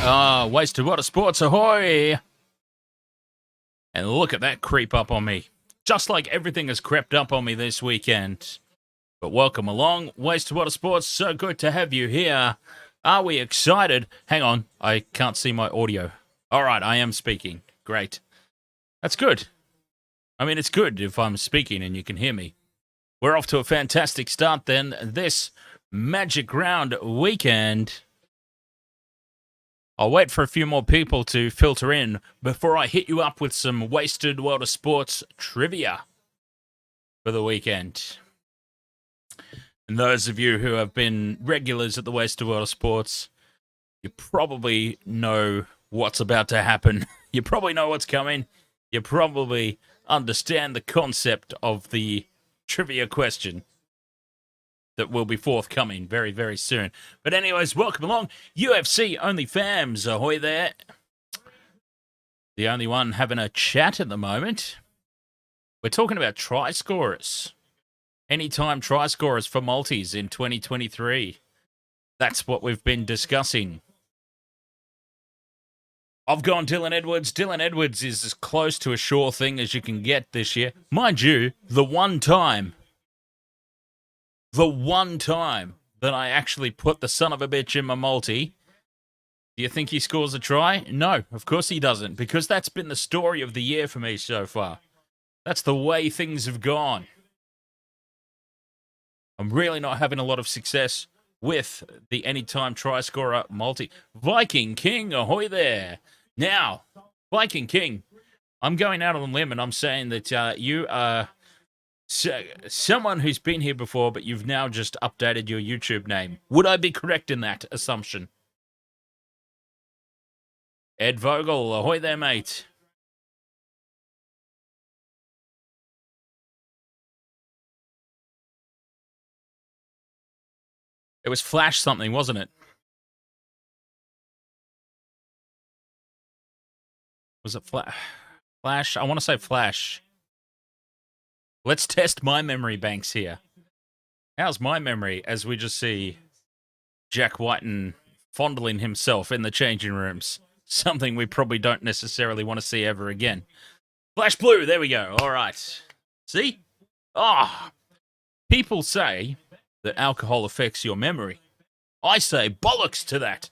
Wasted Water Sports, ahoy! And look at that creep up on me. Just like everything has crept up on me this weekend. But welcome along, Wasted Water Sports. So good to have you here. Are we excited? Hang on, I can't see my audio. All right, I am speaking. Great. That's good. I mean, it's good if I'm speaking and you can hear me. We're off to a fantastic start then this Magic Round weekend. I'll wait for a few more people to filter in before I hit you up with some Wasted Water Sports trivia for the weekend. And those of you who have been regulars at the Wasted Water Sports, you probably know what's about to happen. You probably know what's coming. You probably understand the concept of the trivia question that will be forthcoming very, very soon. But anyways, welcome along. UFC Only Fams, ahoy there. The only one having a chat at the moment. We're talking about try scorers. Anytime try scorers for multis in 2023. That's what we've been discussing. I've gone Dylan Edwards. Dylan Edwards is as close to a sure thing as you can get this year. Mind you, the one time that I actually put the son of a bitch in my multi, do you think he scores a try? No, of course he doesn't, because that's been the story of the year for me so far. That's the way things have gone. I'm really not having a lot of success with the anytime try scorer multi. Viking King, ahoy there. Now, Viking King, I'm going out on a limb and I'm saying that you are someone who's been here before, but you've now just updated your YouTube name. Would I be correct in that assumption? Ed Vogel, ahoy there, mate. It was Flash something, wasn't it? Was it Flash? I want to say Flash. Let's test my memory banks here. How's my memory as we just see Jack Whiten fondling himself in the changing rooms? Something we probably don't necessarily want to see ever again. Flash Blue, there we go. All right. See? People say that alcohol affects your memory. I say bollocks to that.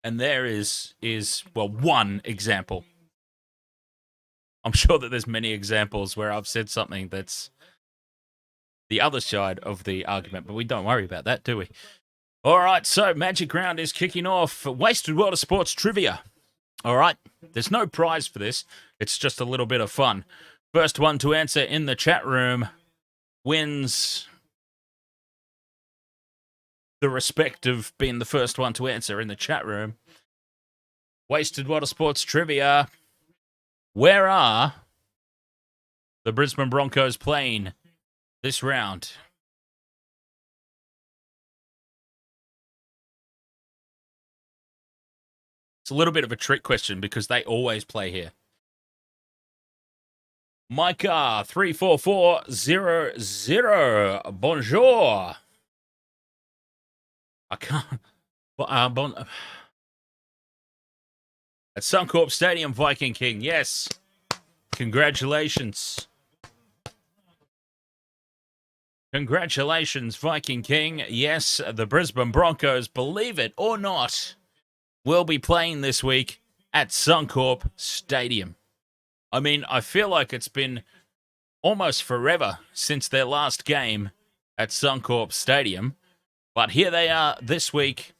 And there is one example. I'm sure that there's many examples where I've said something that's the other side of the argument, but we don't worry about that, do we? All right, so Magic Round is kicking off. Wasted Water Sports Trivia. All right, there's no prize for this. It's just a little bit of fun. First one to answer in the chat room wins the respect of being the first one to answer in the chat room. Wasted Water Sports Trivia. Where are the Brisbane Broncos playing this round? It's a little bit of a trick question because they always play here. Micah 34400. Bonjour. I can't. At Suncorp Stadium, Viking King. Yes. Congratulations. Congratulations, Viking King. Yes, the Brisbane Broncos, believe it or not, will be playing this week at Suncorp Stadium. I mean, I feel like it's been almost forever since their last game at Suncorp Stadium. But here they are this week,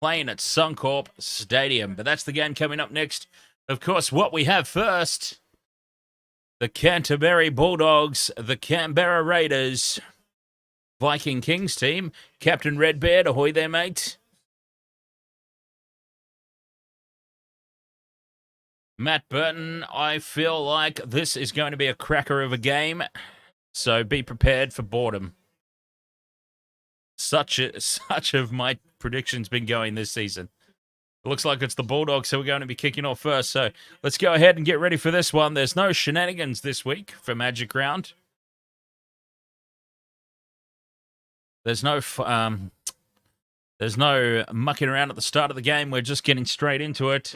playing at Suncorp Stadium. But that's the game coming up next. Of course, what we have first, the Canterbury Bulldogs, the Canberra Raiders, Viking Kings team. Captain Redbeard, ahoy there, mate. Matt Burton, I feel like this is going to be a cracker of a game, so be prepared for boredom. Such have my predictions been going this season. It looks like it's the Bulldogs who are going to be kicking off first, so let's go ahead and get ready for this one. There's no shenanigans this week for Magic Round. There's no There's no mucking around at the start of the game. We're just getting straight into it.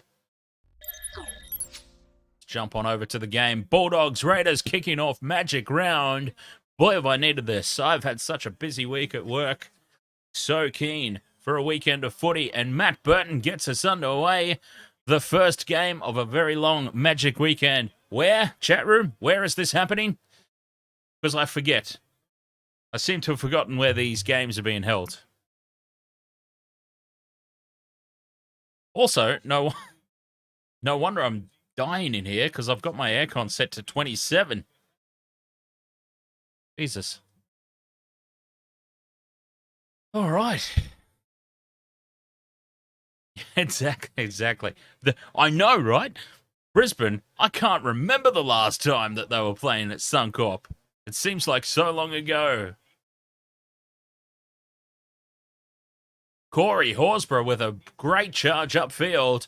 Let's jump on over to the game. Bulldogs, Raiders kicking off Magic Round. Boy, have I needed this. I've had such a busy week at work. So keen for a weekend of footy. And Matt Burton gets us underway. The first game of a very long Magic weekend. Where? Chat room? Where is this happening? Because I forget. I seem to have forgotten where these games are being held. Also, no wonder I'm dying in here because I've got my aircon set to 27. Jesus. All right. Exactly. I know, right? Brisbane, I can't remember the last time that they were playing at Suncorp. It seems like so long ago. Corey Harawira with a great charge upfield.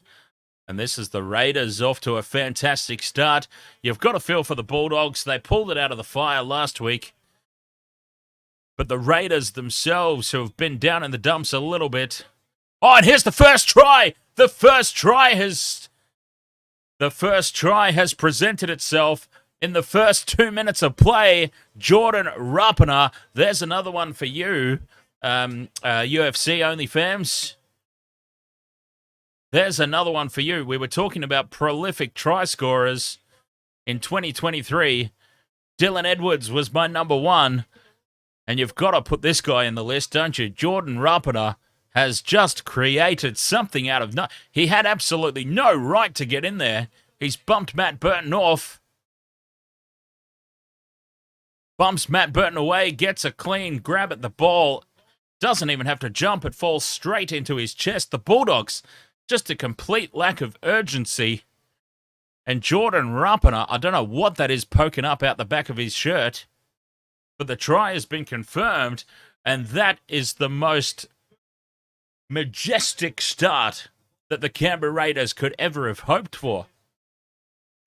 And this is the Raiders off to a fantastic start. You've got a feel for the Bulldogs. They pulled it out of the fire last week. But the Raiders themselves, who have been down in the dumps a little bit. Oh, and here's the first try. The first try has presented itself in the first 2 minutes of play. Jordan Rapana. There's another one for you. UFC only fans. There's another one for you. We were talking about prolific try scorers in 2023. Dylan Edwards was my number one. And you've got to put this guy in the list, don't you? Jordan Rapana has just created something out of nothing. He had absolutely no right to get in there. He's bumped Matt Burton off. Bumps Matt Burton away, gets a clean grab at the ball. Doesn't even have to jump. It falls straight into his chest. The Bulldogs, just a complete lack of urgency. And Jordan Rapana, I don't know what that is poking up out the back of his shirt. But the try has been confirmed. And that is the most majestic start that the Canberra Raiders could ever have hoped for.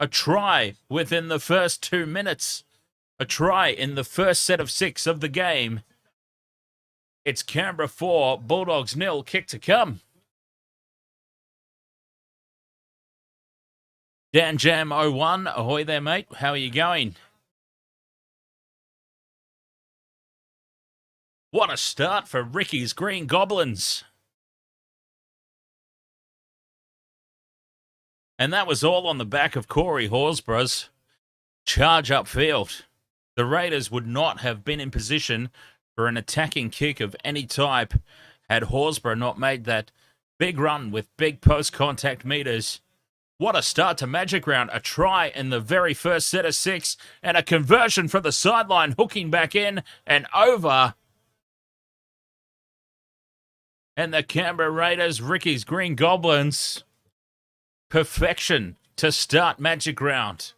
A try within the first 2 minutes. A try in the first set of 6 of the game. It's Canberra 4, Bulldogs 0, kick to come. Dan Jam 01, ahoy there, mate. How are you going? What a start for Ricky's Green Goblins. And that was all on the back of Corey Harawira's charge upfield. The Raiders would not have been in position for an attacking kick of any type had Harawira not made that big run with big post-contact meters. What a start to Magic Round. A try in the very first set of 6 and a conversion from the sideline, hooking back in and over. And the Canberra Raiders, Ricky's Green Goblins, perfection to start Magic Round.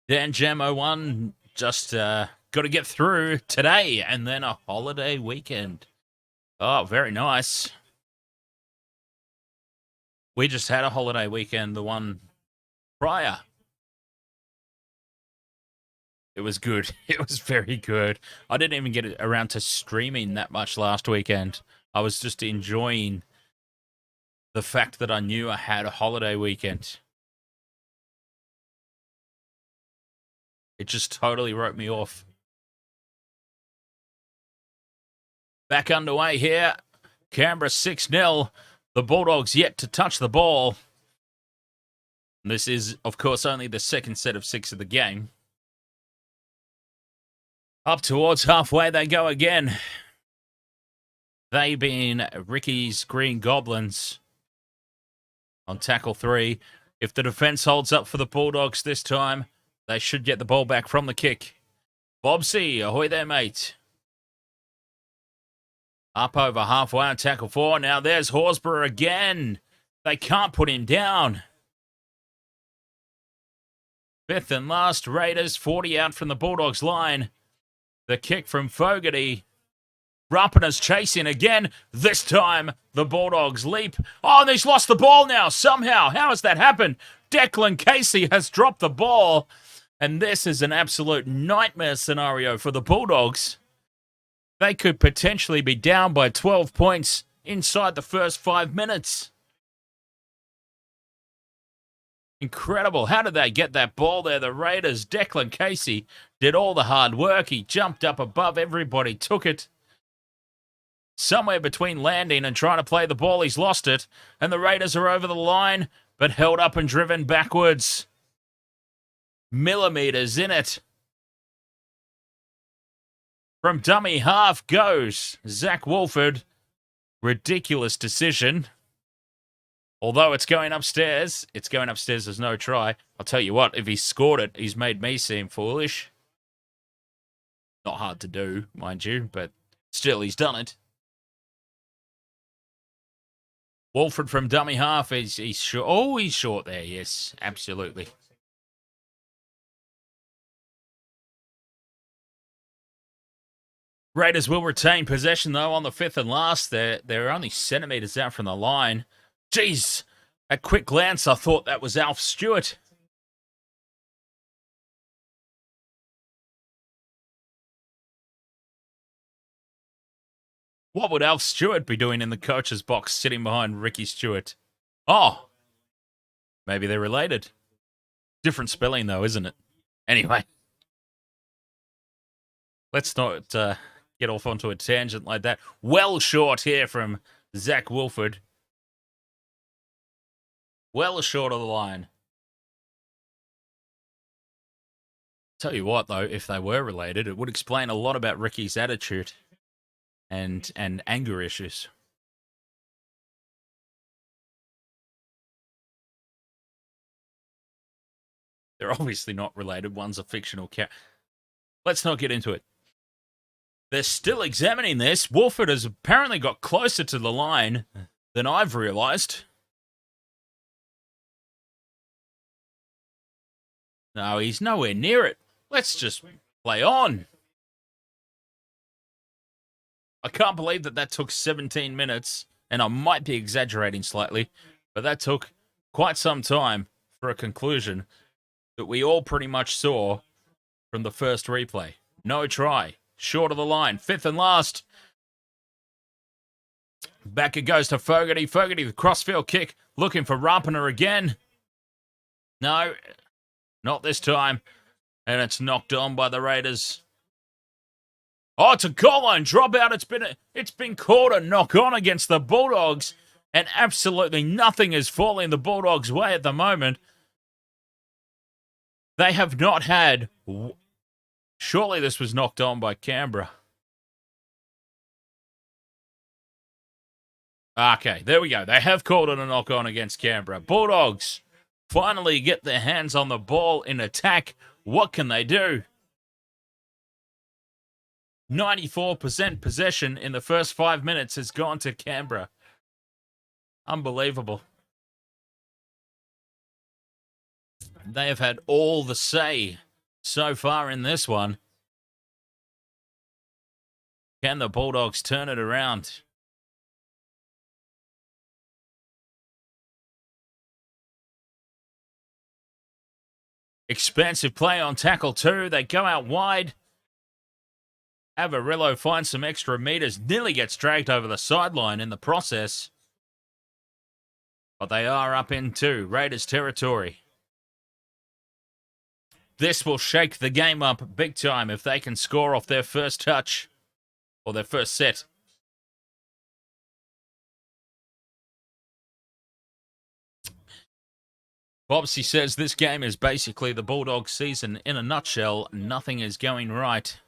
Dan Jam 01 just got to get through today and then a holiday weekend. Oh, very nice. We just had a holiday weekend, the one prior. It was good. It was very good. I didn't even get around to streaming that much last weekend. I was just enjoying the fact that I knew I had a holiday weekend. It just totally wrote me off. Back underway here. Canberra 6-0. The Bulldogs yet to touch the ball. This is, of course, only the second set of 6 of the game. Up towards halfway they go again. They being Ricky's Green Goblins on tackle 3. If the defence holds up for the Bulldogs this time, they should get the ball back from the kick. Bobsy, ahoy there, mate. Up over halfway on tackle 4. Now there's Harawira again. They can't put him down. 5th and last, Raiders, 40 out from the Bulldogs line. The kick from Fogarty. Rapana's chasing again. This time, the Bulldogs leap. Oh, and he's lost the ball now, somehow. How has that happened? Declan Casey has dropped the ball. And this is an absolute nightmare scenario for the Bulldogs. They could potentially be down by 12 points inside the first 5 minutes. Incredible. How did they get that ball there? The Raiders, Declan Casey, did all the hard work. He jumped up above everybody, took it. Somewhere between landing and trying to play the ball, he's lost it. And the Raiders are over the line, but held up and driven backwards. Millimeters in it. From dummy half goes Zach Wolford. Ridiculous decision. Although it's going upstairs. There's no try. I'll tell you what, if he scored it, he's made me seem foolish. Not hard to do, mind you, but still, he's done it. Wolford from dummy half, he's short. Oh, he's short there, yes, absolutely. Raiders will retain possession, though, on the fifth and last. They're only centimetres out from the line. Jeez, at quick glance, I thought that was Alf Stewart. What would Alf Stewart be doing in the coach's box sitting behind Ricky Stewart? Oh, maybe they're related. Different spelling, though, isn't it? Anyway, let's not get off onto a tangent like that. Well short here from Zach Wolford. Well short of the line. Tell you what, though, if they were related, it would explain a lot about Ricky's attitude and anger issues. They're obviously not related. One's a fictional character. Let's not get into it. They're still examining this. Wolford has apparently got closer to the line than I've realised. No, he's nowhere near it. Let's just play on. I can't believe that took 17 minutes, and I might be exaggerating slightly, but that took quite some time for a conclusion that we all pretty much saw from the first replay. No try. Short of the line. Fifth and last. Back it goes to Fogarty. Fogarty, the crossfield kick, looking for Rapana again. No, not this time. And it's knocked on by the Raiders. Oh, it's a goal line dropout. It's been called a knock on against the Bulldogs, and absolutely nothing is falling the Bulldogs' way at the moment. They have not had. Surely this was knocked on by Canberra. Okay, there we go. They have called it a knock on against Canberra. Bulldogs finally get their hands on the ball in attack. What can they do? 94% possession in the first 5 minutes has gone to Canberra. Unbelievable. They have had all the say so far in this one. Can the Bulldogs turn it around? Expansive play on tackle 2. They go out wide. Avarillo finds some extra meters, nearly gets dragged over the sideline in the process. But they are up into Raiders territory. This will shake the game up big time if they can score off their first touch or their first set. Bobsy says this game is basically the Bulldogs season in a nutshell. Nothing is going right.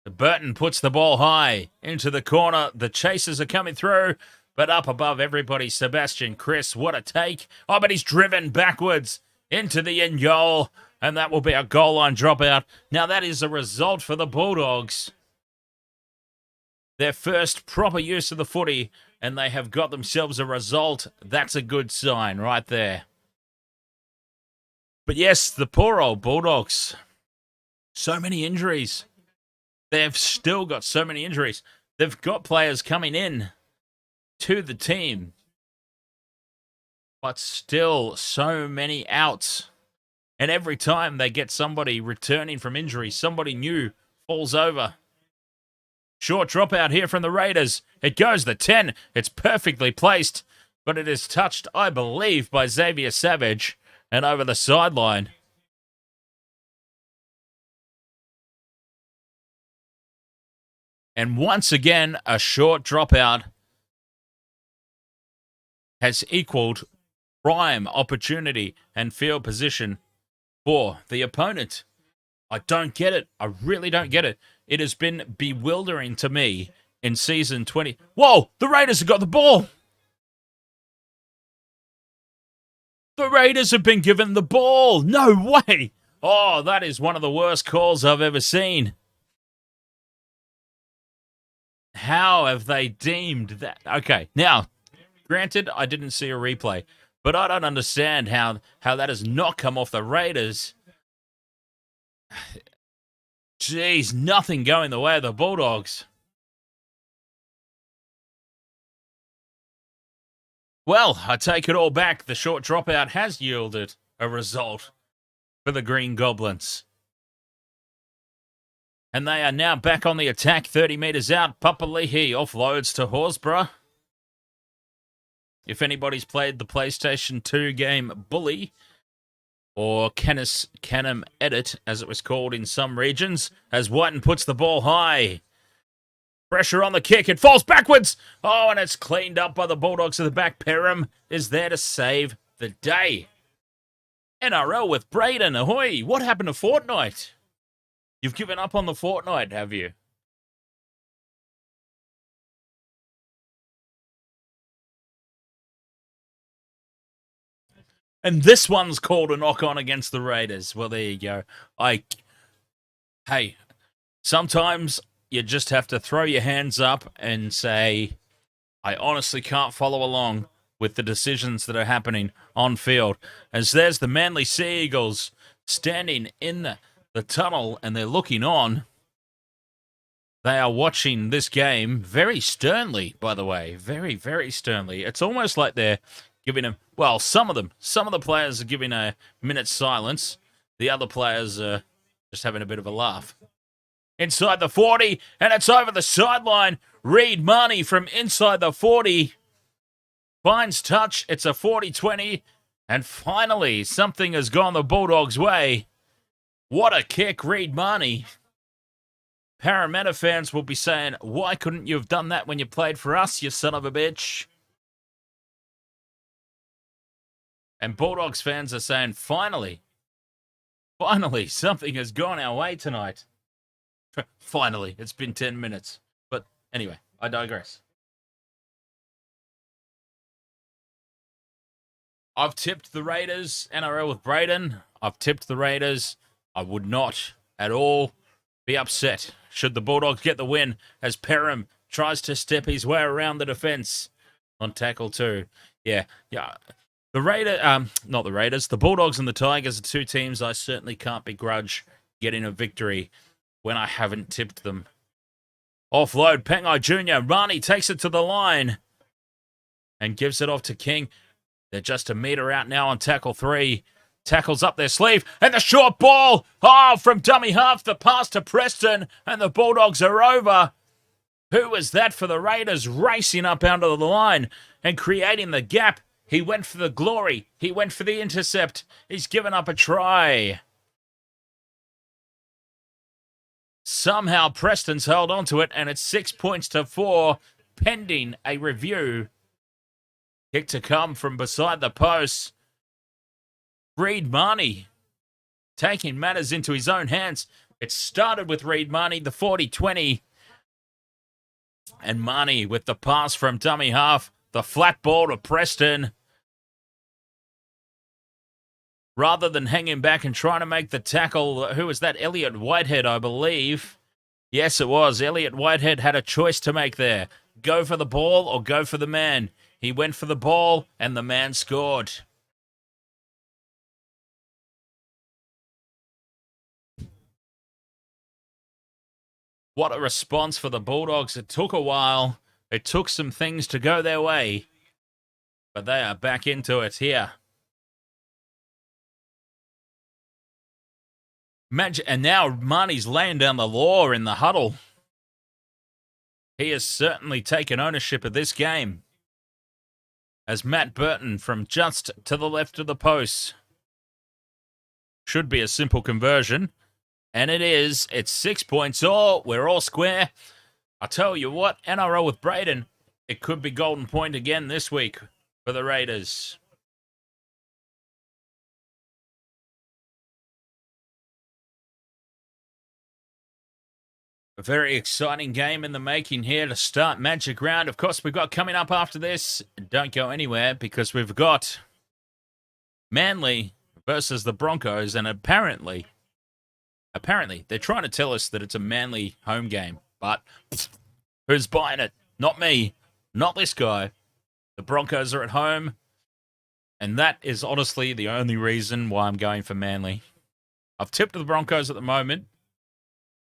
Burton puts the ball high into the corner. The chasers are coming through, but up above everybody, Sebastian Chris. What a take. Oh, but he's driven backwards into the end goal, and that will be a goal line dropout. Now, that is a result for the Bulldogs. Their first proper use of the footy, and they have got themselves a result. That's a good sign right there. But yes, the poor old Bulldogs. So many injuries. They've still got so many injuries. They've got players coming in to the team, but still so many outs. And every time they get somebody returning from injury, somebody new falls over. Short dropout here from the Raiders. It goes the 10. It's perfectly placed, but it is touched, I believe, by Xavier Savage and over the sideline. And once again, a short dropout has equaled prime opportunity and field position for the opponent. I don't get it. I really don't get it. It has been bewildering to me in season 20. Whoa! The Raiders have got the ball! The Raiders have been given the ball! No way! Oh, that is one of the worst calls I've ever seen. How have they deemed that? Okay, now, granted, I didn't see a replay, but I don't understand how that has not come off the Raiders. Jeez, nothing going the way of the Bulldogs. Well, I take it all back. The short dropout has yielded a result for the Green Goblins. And they are now back on the attack, 30 metres out. Papali'i offloads to Horsburgh. If anybody's played the PlayStation 2 game Bully, or Canham Edit, as it was called in some regions, as Whiten puts the ball high. Pressure on the kick, it falls backwards! Oh, and it's cleaned up by the Bulldogs at the back. Perham is there to save the day. NRL with Braidon. Ahoy! What happened to Fortnite? You've given up on the Fortnite, have you? And this one's called a knock-on against the Raiders. Well, there you go. Hey, sometimes you just have to throw your hands up and say, I honestly can't follow along with the decisions that are happening on field. As there's the Manly Sea Eagles standing in the tunnel and they're looking on. They are watching this game very sternly, by the way. Very, very sternly. It's almost like they're giving them, well, some of the players are giving a minute's silence. The other players are just having a bit of a laugh. Inside the 40, and it's over the sideline. Reid Marnie from inside the 40 finds touch. It's a 40-20, and finally something has gone the Bulldogs' way. What a kick, Reid Marnie. Parramatta fans will be saying, why couldn't you have done that when you played for us, you son of a bitch? And Bulldogs fans are saying, finally, something has gone our way tonight. Finally, it's been 10 minutes. But anyway, I digress. I've tipped the Raiders, NRL with Braidon. I've tipped the Raiders. I would not at all be upset should the Bulldogs get the win as Perham tries to step his way around the defence on tackle 2. Yeah. The Bulldogs and the Tigers are two teams I certainly can't begrudge getting a victory when I haven't tipped them. Offload, Pangai Jr. Marnie takes it to the line and gives it off to King. They're just a metre out now on tackle 3. Tackles up their sleeve, and the short ball, from dummy half, the pass to Preston, and the Bulldogs are over. Who was that for the Raiders racing up onto the line and creating the gap? He went for the glory. He went for the intercept. He's given up a try. Somehow Preston's held on to it, and it's 6 points to 4, pending a review. Kick to come from beside the post. Reid Marnie taking matters into his own hands. It started with Reid Marnie, the 40-20. And Marnie with the pass from dummy half. The flat ball to Preston. Rather than hanging back and trying to make the tackle, who was that? Elliot Whitehead, I believe. Yes, it was. Elliot Whitehead had a choice to make there. Go for the ball or go for the man. He went for the ball and the man scored. What a response for the Bulldogs. It took a while. It took some things to go their way. But they are back into it here. And now Marnie's laying down the law in the huddle. He has certainly taken ownership of this game. As Matt Burton from just to the left of the post. Should be a simple conversion. And it is. It's 6 points all. We're all square. I tell you what, NRL with Braidon, it could be golden point again this week for the Raiders. A very exciting game in the making here to start Magic Round. Of course, we've got coming up after this. Don't go anywhere because we've got Manly versus the Broncos. And apparently, they're trying to tell us that it's a Manly home game. But who's buying it? Not me. Not this guy. The Broncos are at home. And that is honestly the only reason why I'm going for Manly. I've tipped the Broncos at the moment.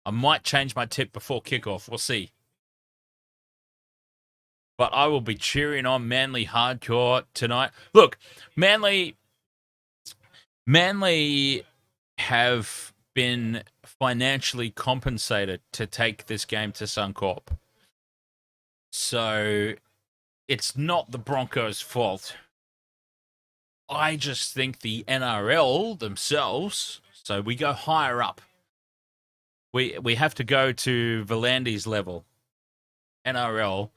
I might change my tip before kickoff. We'll see. But I will be cheering on Manly hardcore tonight. Look, Manly have been financially compensated to take this game to Suncorp. So it's not the Broncos' fault. I just think the NRL themselves, so we go higher up. We have to go to Volandi's level. NRL,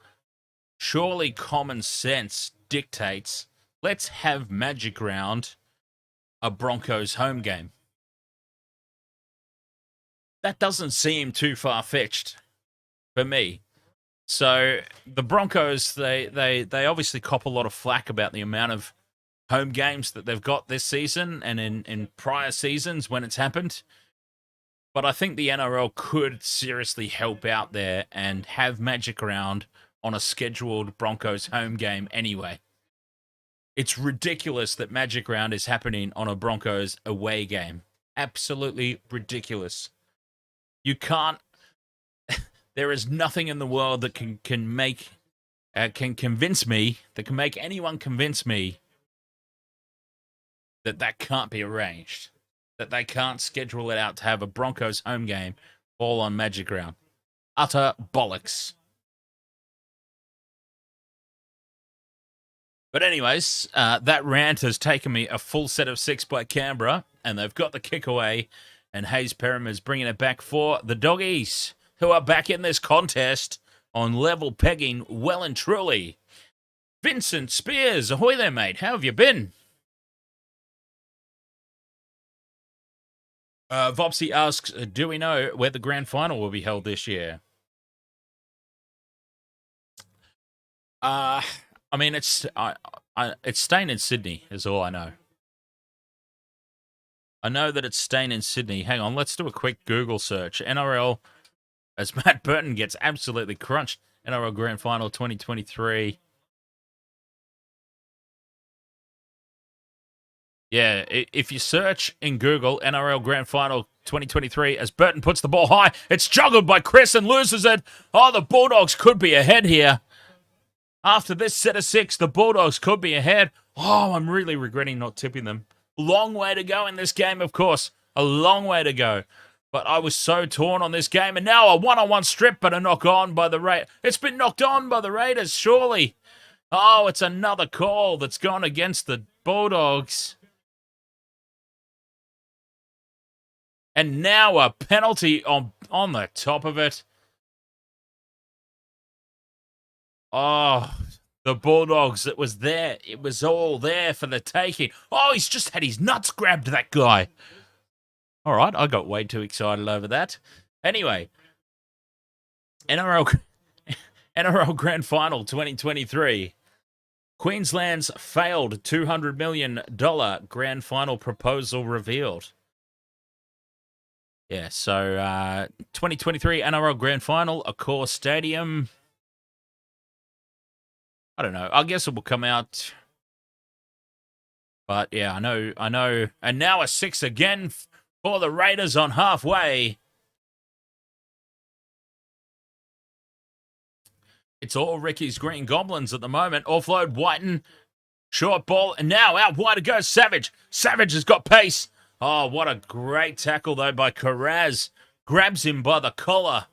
surely common sense dictates, let's have Magic Round a Broncos home game. That doesn't seem too far-fetched for me. So the Broncos, they obviously cop a lot of flack about the amount of home games that they've got this season and in prior seasons when it's happened. But I think the NRL could seriously help out there and have Magic Round on a scheduled Broncos home game anyway. It's ridiculous that Magic Round is happening on a Broncos away game. Absolutely ridiculous. You can't... There is nothing in the world that can convince me, that can make anyone convince me that can't be arranged. That they can't schedule it out to have a Broncos home game all on Magic Round. Utter bollocks. But anyways, that rant has taken me a full set of 6 by Canberra, and they've got the kick away, and Hayes Perham is bringing it back for the Doggies, who are back in this contest on level pegging well and truly. Vincent Spears, ahoy there, mate. How have you been? Vopsy asks, do we know where the grand final will be held this year? I mean, it's staying in Sydney is all I know. I know that it's staying in Sydney. Hang on, let's do a quick Google search. NRL, as Matt Burton gets absolutely crunched. NRL Grand Final 2023. Yeah, if you search in Google, NRL Grand Final 2023, as Burton puts the ball high, it's juggled by Chris and loses it. Oh, the Bulldogs could be ahead here. After this set of 6, the Bulldogs could be ahead. Oh, I'm really regretting not tipping them. Long way to go in this game, of course. A long way to go. But I was so torn on this game, and now a one-on-one strip, but a knock on by the Raiders. It's been knocked on by the Raiders, surely. Oh, it's another call that's gone against the Bulldogs. And now a penalty on the top of it. Oh, the Bulldogs, it was there. It was all there for the taking. Oh, he's just had his nuts grabbed, that guy. All right, I got way too excited over that. Anyway, NRL Grand Final 2023. Queensland's failed $200 million Grand Final proposal revealed. Yeah, so 2023 NRL Grand Final, Accor Stadium. I don't know. I guess it will come out. But yeah, I know. And now a 6 again for the Raiders on halfway. It's all Ricky's Green Goblins at the moment. Offload, Whiten, short ball, and now out wide it goes Savage. Savage has got pace. Oh, what a great tackle, though, by Kiraz. Grabs him by the collar.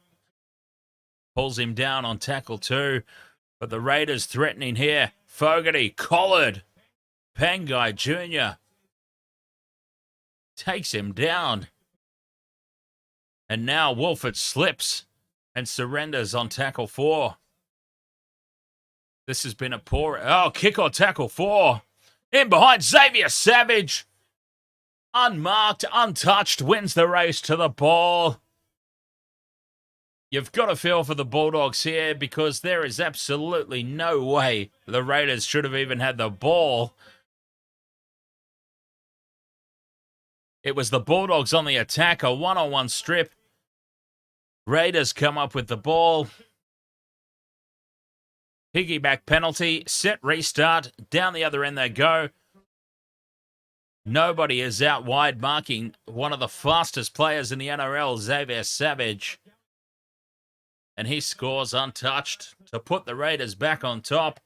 Pulls him down on tackle 2. But the Raiders threatening here. Fogarty, collared. Pangai Jr. takes him down. And now Wolford slips and surrenders on tackle 4. This has been a poor... Oh, kick or tackle 4. In behind Xavier Savage. Unmarked, untouched, wins the race to the ball. You've got to feel for the Bulldogs here because there is absolutely no way the Raiders should have even had the ball. It was the Bulldogs on the attack, a one-on-one strip. Raiders come up with the ball. Piggyback penalty, set, restart, down the other end they go. Nobody is out wide marking one of the fastest players in the NRL, Xavier Savage. And he scores untouched to put the Raiders back on top.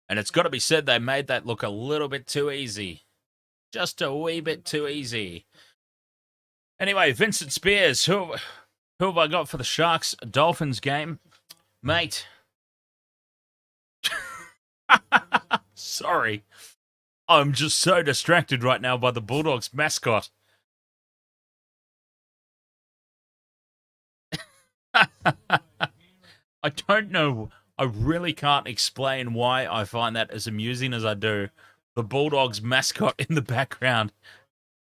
And it's got to be said they made that look a little bit too easy. Just a wee bit too easy. Anyway, Vincent Spears, who have I got for the Sharks Dolphins game? Mate. Sorry. I'm just so distracted right now by the Bulldogs mascot. I don't know. I really can't explain why I find that as amusing as I do. The Bulldogs mascot in the background,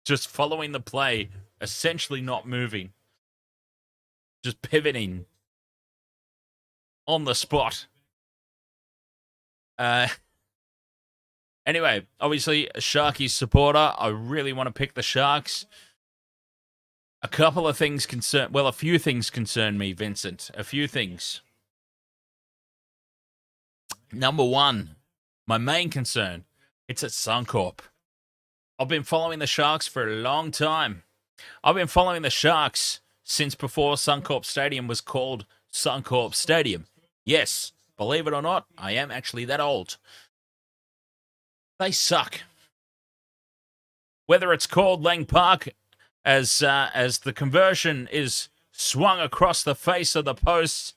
just following the play, essentially not moving. Just pivoting on the spot. Anyway, obviously, a Sharkies supporter. I really want to pick the Sharks. A few things concern me, Vincent. A few things. Number 1, my main concern, it's at Suncorp. I've been following the Sharks for a long time. I've been following the Sharks since before Suncorp Stadium was called Suncorp Stadium. Yes, believe it or not, I am actually that old. They suck. Whether it's called Lang Park as the conversion is swung across the face of the post,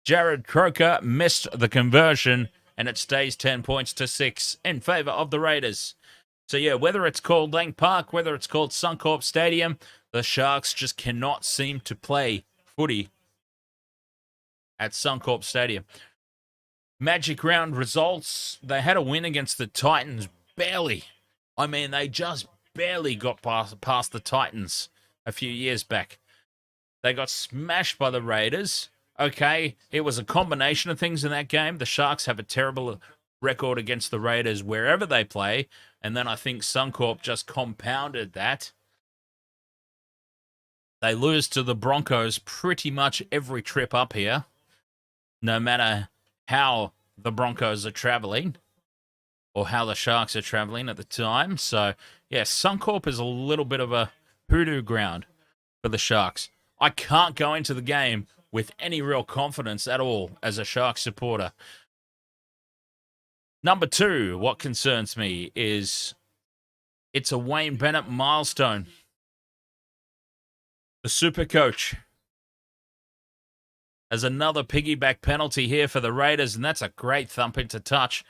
Jared Croker missed the conversion and it stays 10 points to 6 in favour of the Raiders. So yeah, whether it's called Lang Park, whether it's called Suncorp Stadium, the Sharks just cannot seem to play footy at Suncorp Stadium. Magic round results. They had a win against the Titans, barely. I mean, they just barely got past the Titans a few years back. They got smashed by the Raiders. Okay, it was a combination of things in that game. The Sharks have a terrible record against the Raiders wherever they play, and then I think Suncorp just compounded that. They lose to the Broncos pretty much every trip up here, no matter how the Broncos are traveling or how the Sharks are traveling at the time. So, yeah, Suncorp is a little bit of a hoodoo ground for the Sharks. I can't go into the game with any real confidence at all as a Sharks supporter. Number 2, what concerns me is it's a Wayne Bennett milestone. The super coach as another piggyback penalty here for the Raiders, and that's a great thump into touch.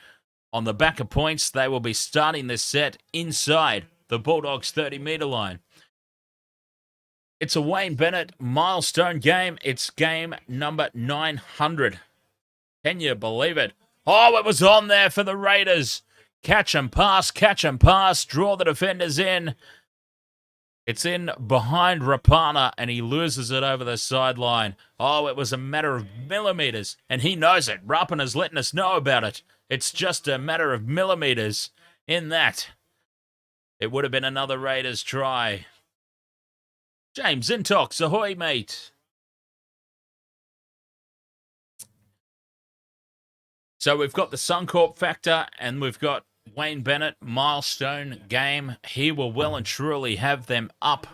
On the back of points, they will be starting this set inside the Bulldogs' 30-metre line. It's a Wayne Bennett milestone game. It's game number 900. Can you believe it? Oh, it was on there for the Raiders. Catch and pass, draw the defenders in. It's in behind Rapana, and he loses it over the sideline. Oh, it was a matter of millimetres, and he knows it. Rapana's letting us know about it. It's just a matter of millimetres in that. It would have been another Raiders try. James Intox, ahoy, mate. So we've got the Suncorp factor, and we've got Wayne Bennett milestone game. He will well and truly have them up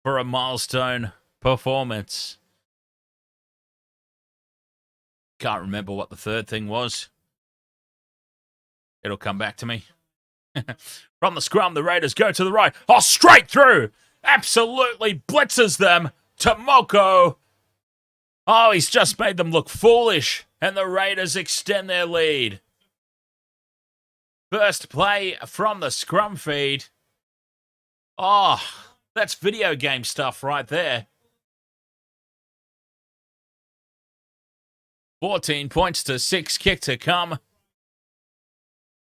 for a milestone performance. Can't remember what the third thing was. It'll come back to me. From the scrum, the Raiders go to the right. Oh, straight through. Absolutely blitzes them to Moko. Oh, he's just made them look foolish. And the Raiders extend their lead. First play from the scrum feed. Oh, that's video game stuff right there. 14 points to 6, kick to come.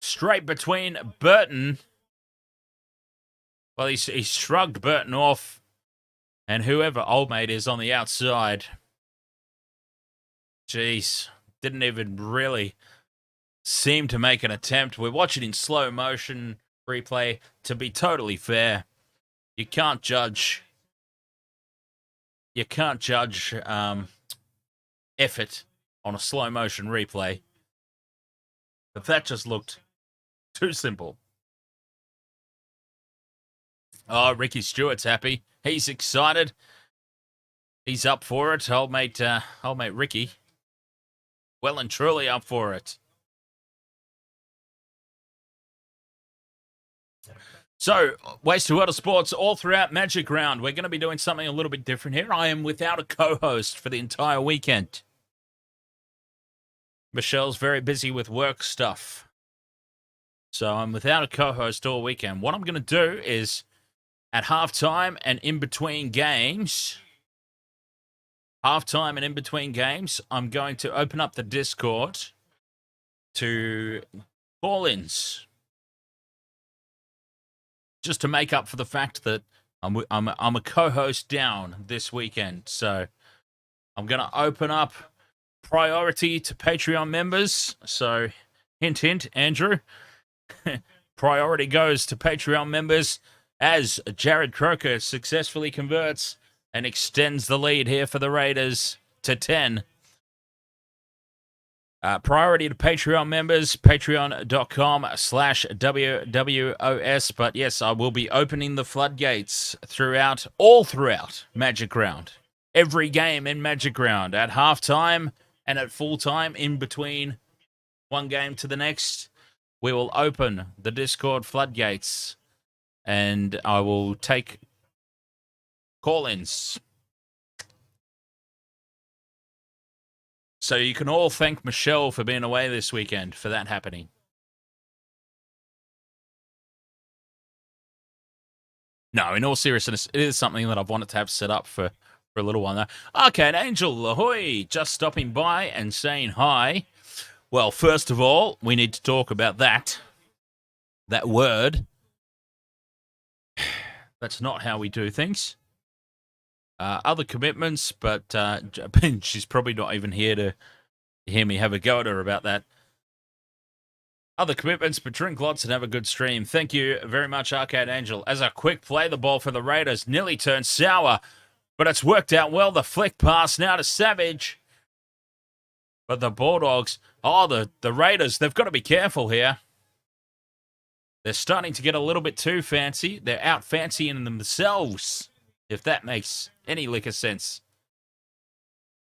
Straight between Burton. Well, he shrugged Burton off. And whoever old mate is on the outside. Jeez, didn't even really seem to make an attempt. We're watching in slow motion replay. To be totally fair, you can't judge. You can't judge effort on a slow motion replay. But that just looked too simple. Oh, Ricky Stewart's happy. He's excited. He's up for it. Old mate Ricky. Well and truly up for it. So, Waste to Water Sports all throughout Magic Round. We're going to be doing something a little bit different here. I am without a co-host for the entire weekend. Michelle's very busy with work stuff. So I'm without a co-host all weekend. What I'm going to do is, at halftime and in between games, I'm going to open up the Discord to call-ins. Just to make up for the fact that I'm a co-host down this weekend. So I'm going to open up priority to Patreon members. So hint, hint, Andrew. Priority goes to Patreon members as Jared Croker successfully converts and extends the lead here for the Raiders to 10. Priority to Patreon members, patreon.com/WWOS. But yes, I will be opening the floodgates all throughout Magic Round. Every game in Magic Round at halftime and at full time in between one game to the next. We will open the Discord floodgates and I will take call-ins. So you can all thank Michelle for being away this weekend for that happening. No, in all seriousness, it is something that I've wanted to have set up for a little while now. Okay, and Angel Ahoy just stopping by and saying hi. Well, first of all, we need to talk about that word. That's not how we do things. Other commitments, but she's probably not even here to hear me have a go at her about that. Other commitments, but drink lots and have a good stream. Thank you very much, Arcade Angel. As a quick play, the ball for the Raiders nearly turned sour, but it's worked out well. The flick pass now to Savage. But the Bulldogs, the Raiders, they've got to be careful here. They're starting to get a little bit too fancy. They're out fancying themselves, if that makes any lick of sense.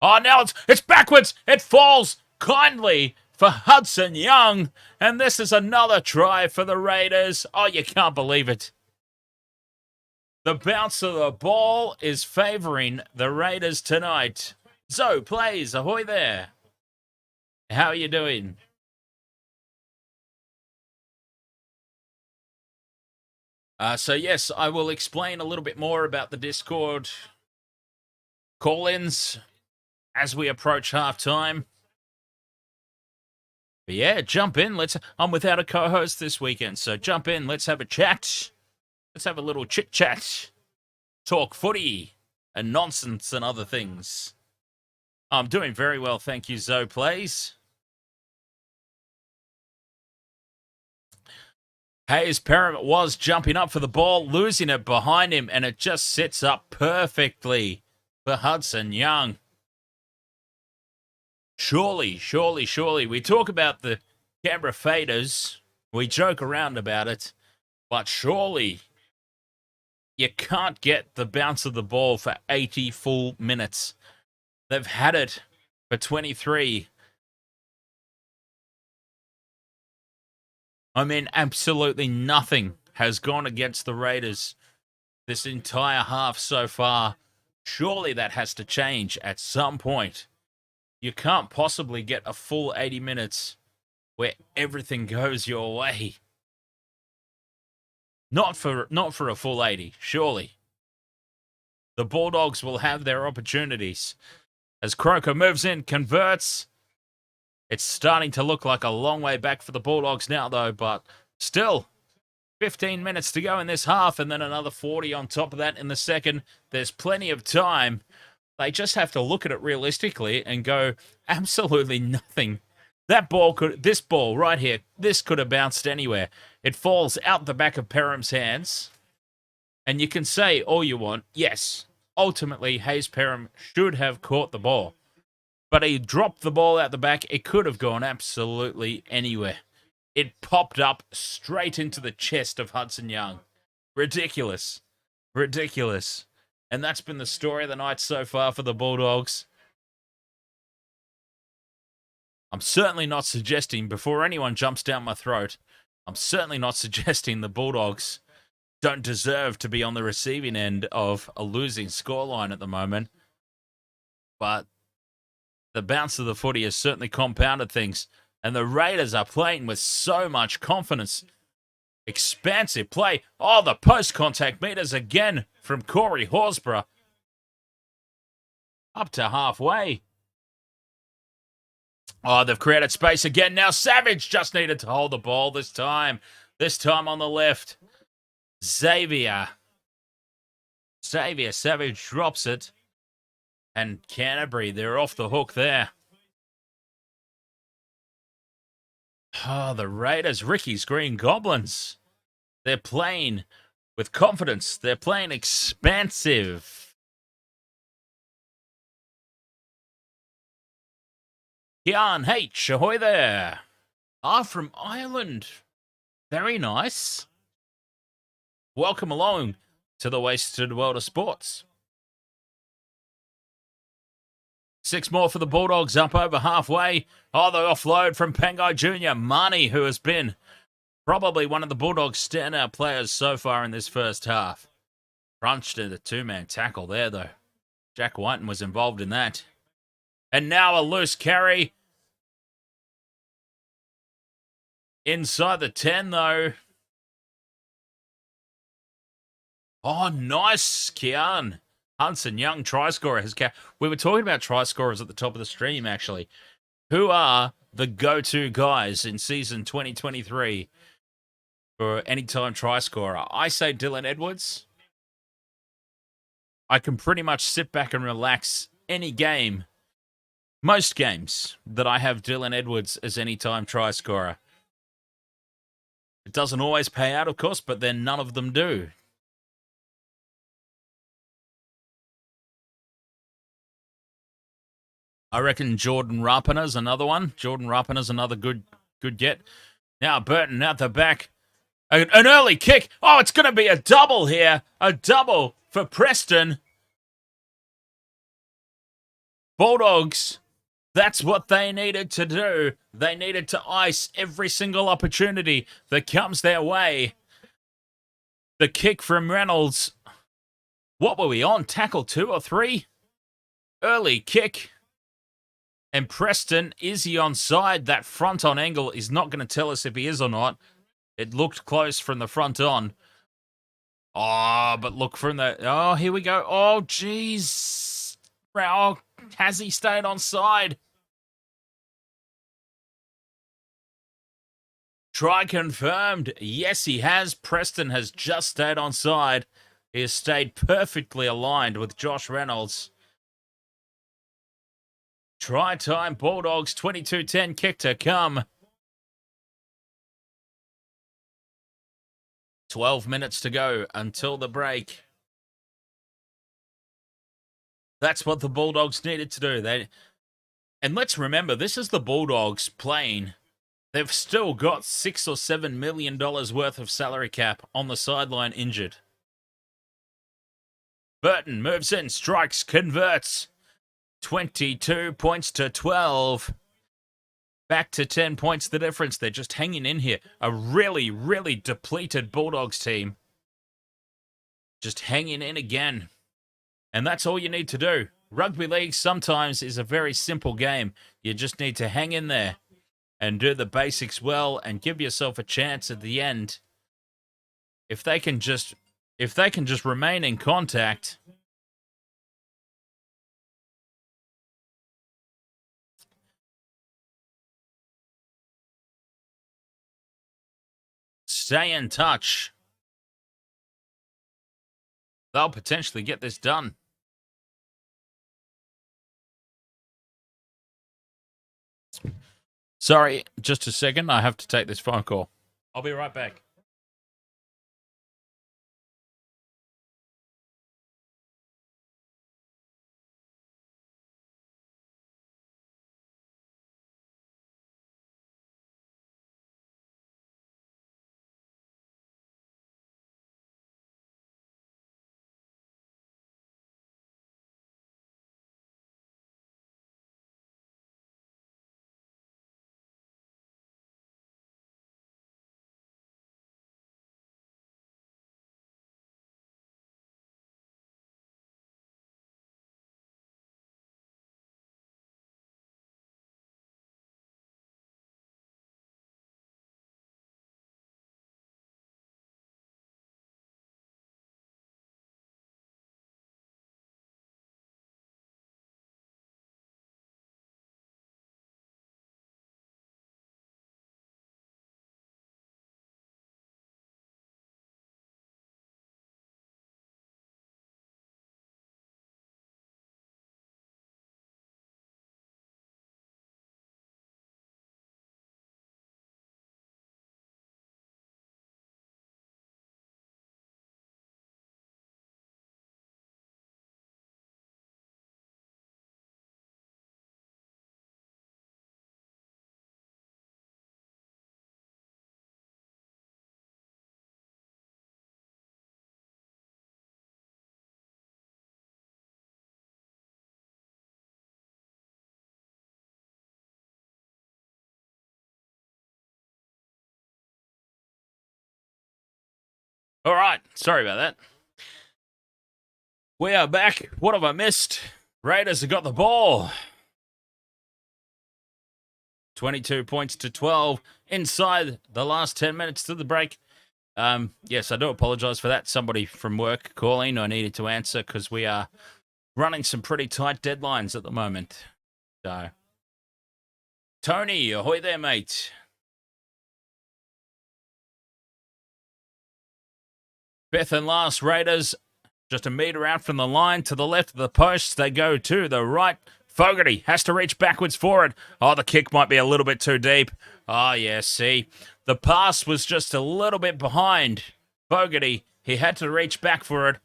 Oh, now it's backwards. It falls kindly for Hudson Young. And this is another try for the Raiders. Oh, you can't believe it. The bounce of the ball is favouring the Raiders tonight. So, plays, ahoy there. How are you doing? So yes, I will explain a little bit more about the Discord call-ins as we approach halftime. But yeah, jump in. I'm without a co-host this weekend, so jump in. Let's have a chat. Let's have a little chit-chat. Talk footy and nonsense and other things. I'm doing very well, thank you, Zoe Plays. Hayes Perham was jumping up for the ball, losing it behind him, and it just sits up perfectly for Hudson Young. Surely. We talk about the Canberra Faders. We joke around about it. But surely you can't get the bounce of the ball for 80 full minutes. They've had it for 23. I mean, absolutely nothing has gone against the Raiders this entire half so far. Surely that has to change at some point. You can't possibly get a full 80 minutes where everything goes your way. Not for a full 80, surely. The Bulldogs will have their opportunities. As Croker moves in, converts. It's starting to look like a long way back for the Bulldogs now, though, but still, 15 minutes to go in this half, and then another 40 on top of that in the second. There's plenty of time. They just have to look at it realistically and go, absolutely nothing. This ball right here, this could have bounced anywhere. It falls out the back of Perham's hands. And you can say all you want. Yes, ultimately, Hayes Perham should have caught the ball. But he dropped the ball out the back. It could have gone absolutely anywhere. It popped up straight into the chest of Hudson Young. Ridiculous. Ridiculous. And that's been the story of the night so far for the Bulldogs. I'm certainly not suggesting, before anyone jumps down my throat, I'm certainly not suggesting the Bulldogs don't deserve to be on the receiving end of a losing scoreline at the moment. But the bounce of the footy has certainly compounded things. And the Raiders are playing with so much confidence. Expansive play. Oh, the post-contact meters again from Corey Horsburgh. Up to halfway. Oh, they've created space again. Now Savage just needed to hold the ball this time. This time on the left. Xavier Savage drops it. And Canterbury, they're off the hook there. Oh, the Raiders, Ricky's Green Goblins. They're playing with confidence. They're playing expansive. Kian H. Ahoy there. From Ireland. Very nice. Welcome along to the Wasted World of Sports. 6 more for the Bulldogs, up over halfway. Oh, the offload from Pangai Jr. Marnie, who has been probably one of the Bulldogs' standout players so far in this first half. Crunched at a 2-man tackle there, though. Jack Whiten was involved in that. And now a loose carry. Inside the 10, though. Oh, nice, Kian. Hudson Young, try scorer. We were talking about try scorers at the top of the stream, actually. Who are the go-to guys in season 2023 for anytime try scorer? I say Dylan Edwards. I can pretty much sit back and relax any game, most games, that I have Dylan Edwards as anytime try scorer. It doesn't always pay out, of course, but then none of them do. I reckon Jordan Rapana's another one. Jordan Rapana's another good get. Now Burton out the back. An early kick. Oh, it's going to be a double here. A double for Preston. Bulldogs, that's what they needed to do. They needed to ice every single opportunity that comes their way. The kick from Reynolds. What were we on? Tackle 2 or 3? Early kick. And Preston, is he onside? That front on angle is not going to tell us if he is or not. It looked close from the front on. Oh, but look from the... Oh, here we go. Oh, jeez. Oh, has he stayed onside? Try confirmed. Yes, he has. Preston has just stayed onside. He has stayed perfectly aligned with Josh Reynolds. Try time, Bulldogs, 22-10 kick to come. 12 minutes to go until the break. That's what the Bulldogs needed to do. And let's remember, this is the Bulldogs playing. They've still got $6 or $7 million worth of salary cap on the sideline injured. Burton moves in, strikes, converts. 22 points to 12. Back to 10 points the difference. They're just hanging in here. A really, really depleted Bulldogs team. Just hanging in again. And that's all you need to do. Rugby league sometimes is a very simple game. You just need to hang in there and do the basics well and give yourself a chance at the end. If they can just remain in contact, stay in touch, they'll potentially get this done. Sorry, just a second. I have to take this phone call. I'll be right back. All right, sorry about that. We are back. What have I missed? Raiders have got the ball. 22 points to 12 inside the last 10 minutes to the break. Yes, I do apologize for that. Somebody from work calling. I needed to answer because we are running some pretty tight deadlines at the moment. So, Tony, ahoy there, mate. Fifth and last, Raiders just a metre out from the line to the left of the post. They go to the right. Fogarty has to reach backwards for it. Oh, the kick might be a little bit too deep. Oh, yeah, see. The pass was just a little bit behind Fogarty. He had to reach back for it.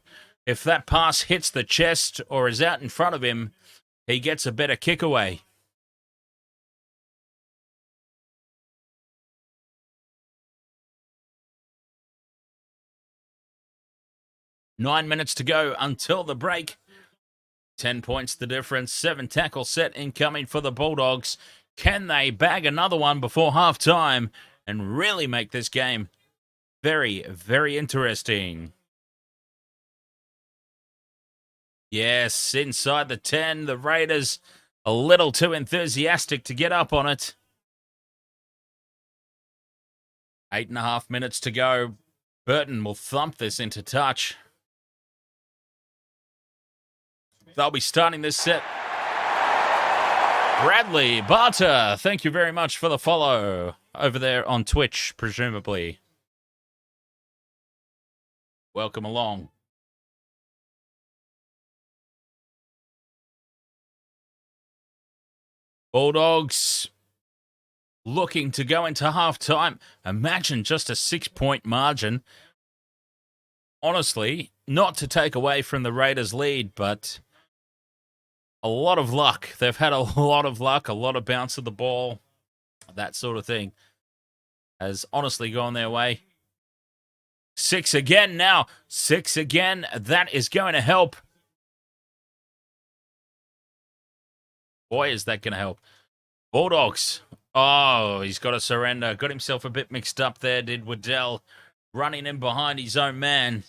If that pass hits the chest or is out in front of him, he gets a better kick away. Nine minutes to go until the break. 10 points the difference. 7 tackle set incoming for the Bulldogs. Can they bag another one before half-time and really make this game very, very interesting? Yes, inside the 10. The Raiders a little too enthusiastic to get up on it. 8.5 minutes to go. Burton will thump this into touch. They'll be starting this set. Bradley Barter, thank you very much for the follow over there on Twitch, presumably. Welcome along. Bulldogs looking to go into halftime. Imagine just a 6-point margin. Honestly, not to take away from the Raiders' lead, but a lot of luck. They've had a lot of luck, a lot of bounce of the ball, that sort of thing has honestly gone their way. 6 again now. 6 again. That is going to help. Boy, is that going to help. Bulldogs Oh, he's got a surrender. Got himself a bit mixed up there, did Waddell. Running in behind his own man.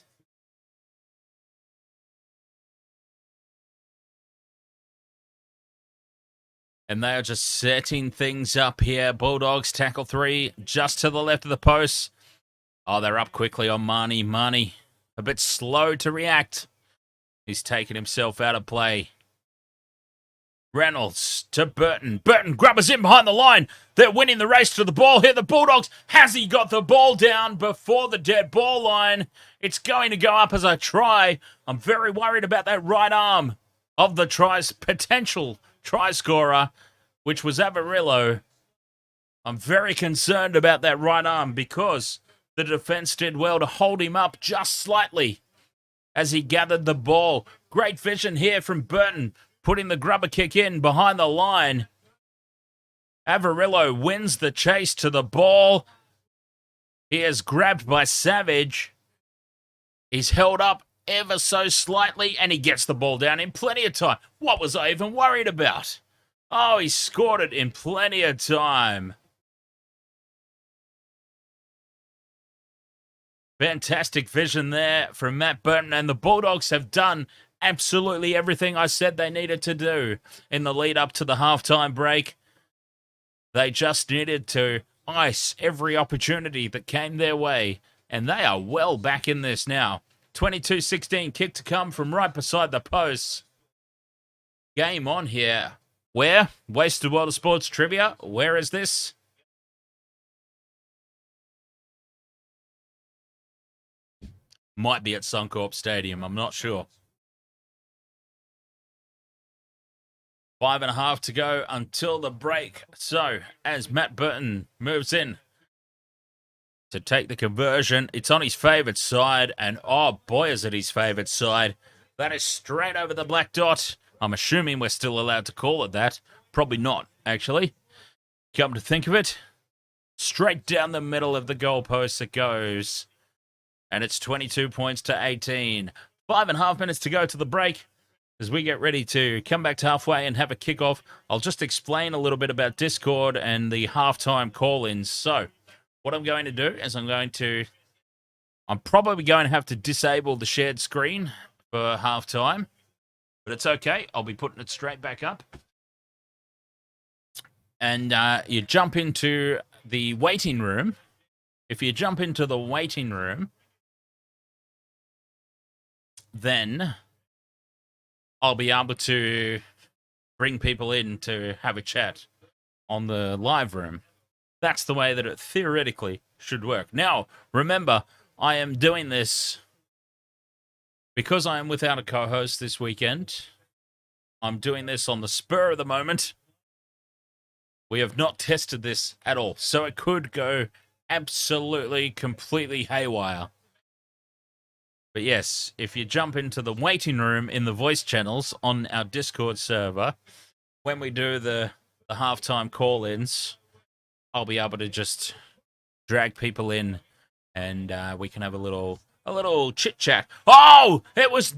And they are just setting things up here. Bulldogs tackle 3 just to the left of the post. Oh, they're up quickly on Marnie. Marnie, a bit slow to react. He's taken himself out of play. Reynolds to Burton. Burton grubbers in behind the line. They're winning the race to the ball here. The Bulldogs. Has he got the ball down before the dead ball line? It's going to go up as a try. I'm very worried about that right arm of the potential try scorer, which was Avarillo. I'm very concerned about that right arm because the defense did well to hold him up just slightly as he gathered the ball. Great vision here from Burton, putting the grubber kick in behind the line. Avarillo wins the chase to the ball. He is grabbed by Savage. He's held up ever so slightly, and he gets the ball down in plenty of time. What was I even worried about? Oh, he scored it in plenty of time. Fantastic vision there from Matt Burton, and the Bulldogs have done absolutely everything I said they needed to do in the lead up to the halftime break. They just needed to ice every opportunity that came their way, and they are well back in this now. 22-16 kick to come from right beside the post. Game on here. Where? Wasted World of Sports Trivia. Where is this? Might be at Suncorp Stadium. I'm not sure. 5.5 to go until the break. So, as Matt Burton moves in to take the conversion, it's on his favourite side, and oh boy, is it his favourite side. That is straight over the black dot. I'm assuming we're still allowed to call it that. Probably not, actually. Come to think of it, straight down the middle of the goalpost it goes. And it's 22 points to 18. 5.5 minutes to go to the break. As we get ready to come back to halfway and have a kickoff, I'll just explain a little bit about Discord and the halftime call-ins. So, what I'm going to do is I'm probably going to have to disable the shared screen for halftime, but it's okay. I'll be putting it straight back up. And you jump into the waiting room. If you jump into the waiting room, then I'll be able to bring people in to have a chat on the live room. That's the way that it theoretically should work. Now, remember, I am doing this because I am without a co-host this weekend. I'm doing this on the spur of the moment. We have not tested this at all, so it could go absolutely, completely haywire. But yes, if you jump into the waiting room in the voice channels on our Discord server, when we do the halftime call-ins, I'll be able to just drag people in, and we can have a little chit-chat. Oh! It was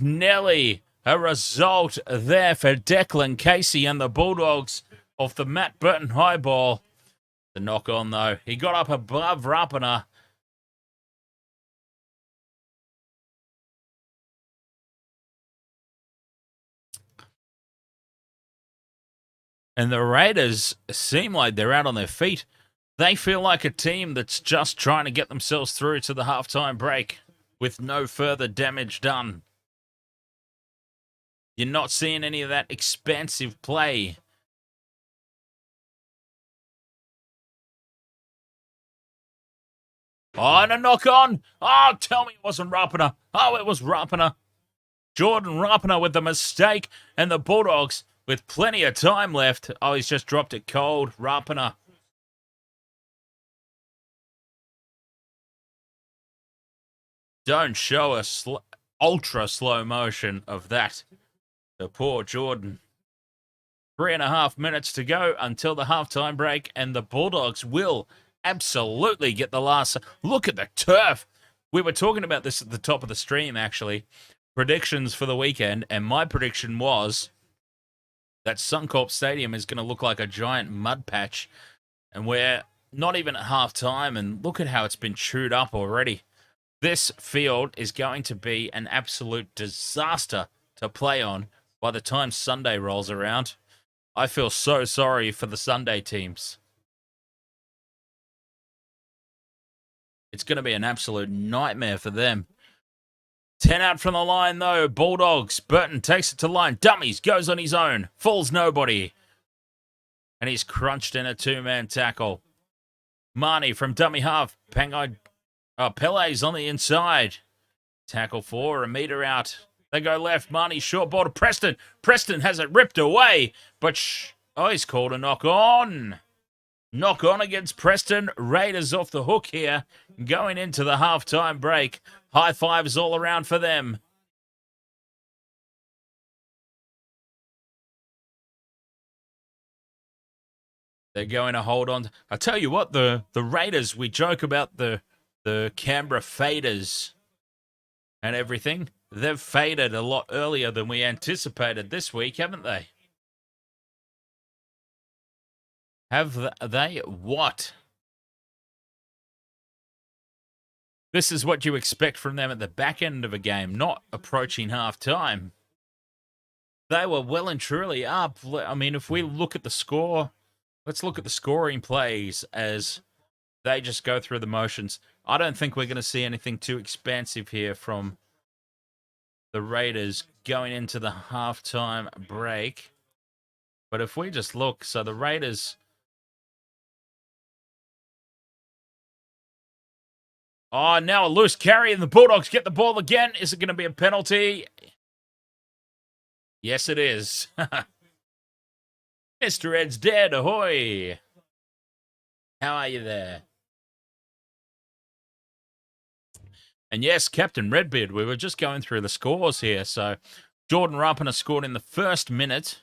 nearly a result there for Declan Casey and the Bulldogs off the Matt Burton high ball. The knock-on, though. He got up above Rapana. And the Raiders seem like they're out on their feet. They feel like a team that's just trying to get themselves through to the halftime break with no further damage done. You're not seeing any of that expansive play. Oh, and a knock on. Oh, tell me it wasn't Rapana. Oh, it was Rapana. Jordan Rapana with the mistake, and the Bulldogs with plenty of time left. Oh, he's just dropped it cold. Rapana. Don't show a ultra slow motion of that. The poor Jordan. 3.5 minutes to go until the halftime break, and the Bulldogs will absolutely get the last. Look at the turf. We were talking about this at the top of the stream, actually. Predictions for the weekend, and my prediction was that Suncorp Stadium is going to look like a giant mud patch. And we're not even at half time, and look at how it's been chewed up already. This field is going to be an absolute disaster to play on by the time Sunday rolls around. I feel so sorry for the Sunday teams. It's going to be an absolute nightmare for them. 10 out from the line, though. Bulldogs. Burton takes it to line. Dummies. Goes on his own. Fools nobody. And he's crunched in a two-man tackle. Marnie from dummy half. Pele's on the inside. Tackle 4, a metre out. They go left. Marnie short ball to Preston. Preston has it ripped away. But he's called a knock on. Knock on against Preston. Raiders off the hook here. Going into the halftime break. High fives all around for them. They're going to hold on. I tell you what, the Raiders, we joke about the Canberra faders and everything. They've faded a lot earlier than we anticipated this week, haven't they? Have they? What? This is what you expect from them at the back end of a game, not approaching half-time. They were well and truly up. I mean, if we look at the score, let's look at the scoring plays as they just go through the motions. I don't think we're going to see anything too expansive here from the Raiders going into the halftime break. But if we just look, so the Raiders... Oh, now a loose carry and the Bulldogs get the ball again. Is it going to be a penalty? Yes, it is. Mr. Ed's dead. Ahoy. How are you there? And yes, Captain Redbeard, we were just going through the scores here. So Jordan Rapana scored in the first minute.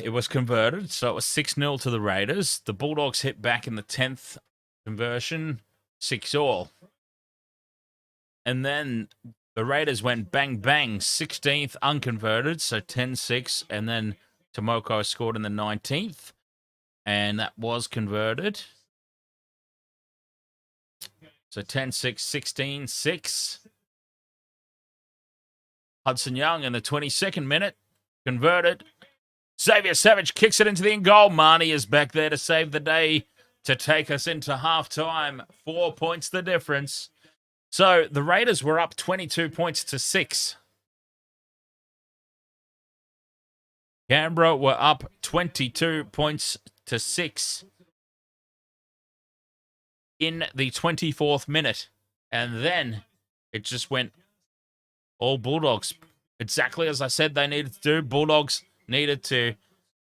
It was converted, so it was 6-0 to the Raiders. The Bulldogs hit back in the 10th conversion, 6-all. And then the Raiders went bang, bang, 16th unconverted, so 10-6. And then Tomoko scored in the 19th, and that was converted. So 10-6, 16-6. Hudson Young in the 22nd minute, converted. Xavier Savage kicks it into the end goal. Marnie is back there to save the day, to take us into half-time. 4 points the difference. So the Raiders were up 22 points to 6. Canberra were up 22 points to 6 in the 24th minute. And then it just went all Bulldogs. Exactly as I said they needed to do. Bulldogs needed to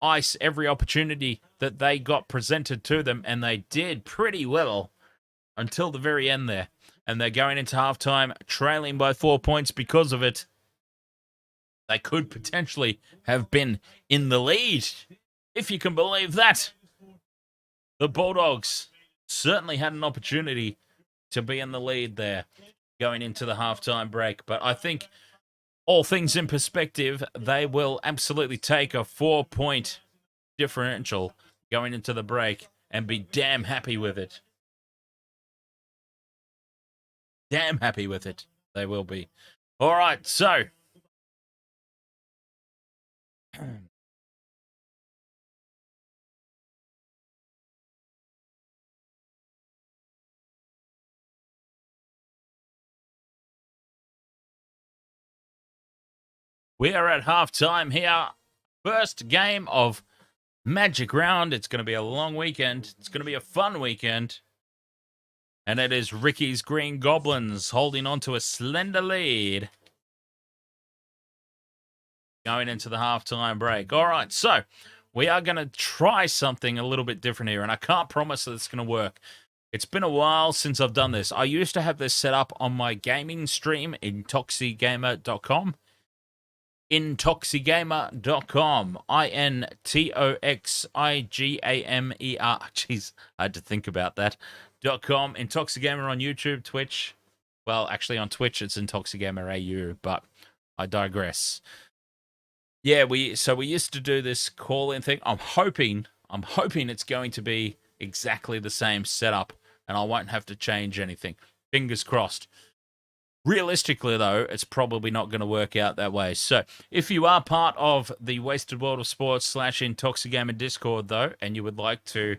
ice every opportunity that they got presented to them, and they did pretty well until the very end there. And they're going into halftime trailing by 4 points because of it. They could potentially have been in the lead, if you can believe that. The Bulldogs certainly had an opportunity to be in the lead there going into the halftime break. But I think, all things in perspective, they will absolutely take a 4-point differential going into the break and be damn happy with it. Damn happy with it. They will be. All right, so we are at halftime here. First game of Magic Round. It's going to be a long weekend. It's going to be a fun weekend. And it is Ricky's Green Goblins holding on to a slender lead going into the halftime break. All right, so we are going to try something a little bit different here, and I can't promise that it's going to work. It's been a while since I've done this. I used to have this set up on my gaming stream, intoxigamer.com. Intoxigamer.com. INTOXIGAMER. Jeez, I had to think about that. .com. Intoxigamer on YouTube, Twitch. Well, actually on Twitch it's Intoxigamer AU, but I digress. Yeah, we used to do this call-in thing. I'm hoping it's going to be exactly the same setup, and I won't have to change anything. Fingers crossed. Realistically, though, it's probably not going to work out that way. So, if you are part of the Wasted World of Sports / Intoxigamer Discord, though, and you would like to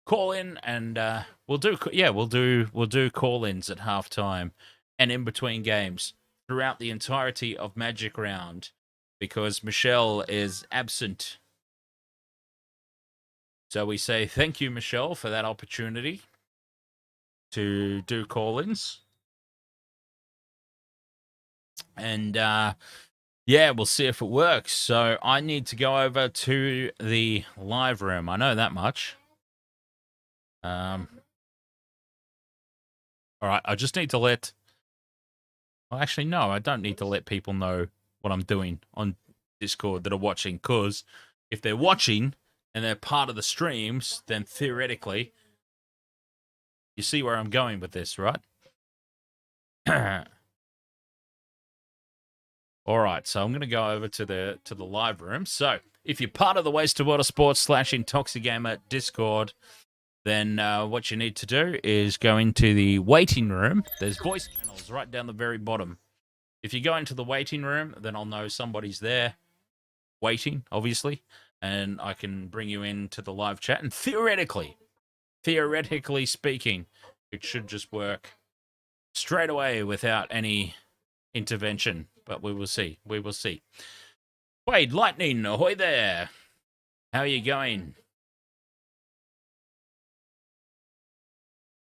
call in, and we'll do call-ins at halftime and in between games throughout the entirety of Magic Round, because Michelle is absent. So we say thank you, Michelle, for that opportunity to do call-ins. And we'll see if it works. So I need to go over to the live room. I know that much. All right, I just need to let... Well, actually, no, I don't need to let people know what I'm doing on Discord that are watching, because if they're watching and they're part of the streams, then theoretically, you see where I'm going with this, right? All right, so I'm going to go over to the live room. So if you're part of the Wasted Water Sports / Intoxigamer Discord, then what you need to do is go into the waiting room. There's voice channels right down the very bottom. If you go into the waiting room, then I'll know somebody's there waiting, obviously, and I can bring you into the live chat. And theoretically speaking, it should just work straight away without any intervention. But we will see. We will see. Wade Lightning, ahoy there. How are you going?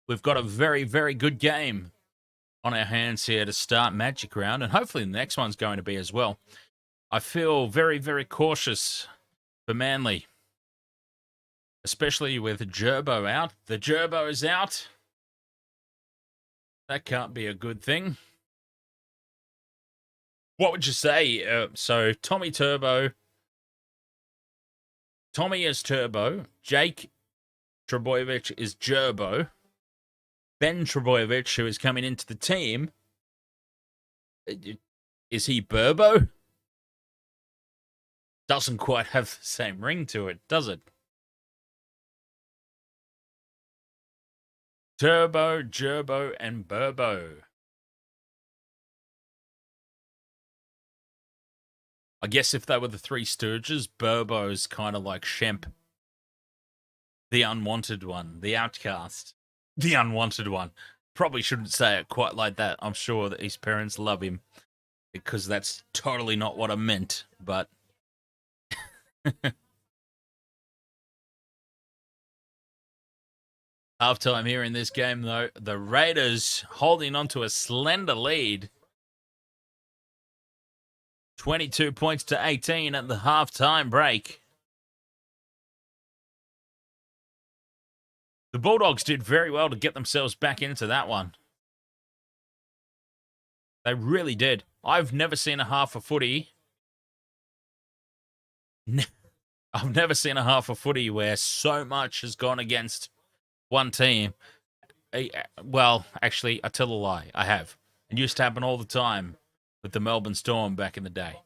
We've got a very, very good game on our hands here to start Magic Round, and hopefully the next one's going to be as well. I feel very, very cautious for Manly, especially with Gerbo out. The Gerbo is out. That can't be a good thing. What would you say? So Tommy is Turbo. Jake Trebojevic is Gerbo. Ben Trebojevic, who is coming into the team, is he Burbo? Doesn't quite have the same ring to it, does it? Turbo, Gerbo, and Burbo. I guess if they were the Three Stooges, Burbo's kind of like Shemp. The unwanted one, the outcast. The unwanted one. Probably shouldn't say it quite like that. I'm sure that his parents love him, because that's totally not what I meant, but... Halftime here in this game, though. The Raiders holding on to a slender lead. 22 points to 18 at the halftime break. The Bulldogs did very well to get themselves back into that one. They really did. I've never seen a half a footy. I've never seen a half a footy where so much has gone against one team. Well, actually, I tell a lie. I have. It used to happen all the time with the Melbourne Storm back in the day.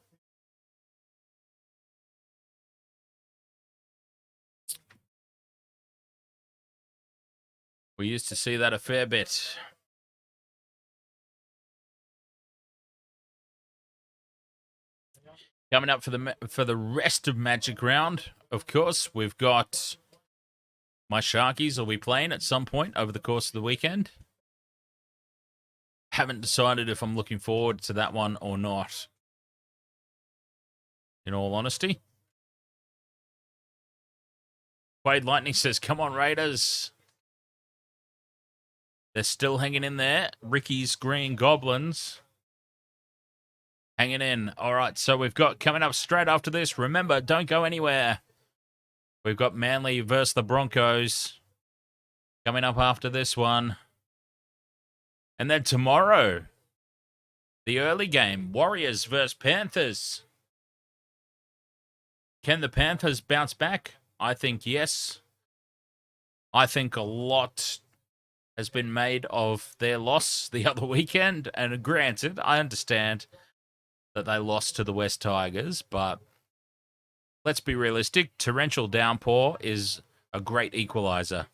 We used to see that a fair bit. Coming up for the rest of Magic Round, of course, we've got my Sharkies will be playing at some point over the course of the weekend. Haven't decided if I'm looking forward to that one or not, in all honesty. Wade Lightning says, come on, Raiders. They're still hanging in there. Ricky's Green Goblins hanging in. All right, so we've got coming up straight after this. Remember, don't go anywhere. We've got Manly versus the Broncos coming up after this one. And then tomorrow, the early game, Warriors versus Panthers. Can the Panthers bounce back? I think yes. I think a lot has been made of their loss the other weekend. And granted, I understand that they lost to the West Tigers, but let's be realistic. Torrential downpour is a great equaliser.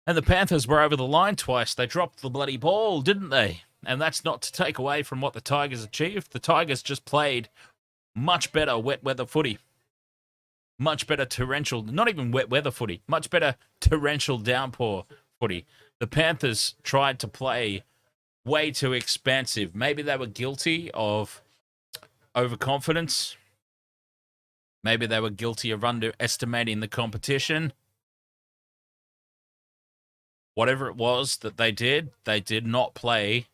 And the Panthers were over the line twice. They dropped the bloody ball, didn't they? And that's not to take away from what the Tigers achieved. The Tigers just played much better wet weather footy. Much better torrential, not even wet weather footy. Much better torrential downpour footy. The Panthers tried to play way too expansive. Maybe they were guilty of overconfidence. Maybe they were guilty of underestimating the competition. Whatever it was that they did not play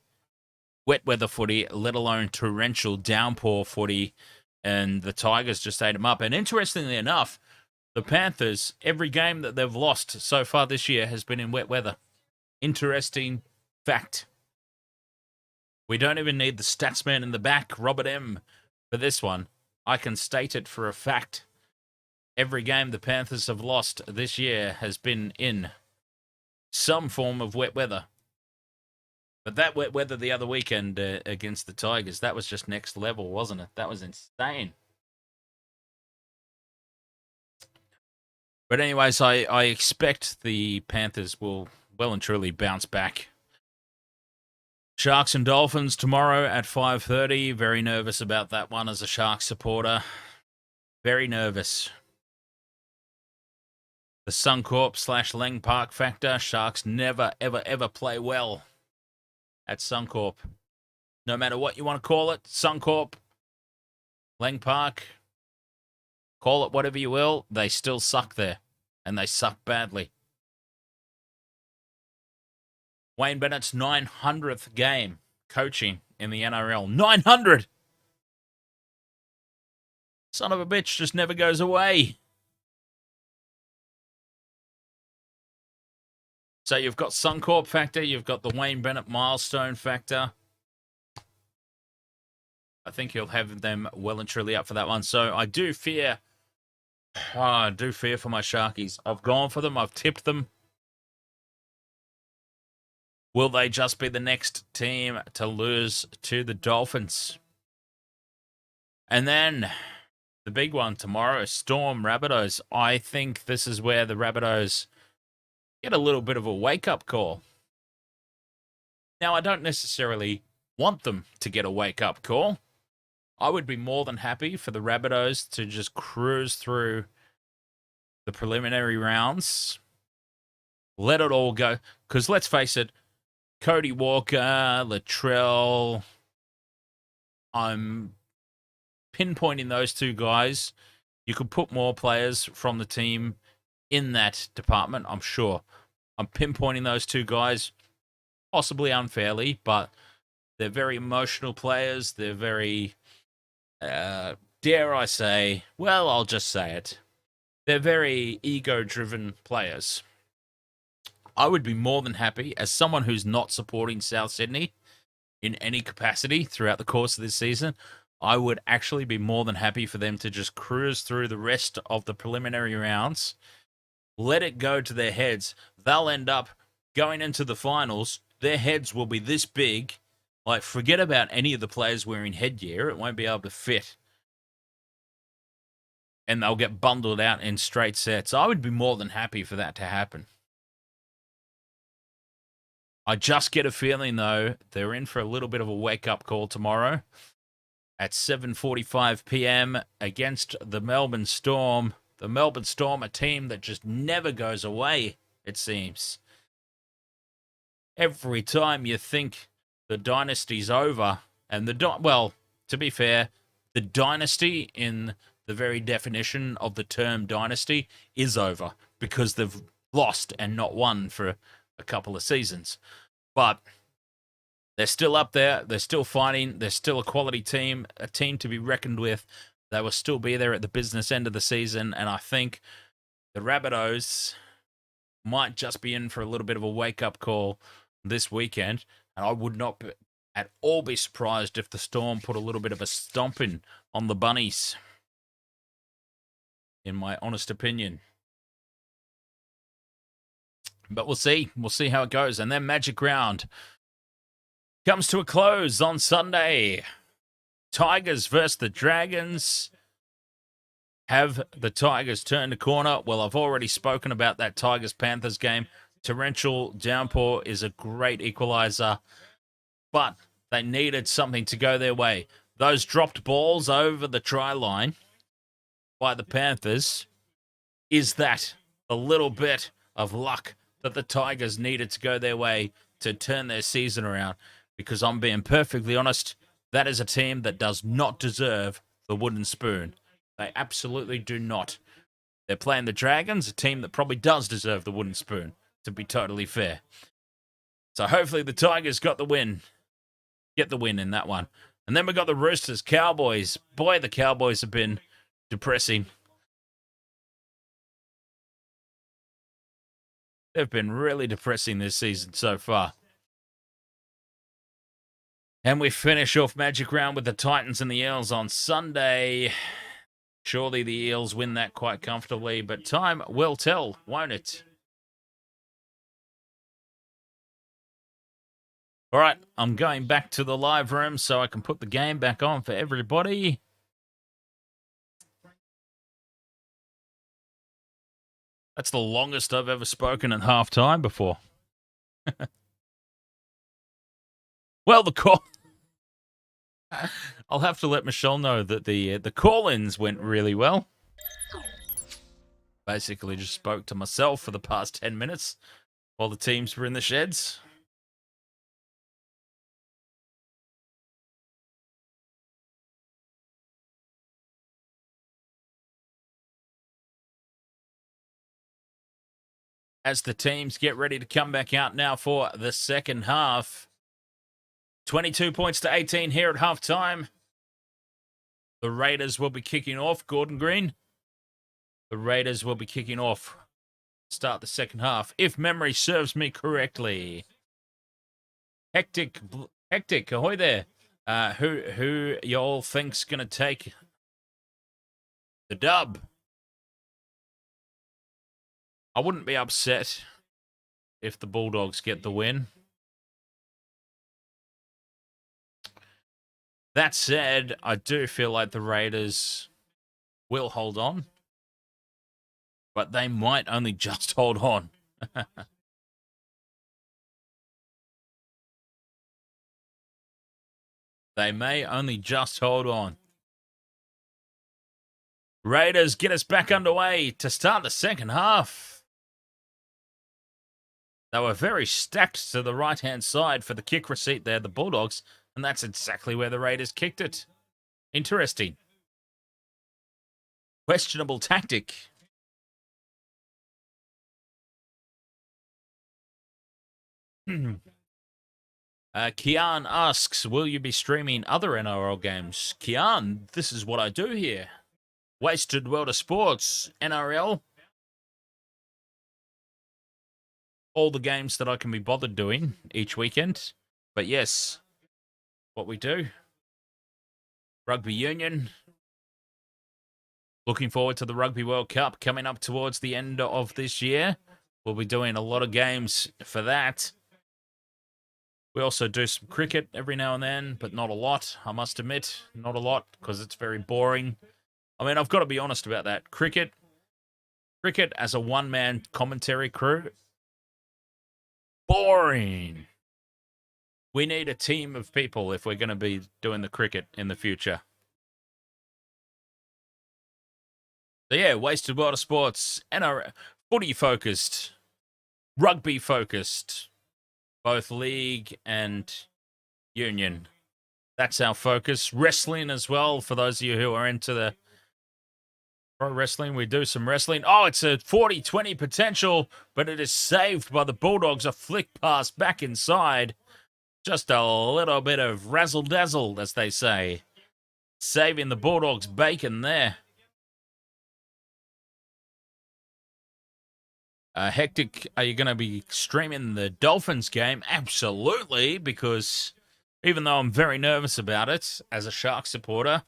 wet weather footy, let alone torrential downpour footy, and the Tigers just ate them up. And interestingly enough, the Panthers, every game that they've lost so far this year has been in wet weather. Interesting fact. We don't even need the statsman in the back, Robert M., for this one. I can state it for a fact. Every game the Panthers have lost this year has been in some form of wet weather. But that wet weather the other weekend against the Tigers, that was just next level, wasn't it? That was insane. But anyways, I expect the Panthers will well and truly bounce back. Sharks and Dolphins tomorrow at 5:30. Very nervous about that one as a Sharks supporter. Very nervous. The Suncorp / Lang Park factor. Sharks never, ever, ever play well at Suncorp. No matter what you want to call it, Suncorp, Lang Park, call it whatever you will, they still suck there. And they suck badly. Wayne Bennett's 900th game coaching in the NRL. 900! Son of a bitch just never goes away. So you've got Suncorp factor, you've got the Wayne Bennett milestone factor. I think he'll have them well and truly up for that one. So I do fear for my Sharkies. I've gone for them, I've tipped them. Will they just be the next team to lose to the Dolphins? And then the big one tomorrow, Storm Rabbitohs. I think this is where the Rabbitohs get a little bit of a wake-up call. Now, I don't necessarily want them to get a wake-up call. I would be more than happy for the Rabbitohs to just cruise through the preliminary rounds. Let it all go. Because let's face it, Cody Walker, Latrell, I'm pinpointing those two guys. You could put more players from the team in that department, I'm sure. I'm pinpointing those two guys, possibly unfairly, but they're very emotional players. They're very, dare I say, well, I'll just say it. They're very ego-driven players. I would be more than happy, as someone who's not supporting South Sydney in any capacity throughout the course of this season, I would actually be more than happy for them to just cruise through the rest of the preliminary rounds. Let it go to their heads. They'll end up going into the finals. Their heads will be this big. Like, forget about any of the players wearing headgear. It won't be able to fit. And they'll get bundled out in straight sets. I would be more than happy for that to happen. I just get a feeling, though, they're in for a little bit of a wake-up call tomorrow at 7:45 p.m. against the Melbourne Storm. The Melbourne Storm, a team that just never goes away, it seems. Every time you think the dynasty's over, and to be fair, the dynasty in the very definition of the term dynasty is over because they've lost and not won for a couple of seasons. But they're still up there. They're still fighting. They're still a quality team, a team to be reckoned with. They will still be there at the business end of the season. And I think the Rabbitohs might just be in for a little bit of a wake-up call this weekend. And I would not at all be surprised if the Storm put a little bit of a stomping on the Bunnies, in my honest opinion. But we'll see. We'll see how it goes. And then Magic Round comes to a close on Sunday. Tigers versus the Dragons. Have the Tigers turned a corner? Well, I've already spoken about that Tigers-Panthers game. Torrential downpour is a great equaliser, but they needed something to go their way. Those dropped balls over the try line by the Panthers, is that a little bit of luck that the Tigers needed to go their way to turn their season around? Because I'm being perfectly honest, that is a team that does not deserve the wooden spoon. They absolutely do not. They're playing the Dragons, a team that probably does deserve the wooden spoon, to be totally fair. So hopefully the Tigers got the win. Get the win in that one. And then we got the Roosters, Cowboys. Boy, the Cowboys have been depressing. They've been really depressing this season so far. And we finish off Magic Round with the Titans and the Eels on Sunday. Surely the Eels win that quite comfortably, but time will tell, won't it? All right, I'm going back to the live room so I can put the game back on for everybody. That's the longest I've ever spoken at halftime before. Well, the call... I'll have to let Michelle know that the call-ins went really well. Basically just spoke to myself for the past 10 minutes while the teams were in the sheds. As the teams get ready to come back out now for the second half. 22 points to 18 here at halftime. The Raiders will be kicking off. Gordon Green. The Raiders will be kicking off. Start the second half, if memory serves me correctly. Hectic, ahoy there. Who y'all think's gonna take the dub? I wouldn't be upset if the Bulldogs get the win. That said, I do feel like the Raiders will hold on. But they might only just hold on. They may only just hold on. Raiders get us back underway to start the second half. They were very stacked to the right-hand side for the kick receipt there, the Bulldogs. And that's exactly where the Raiders kicked it. Interesting. Questionable tactic. Kian asks, will you be streaming other NRL games? Kian, this is what I do here. Wasted World of Sports, NRL. All the games that I can be bothered doing each weekend. But yes, what we do. Rugby Union. Looking forward to the Rugby World Cup coming up towards the end of this year. We'll be doing a lot of games for that. We also do some cricket every now and then, but not a lot, I must admit. Not a lot, because it's very boring. I mean, I've got to be honest about that. Cricket as a one-man commentary crew, boring. We need a team of people if we're going to be doing the cricket in the future. So yeah, Wasted World of Sports, NRL, footy-focused, rugby-focused, both league and union. That's our focus. Wrestling as well, for those of you who are into the pro wrestling. We do some wrestling. Oh, it's a 40-20 potential, but it is saved by the Bulldogs. A flick pass back inside. Just a little bit of razzle-dazzle, as they say. Saving the Bulldogs' bacon there. Hectic, are you going to be streaming the Dolphins game? Absolutely, because even though I'm very nervous about it as a Sharks supporter,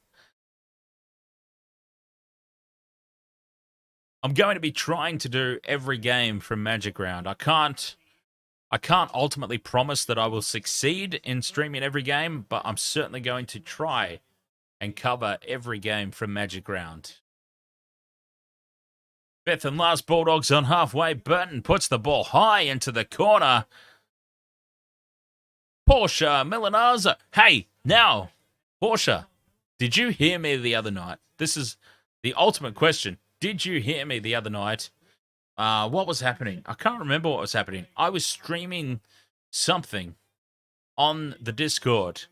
I'm going to be trying to do every game from Magic Round. I can't ultimately promise that I will succeed in streaming every game, but I'm certainly going to try and cover every game from Magic Round. Fifth and last Bulldogs on halfway. Burton puts the ball high into the corner. Portia Milanaza. Hey, now, Portia, did you hear me the other night? This is the ultimate question. Did you hear me the other night? What was happening? I can't remember what was happening. I was streaming something on the Discord.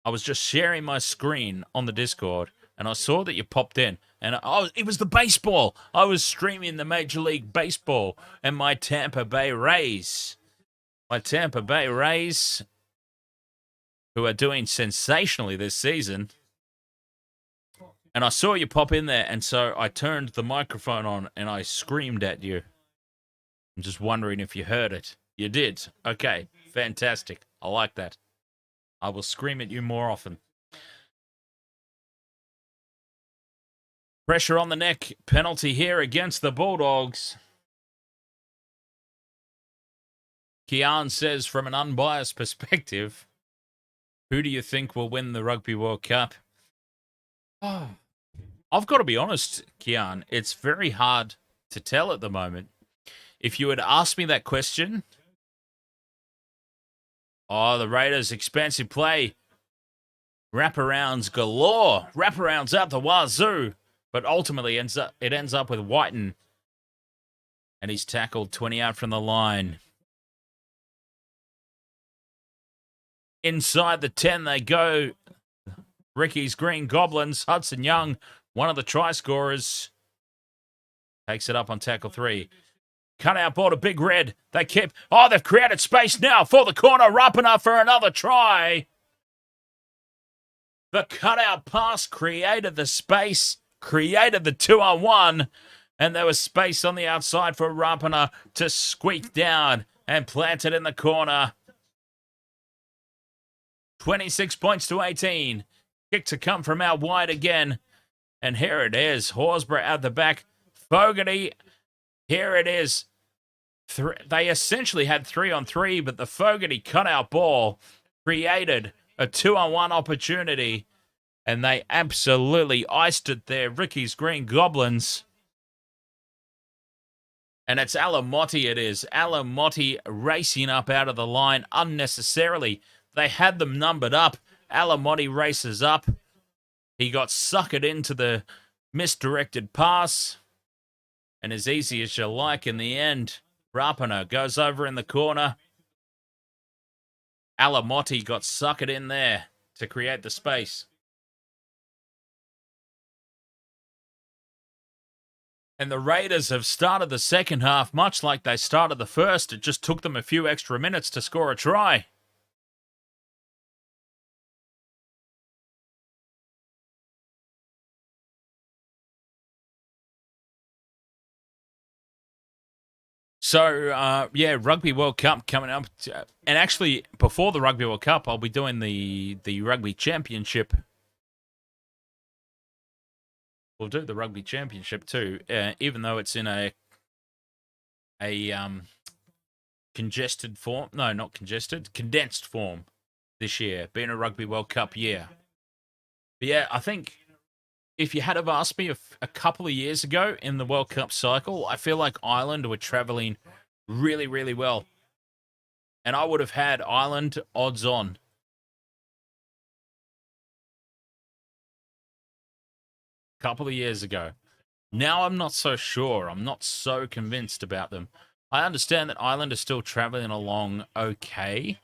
I was just sharing my screen on the Discord, and I saw that you popped in. And it was the baseball. I was streaming the Major League Baseball and my Tampa Bay Rays. My Tampa Bay Rays, who are doing sensationally this season. And I saw you pop in there, and so I turned the microphone on and I screamed at you. I'm just wondering if you heard it. You did. Okay, fantastic. I like that. I will scream at you more often. Pressure on the neck. Penalty here against the Bulldogs. Kian says, from an unbiased perspective, who do you think will win the Rugby World Cup? Oh, I've got to be honest, Kian. It's very hard to tell at the moment. If you had asked me that question, the Raiders' expansive play. Wraparounds galore. Wraparounds out the wazoo. But ultimately, it ends up with Whiten. And he's tackled 20 out from the line. Inside the 10 they go. Ricky's Green Goblins. Hudson Young, one of the try scorers, takes it up on tackle 3. Cut out ball to Big Red. They've created space now for the corner. Rapana for another try. The cutout pass created the space, created the 2-on-1, and there was space on the outside for Rapana to squeak down and plant it in the corner. 26 points to 18. Kick to come from out wide again. And here it is. Horsburgh at the back. Fogarty. Here it is. They essentially had 3-on-3, but the Fogarty cutout ball created a 2-on-1 opportunity. And they absolutely iced it there. Ricky's Green Goblins. And it's Alamotti it is. Alamotti racing up out of the line unnecessarily. They had them numbered up. Alamotti races up. He got suckered into the misdirected pass. And as easy as you like in the end, Rapana goes over in the corner. Alamotti got suckered in there to create the space. And the Raiders have started the second half much like they started the first. It just took them a few extra minutes to score a try. So, Rugby World Cup coming up. And actually, before the Rugby World Cup, I'll be doing the Rugby Championship. We'll do the Rugby Championship too, even though it's in a congested form. No, not congested. Condensed form this year, being a Rugby World Cup year. But yeah, I think if you had have asked me a couple of years ago in the World Cup cycle, I feel like Ireland were travelling really, really well. And I would have had Ireland odds on. A couple of years ago. Now I'm not so sure. I'm not so convinced about them. I understand that Ireland is still travelling along okay.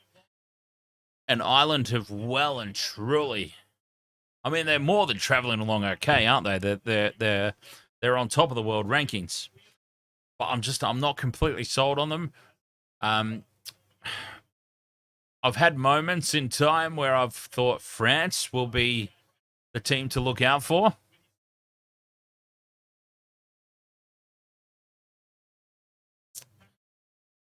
And Ireland have well and truly... I mean, they're more than travelling along okay, aren't they? They're on top of the world rankings. But I'm not completely sold on them. I've had moments in time where I've thought France will be the team to look out for.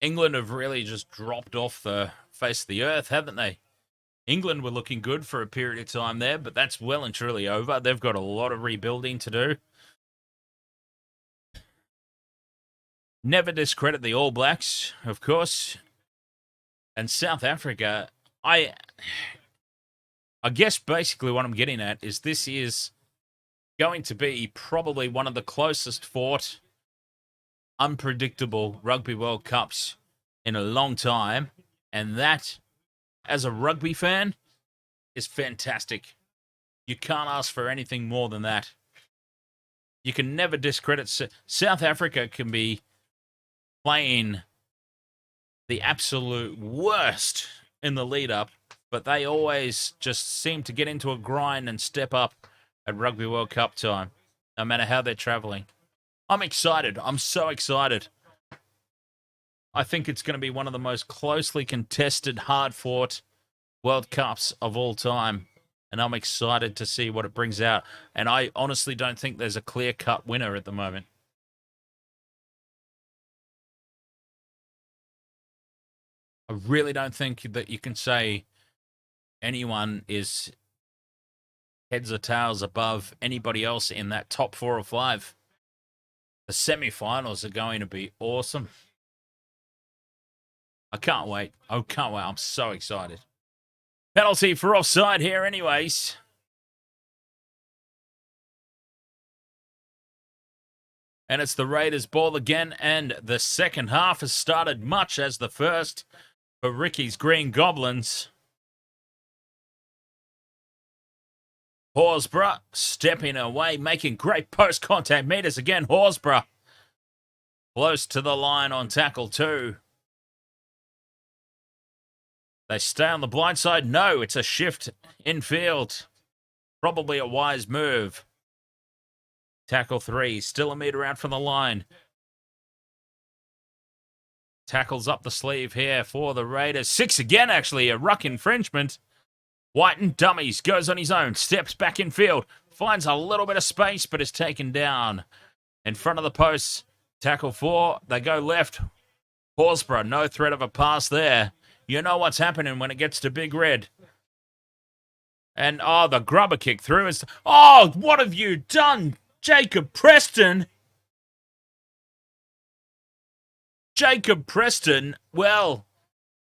England have really just dropped off the face of the earth, haven't they? England were looking good for a period of time there, but that's well and truly over. They've got a lot of rebuilding to do. Never discredit the All Blacks, of course. And South Africa, I guess basically what I'm getting at is this is going to be probably one of the closest fought, unpredictable Rugby World Cups in a long time. And that, as a rugby fan, is fantastic. You can't ask for anything more than that. You can never discredit. South Africa can be playing the absolute worst in the lead up, but they always just seem to get into a grind and step up at Rugby World Cup time, no matter how they're traveling. I'm excited. I'm so excited. I think it's going to be one of the most closely contested, hard-fought World Cups of all time, and I'm excited to see what it brings out. And I honestly don't think there's a clear-cut winner at the moment. I really don't think that you can say anyone is heads or tails above anybody else in that top 4 or 5. The semi-finals are going to be awesome. I can't wait. I can't wait. I'm so excited. Penalty for offside here anyways. And it's the Raiders' ball again, and the second half has started much as the first for Ricky's Green Goblins. Horsburgh stepping away, making great post-contact meters again. Horsburgh close to the line on tackle 2. They stay on the blind side. No, it's a shift infield. Probably a wise move. Tackle 3, still a meter out from the line. Tackles up the sleeve here for the Raiders. 6 again, actually, a ruck infringement. Whiten dummies, goes on his own, steps back in field, finds a little bit of space, but is taken down. In front of the posts, tackle 4, they go left. Horsburgh, no threat of a pass there. You know what's happening when it gets to Big Red. And, the grubber kick through is... Oh, what have you done, Jacob Preston? Jacob Preston, well,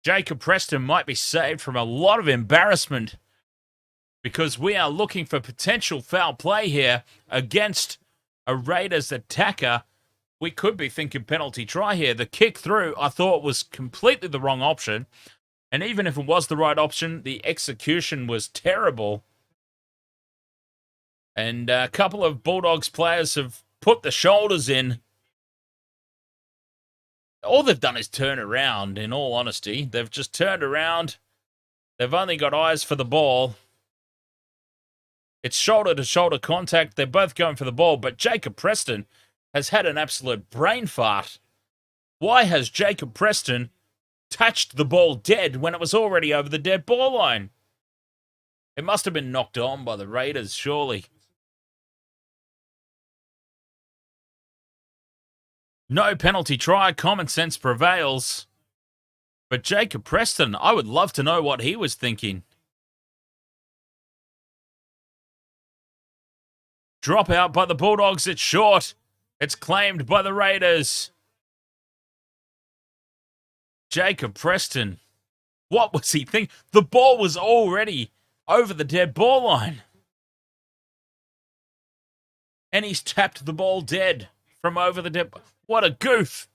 Jacob Preston might be saved from a lot of embarrassment because we are looking for potential foul play here against a Raiders attacker. We could be thinking penalty try here. The kick through, I thought, was completely the wrong option. And even if it was the right option, the execution was terrible. And a couple of Bulldogs players have put the shoulders in. All they've done is turn around, in all honesty. They've just turned around. They've only got eyes for the ball. It's shoulder-to-shoulder contact. They're both going for the ball, but Jacob Preston has had an absolute brain fart. Why has Jacob Preston touched the ball dead when it was already over the dead ball line? It must have been knocked on by the Raiders, surely. No penalty try, common sense prevails. But Jacob Preston, I would love to know what he was thinking. Drop out by the Bulldogs, it's short. It's claimed by the Raiders. Jacob Preston, what was he thinking? The ball was already over the dead ball line. And he's tapped the ball dead from over the dead. What a goof.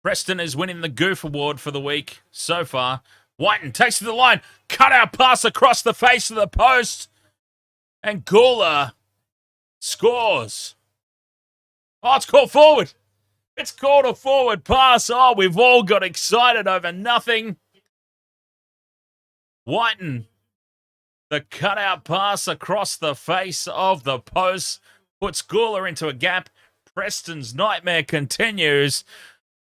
Preston is winning the Goof Award for the week so far. Whiten takes to the line. Cut out pass across the face of the post. And Gula scores. Oh, it's called forward. It's called a forward pass. Oh, we've all got excited over nothing. Whiten, the cutout pass across the face of the post, puts Gula into a gap. Preston's nightmare continues.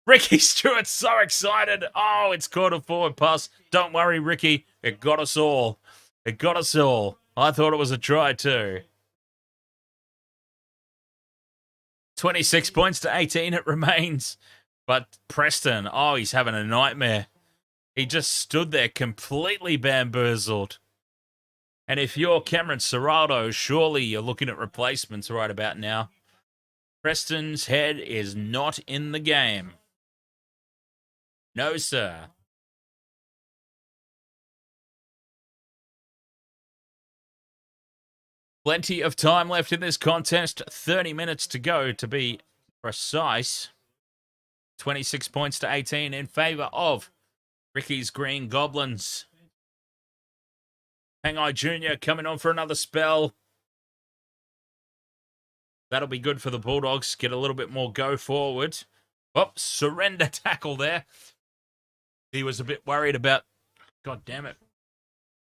Ricky Stewart's so excited. Oh, it's called a forward pass. Don't worry, Ricky. It got us all. It got us all. I thought it was a try too. 26 points to 18 it remains. But Preston, oh, he's having a nightmare. He just stood there completely bamboozled. And if you're Cameron Serrato, surely you're looking at replacements right about now. Preston's head is not in the game. No, sir. Plenty of time left in this contest. 30 minutes to go, to be precise. 26 points to 18 in favour of Ricky's Green Goblins. Ahoy Jr. coming on for another spell. That'll be good for the Bulldogs. Get a little bit more go forward. Oh, surrender tackle there. He was a bit worried about... God damn it.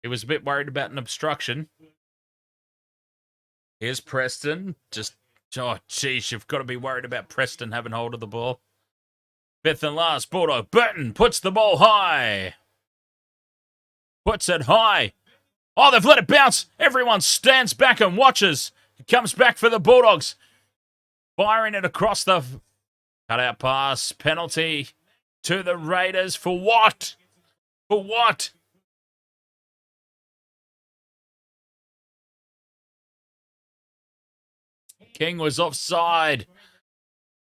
He was a bit worried about an obstruction. Here's Preston. Just... Oh, geez, you've got to be worried about Preston having hold of the ball. Fifth and last, Bulldog. Burton puts the ball high. Puts it high. Oh, they've let it bounce. Everyone stands back and watches. It comes back for the Bulldogs. Firing it across the cutout pass. Penalty to the Raiders. For what? For what? King was offside.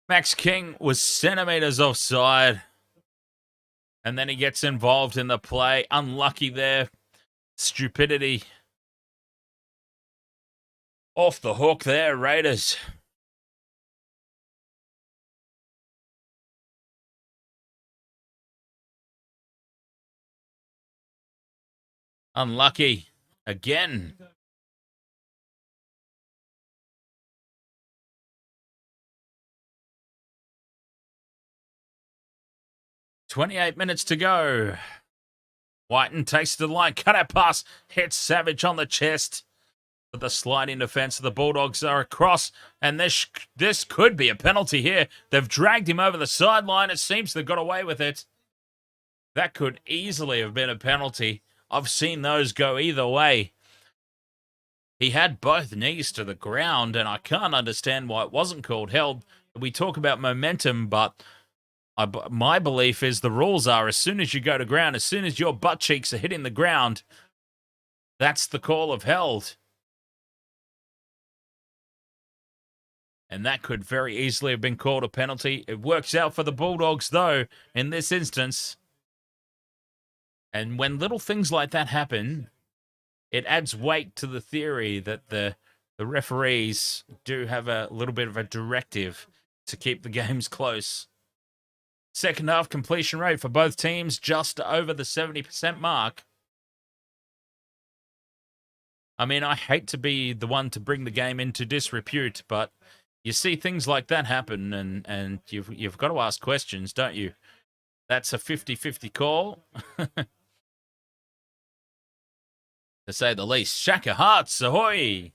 Max King was centimetres offside. And then he gets involved in the play. Unlucky there. Stupidity. Off the hook there, Raiders. Unlucky. Again. "28 minutes to go. Whiten takes to the line. Cut out pass. Hits Savage on the chest. But the sliding defense of the Bulldogs are across. And this could be a penalty here. They've dragged him over the sideline. It seems they've got away with it. That could easily have been a penalty. I've seen those go either way. He had both knees to the ground, and I can't understand why it wasn't called held. We talk about momentum, but my belief is the rules are as soon as you go to ground, as soon as your butt cheeks are hitting the ground, that's the call of held. And that could very easily have been called a penalty. It works out for the Bulldogs, though, in this instance. And when little things like that happen, it adds weight to the theory that the referees do have a little bit of a directive to keep the games close. Second half completion rate for both teams just over the 70% mark. I mean, I hate to be the one to bring the game into disrepute, but you see things like that happen, and you've got to ask questions, don't you? That's a 50-50 call. To say the least. Shaka Hearts, ahoy!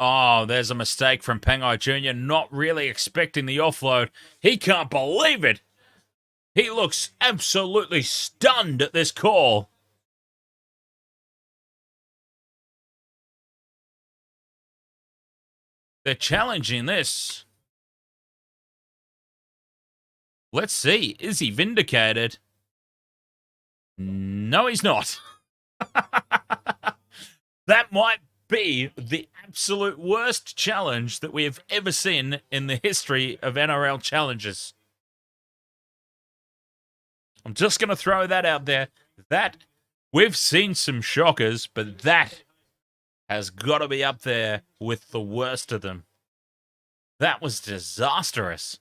Oh, there's a mistake from Pangai Jr. Not really expecting the offload. He can't believe it. He looks absolutely stunned at this call. They're challenging this. Let's see. Is he vindicated? No, he's not. That might be the absolute worst challenge that we have ever seen in the history of NRL challenges. I'm just going to throw that out there. That, we've seen some shockers, but that has got to be up there with the worst of them. That was disastrous.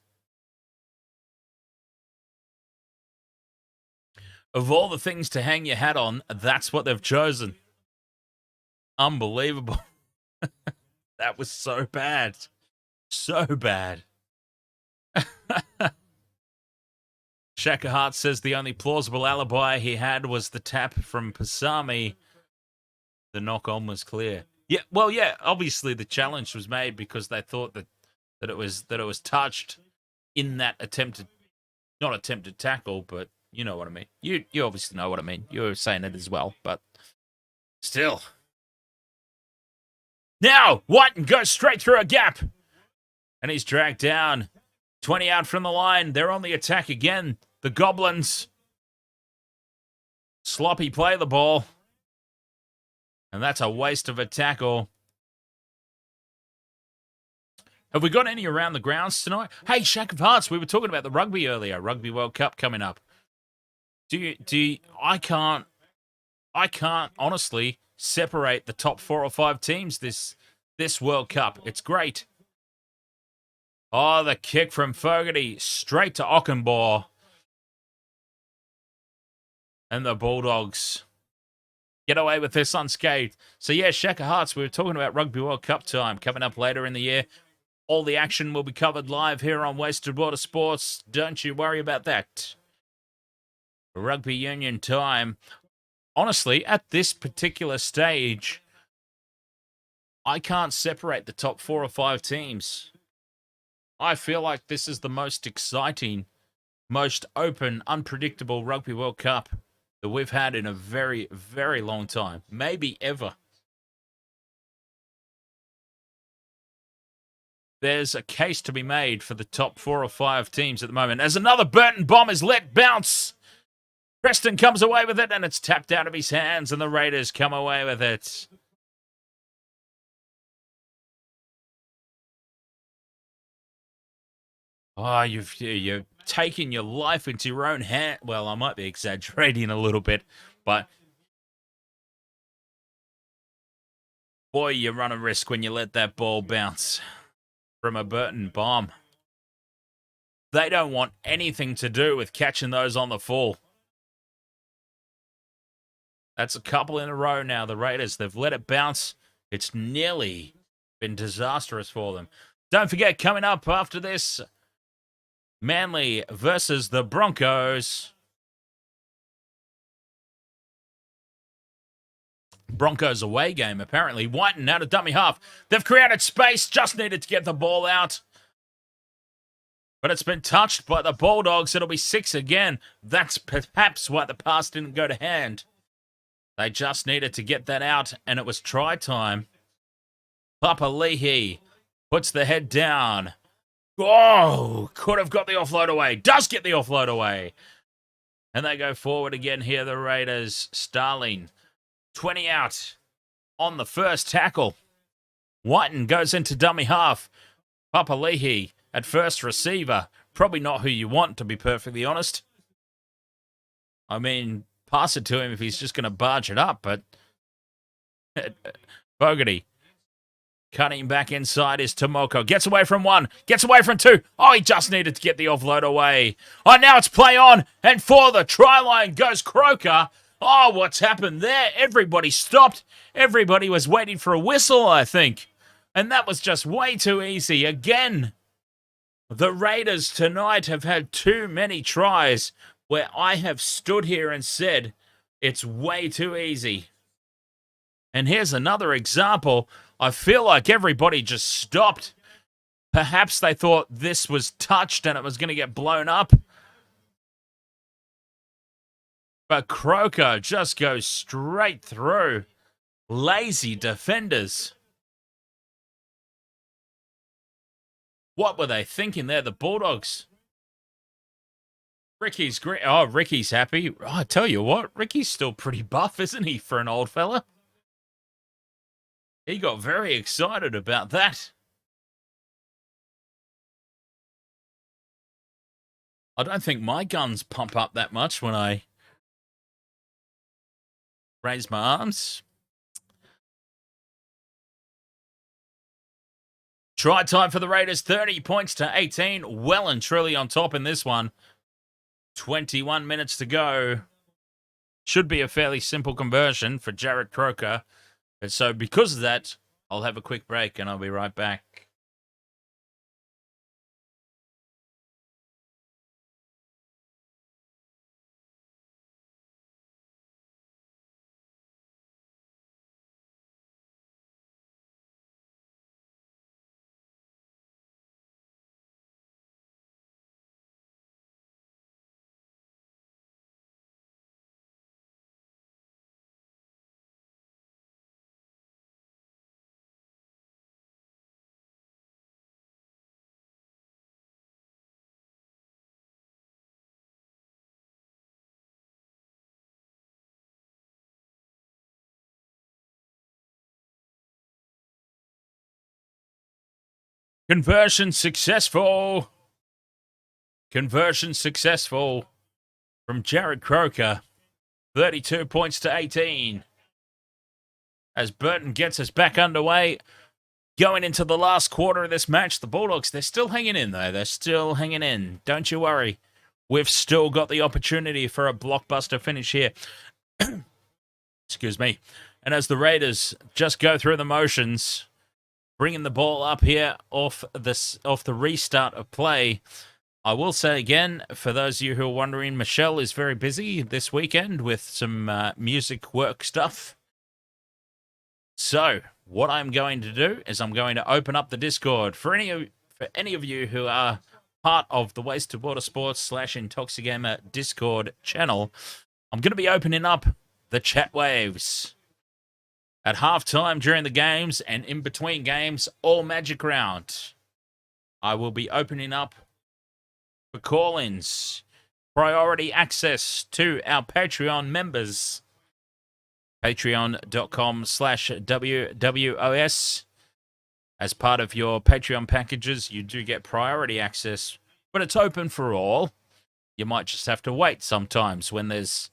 Of all the things to hang your hat on, that's what they've chosen. Unbelievable. That was so bad. So bad. Shaka Hart says the only plausible alibi he had was the tap from Pasami. The knock-on was clear. Yeah, well, yeah, obviously the challenge was made because they thought that it was touched in that not attempted tackle, but you know what I mean. You obviously know what I mean. You're saying it as well, but still. Now, Whiten goes straight through a gap. And he's dragged down. 20 out from the line. They're on the attack again. The Goblins. Sloppy play the ball. And that's a waste of a tackle. Have we got any around the grounds tonight? Hey, Shack of Hearts, we were talking about the rugby earlier. Rugby World Cup coming up. I can't honestly separate the top 4 or 5 teams this World Cup. It's great. Oh, the kick from Fogarty straight to Ockenbaugh. And the Bulldogs get away with this unscathed. So yeah, Shaka Hearts, we were talking about Rugby World Cup time coming up later in the year. All the action will be covered live here on Wasted Water Sports. Don't you worry about that. Rugby Union time. Honestly, at this particular stage, I can't separate the top 4 or 5 teams. I feel like this is the most exciting, most open, unpredictable Rugby World Cup that we've had in a very, very long time. Maybe ever. There's a case to be made for the top 4 or 5 teams at the moment. As another Burton bomb is let bounce. Preston comes away with it, and it's tapped out of his hands, and the Raiders come away with it. Oh, you've taken your life into your own hand. Well, I might be exaggerating a little bit, but boy, you run a risk when you let that ball bounce from a Burton bomb. They don't want anything to do with catching those on the full. That's a couple in a row now, the Raiders. They've let it bounce. It's nearly been disastrous for them. Don't forget, coming up after this, Manly versus the Broncos. Broncos away game, apparently. Whiten out of dummy half. They've created space, just needed to get the ball out. But it's been touched by the Bulldogs. It'll be 6 again. That's perhaps why the pass didn't go to hand. They just needed to get that out, and it was try time. Papali'i puts the head down. Oh, could have got the offload away. Does get the offload away. And they go forward again here, the Raiders. Starling, 20 out on the first tackle. Whiten goes into dummy half. Papali'i at first receiver. Probably not who you want, to be perfectly honest. I mean, pass it to him if he's just going to barge it up, but Fogarty cutting back inside is Tomoko. Gets away from 1. Gets away from 2. Oh, he just needed to get the offload away. Oh, now it's play on. And for the try line goes Croker. Oh, what's happened there? Everybody stopped. Everybody was waiting for a whistle, I think. And that was just way too easy. Again, the Raiders tonight have had too many tries where I have stood here and said, it's way too easy. And here's another example. I feel like everybody just stopped. Perhaps they thought this was touched and it was going to get blown up. But Croker just goes straight through. Lazy defenders. What were they thinking there, the Bulldogs? Ricky's great. Oh, Ricky's happy. Oh, I tell you what, Ricky's still pretty buff, isn't he, for an old fella? He got very excited about that. I don't think my guns pump up that much when I raise my arms. Try time for the Raiders, 30 points to 18. Well and truly on top in this one. 21 minutes to go. Should be a fairly simple conversion for Jared Croker. And so because of that, I'll have a quick break and I'll be right back. Conversion successful. Conversion successful. from Jared Croker. 32 points to 18. As Burton gets us back underway, going into the last quarter of this match, the Bulldogs, they're still hanging in, though. They're still hanging in. Don't you worry. We've still got the opportunity for a blockbuster finish here. Excuse me. And as the Raiders just go through the motions, bringing the ball up here off the restart of play, I will say again, for those of you who are wondering, Michelle is very busy this weekend with some music work stuff. So, what I'm going to do is I'm going to open up the Discord. For any of you who are part of the Wasted Water Sports /Intoxigamer Discord channel, I'm going to be opening up the chat waves. At halftime during the games and in between games, all Magic Round. I will be opening up for call-ins, priority access to our Patreon members. Patreon.com/WWOS. As part of your Patreon packages, you do get priority access, but it's open for all. You might just have to wait sometimes when there's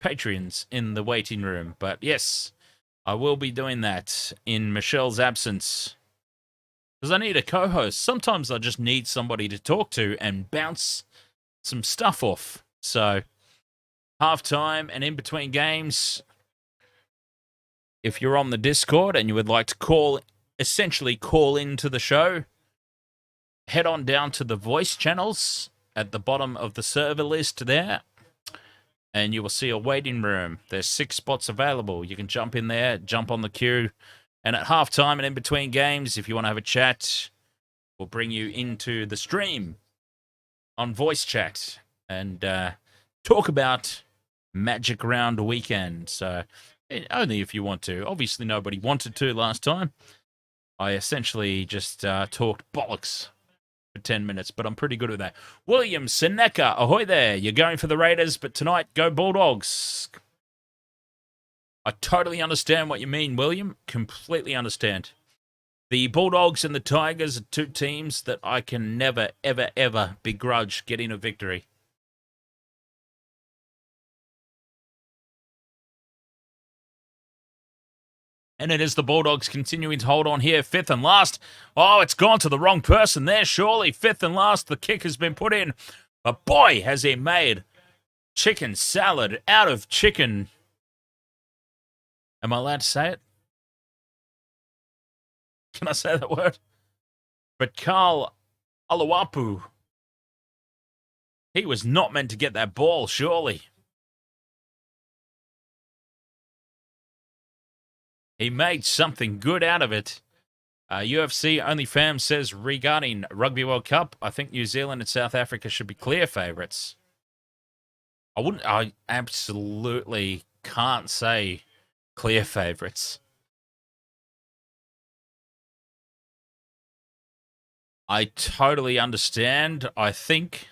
Patreons in the waiting room. But yes, I will be doing that in Michelle's absence. Because I need a co-host. Sometimes I just need somebody to talk to and bounce some stuff off. So, halftime and in between games, if you're on the Discord and you would like to essentially call into the show, head on down to the voice channels at the bottom of the server list there, and you will see a waiting room. There's 6 spots available. You can jump in there, jump on the queue. And at halftime and in between games, if you want to have a chat, we'll bring you into the stream on voice chat and talk about Magic Round weekend. So, only if you want to. Obviously, nobody wanted to last time. I essentially just talked bollocks for 10 minutes, but I'm pretty good at that. William Seneca, ahoy there. You're going for the Raiders, but tonight, go Bulldogs. I totally understand what you mean, William. Completely understand. The Bulldogs and the Tigers are 2 teams that I can never, ever, ever begrudge getting a victory. And it is the Bulldogs continuing to hold on here. 5th and last. Oh, it's gone to the wrong person there, surely. 5th and last. The kick has been put in. But boy, has he made chicken salad out of chicken. Am I allowed to say it? Can I say that word? But Carl Alawapu, he was not meant to get that ball, surely. He made something good out of it. UFC OnlyFam says regarding Rugby World Cup, I think New Zealand and South Africa should be clear favourites. I absolutely can't say clear favourites. I totally understand. I think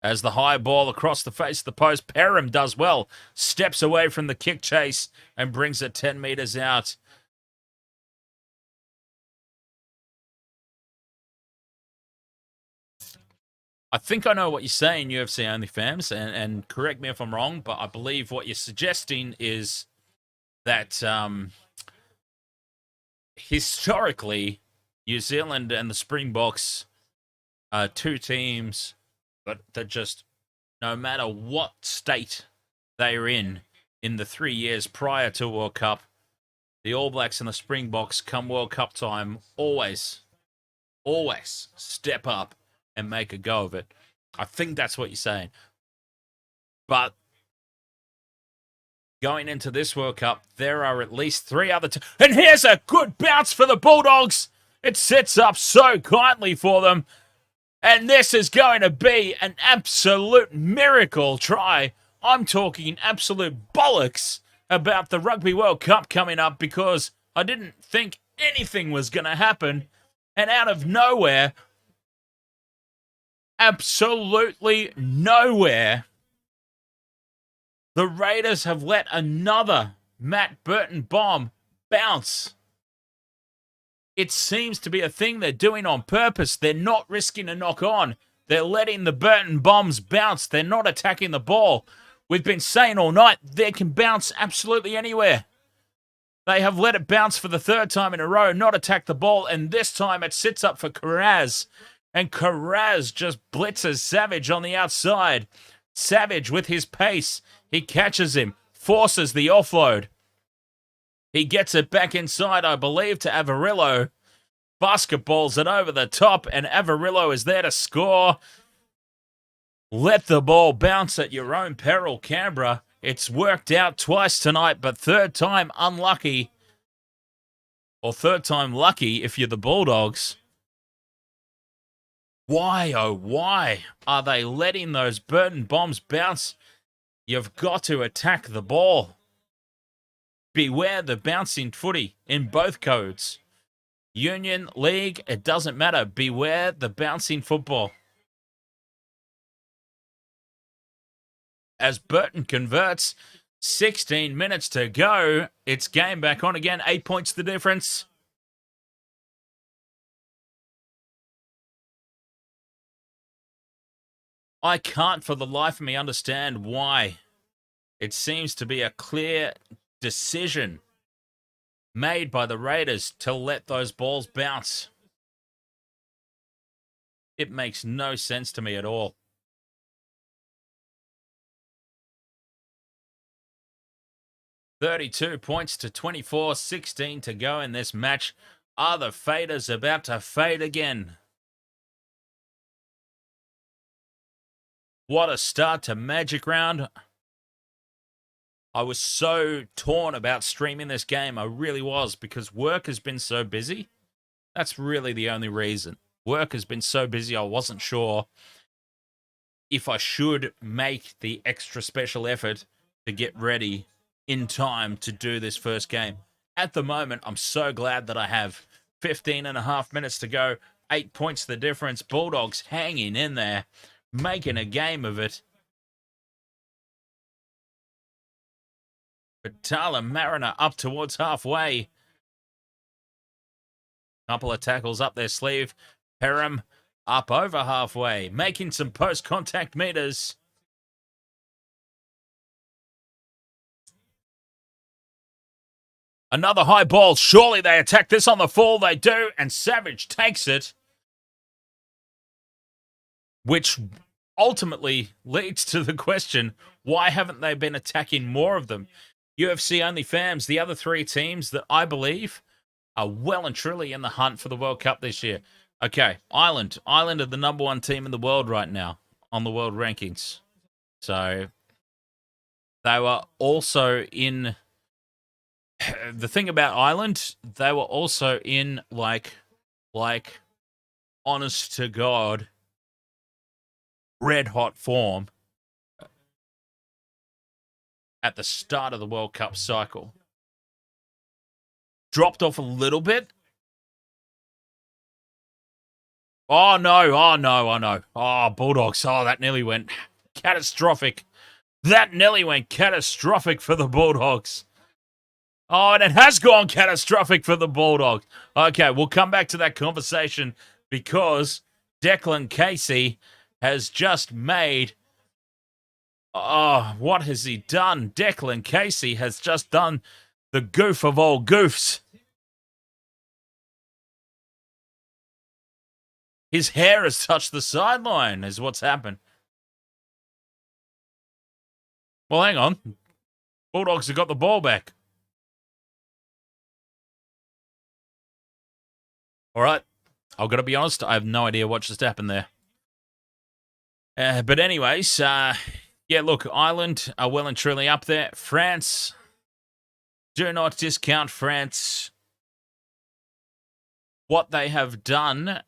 as the high ball across the face of the post, Perham does well. Steps away from the kick chase and brings it 10 metres out. I think I know what you're saying, UFC OnlyFans, and correct me if I'm wrong, but I believe what you're suggesting is that historically, New Zealand and the Springboks are 2 teams that just, no matter what state they're in the 3 years prior to World Cup, the All Blacks and the Springboks come World Cup time always step up and make a go of it. I think that's what you're saying. But going into this World Cup, there are at least 3 other teams. And here's a good bounce for the Bulldogs. It sets up so kindly for them. And this is going to be an absolute miracle try. I'm talking absolute bollocks about the Rugby World Cup coming up because I didn't think anything was going to happen. And out of nowhere, absolutely nowhere, the Raiders have let another Matt Burton bomb bounce. It seems to be a thing they're doing on purpose. They're not risking a knock on. They're letting the Burton Bombs bounce. They're not attacking the ball. We've been saying all night, they can bounce absolutely anywhere. They have let it bounce for the third time in a row, not attack the ball, and this time it sits up for Kiraz. And Kiraz just blitzes Savage on the outside. Savage with his pace, he catches him, forces the offload. He gets it back inside, I believe, to Avarillo. Basketballs it over the top, and Avarillo is there to score. Let the ball bounce at your own peril, Canberra. It's worked out twice tonight, but third time unlucky. Or third time lucky if you're the Bulldogs. Why, oh why, are they letting those Burton Bombs bounce? You've got to attack the ball. Beware the bouncing footy in both codes. Union, league, it doesn't matter. Beware the bouncing football. As Burton converts, 16 minutes to go. It's game back on again. 8 points the difference. I can't for the life of me understand why. It seems to be a clear decision made by the Raiders to let those balls bounce. It makes no sense to me at all. $32 points to 24, 16 to go in this match. Are the faders about to fade again? What a start to Magic Round. I was so torn about streaming this game. I really was, because work has been so busy. That's really the only reason. Work has been so busy, I wasn't sure if I should make the extra special effort to get ready in time to do this first game. At the moment, I'm so glad that I have 15 and a half minutes to go. 8 points the difference. Bulldogs hanging in there, making a game of it. But Ata Mariota up towards halfway. Couple of tackles up their sleeve. Perham up over halfway, making some post-contact meters. Another high ball. Surely they attack this on the fall. They do, and Savage takes it. Which ultimately leads to the question, why haven't they been attacking more of them? UFC only fans, the other three teams that I believe are well and truly in the hunt for the World Cup this year. Okay, Ireland. Ireland are the number one team in the world right now on the world rankings. So they were also in... The thing about Ireland, they were also in like honest to God, red hot form at the start of the World Cup cycle. Dropped off a little bit. Oh no. Oh, Bulldogs. Oh, that nearly went catastrophic. That nearly went catastrophic for the Bulldogs. Oh, and it has gone catastrophic for the Bulldogs. Okay, we'll come back to that conversation because Declan Casey has just made... Oh, what has he done? Declan Casey has just done the goof of all goofs. His hair has touched the sideline, is what's happened. Well, hang on. Bulldogs have got the ball back. All right, I've got to be honest, I have no idea what just happened there. But anyways, yeah, look, Ireland are well and truly up there. France, do not discount France. What they have done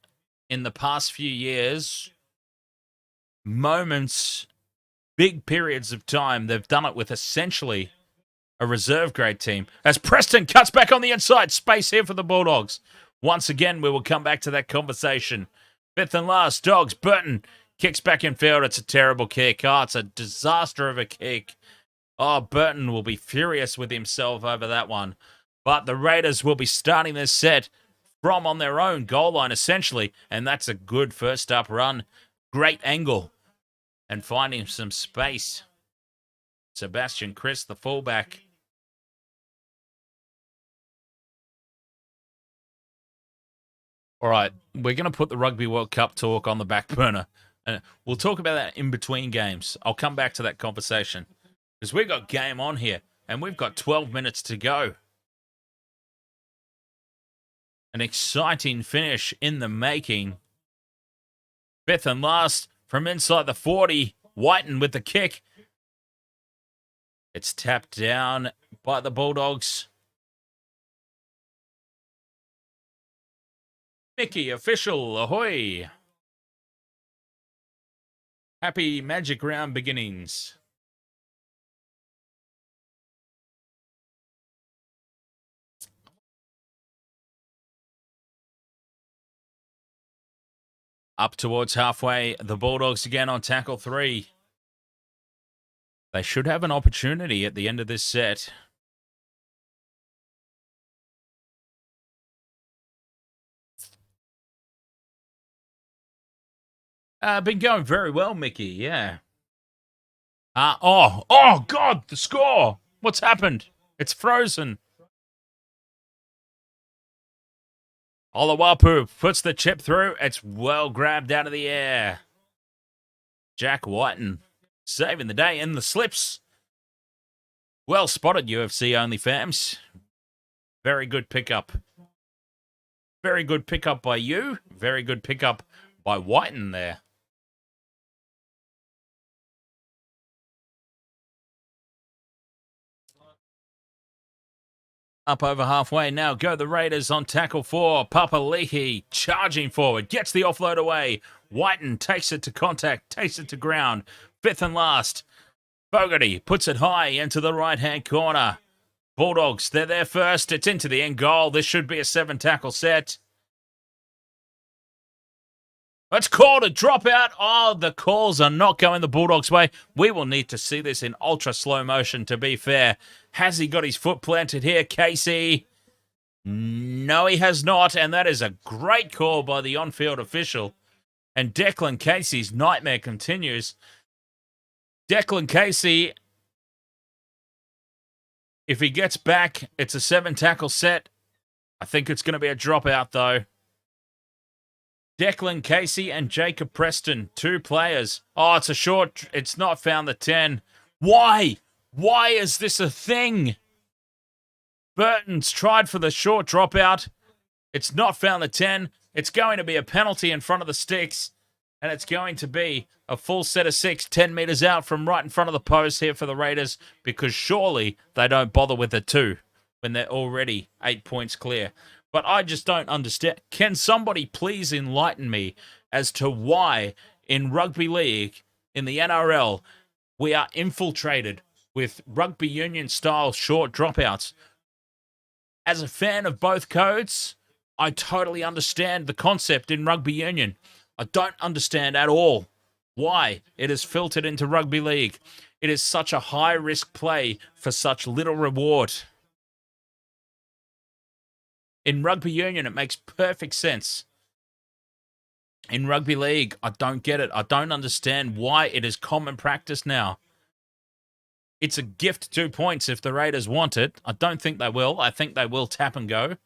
in the past few years, moments, big periods of time, they've done it with essentially a reserve grade team. As Preston cuts back on the inside, space here for the Bulldogs. Once again, we will come back to that conversation. Fifth and last, Dogs. Burton kicks back in field. It's a terrible kick. Oh, it's a disaster of a kick. Oh, Burton will be furious with himself over that one. But the Raiders will be starting this set from on their own goal line, essentially. And that's a good first up run Great angle. And finding some space. Sebastian Kris, the fullback. All right, we're going to put the Rugby World Cup talk on the back burner. And we'll talk about that in between games. I'll come back to that conversation. Because we've got game on here. And we've got 12 minutes to go. An exciting finish in the making. Fifth and last from inside the 40. Whiten with the kick. It's tapped down by the Bulldogs. Mickey, official, ahoy. Happy Magic Round beginnings. Up towards halfway, the Bulldogs again on tackle 3. They should have an opportunity at the end of this set. Been going very well, Mickey, yeah. Oh, God, the score. What's happened? It's frozen. Olawapu puts the chip through. It's well grabbed out of the air. Jack Whiten saving the day in the slips. Well spotted, UFC only fans. Very good pickup. Very good pickup by you. Very good pickup by Whiten there. Up over halfway now. Go the Raiders on tackle 4. Papali'i charging forward. Gets the offload away. Whiten takes it to contact. Takes it to ground. Fifth and last. Fogarty puts it high into the right-hand corner. Bulldogs, they're there first. It's into the end goal. This should be a 7-tackle set. It's called a dropout. Oh, the calls are not going the Bulldogs' way. We will need to see this in ultra slow motion, to be fair. Has he got his foot planted here, Casey? No, he has not, and that is a great call by the on-field official. And Declan Casey's nightmare continues. Declan Casey, if he gets back, it's a 7-tackle set. I think it's going to be a dropout, though. Declan Casey and Jacob Preston, 2 players. Oh, it's a short. It's not found the 10. Why? Why is this a thing? Burton's tried for the short dropout. It's not found the 10. It's going to be a penalty in front of the sticks. And it's going to be a full set of 6, 10 metres out from right in front of the post here for the Raiders. Because surely they don't bother with the 2 when they're already 8 points clear. But I just don't understand. Can somebody please enlighten me as to why in rugby league, in the NRL, we are infiltrated with rugby union style short dropouts? As a fan of both codes, I totally understand the concept in rugby union. I don't understand at all why it is filtered into rugby league. It is such a high risk play for such little reward. In rugby union, it makes perfect sense. In rugby league, I don't get it. I don't understand why it is common practice now. It's a gift 2 points if the Raiders want it. I don't think they will. I think they will tap and go.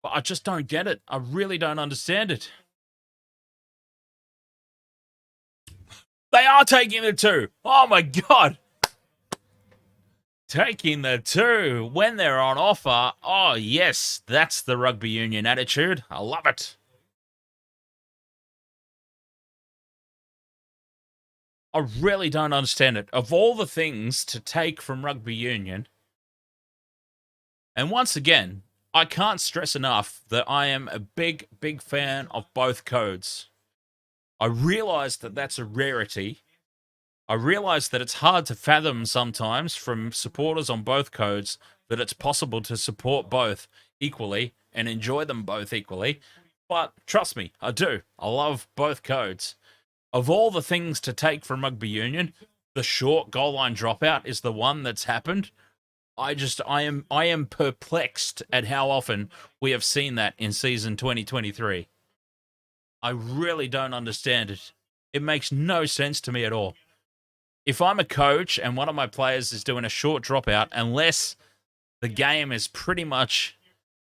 But I just don't get it. I really don't understand it. They are taking the 2. Oh my God. Taking the 2 when they're on offer. Oh, yes, that's the rugby union attitude. I love it. I really don't understand it. Of all the things to take from rugby union, and once again, I can't stress enough that I am a big, big fan of both codes. I realise that that's a rarity. I realise that it's hard to fathom sometimes from supporters on both codes that it's possible to support both equally and enjoy them both equally. But trust me, I do. I love both codes. Of all the things to take from rugby union, the short goal line dropout is the one that's happened. I am perplexed at how often we have seen that in season 2023. I really don't understand it. It makes no sense to me at all. If I'm a coach and one of my players is doing a short dropout, unless the game is pretty much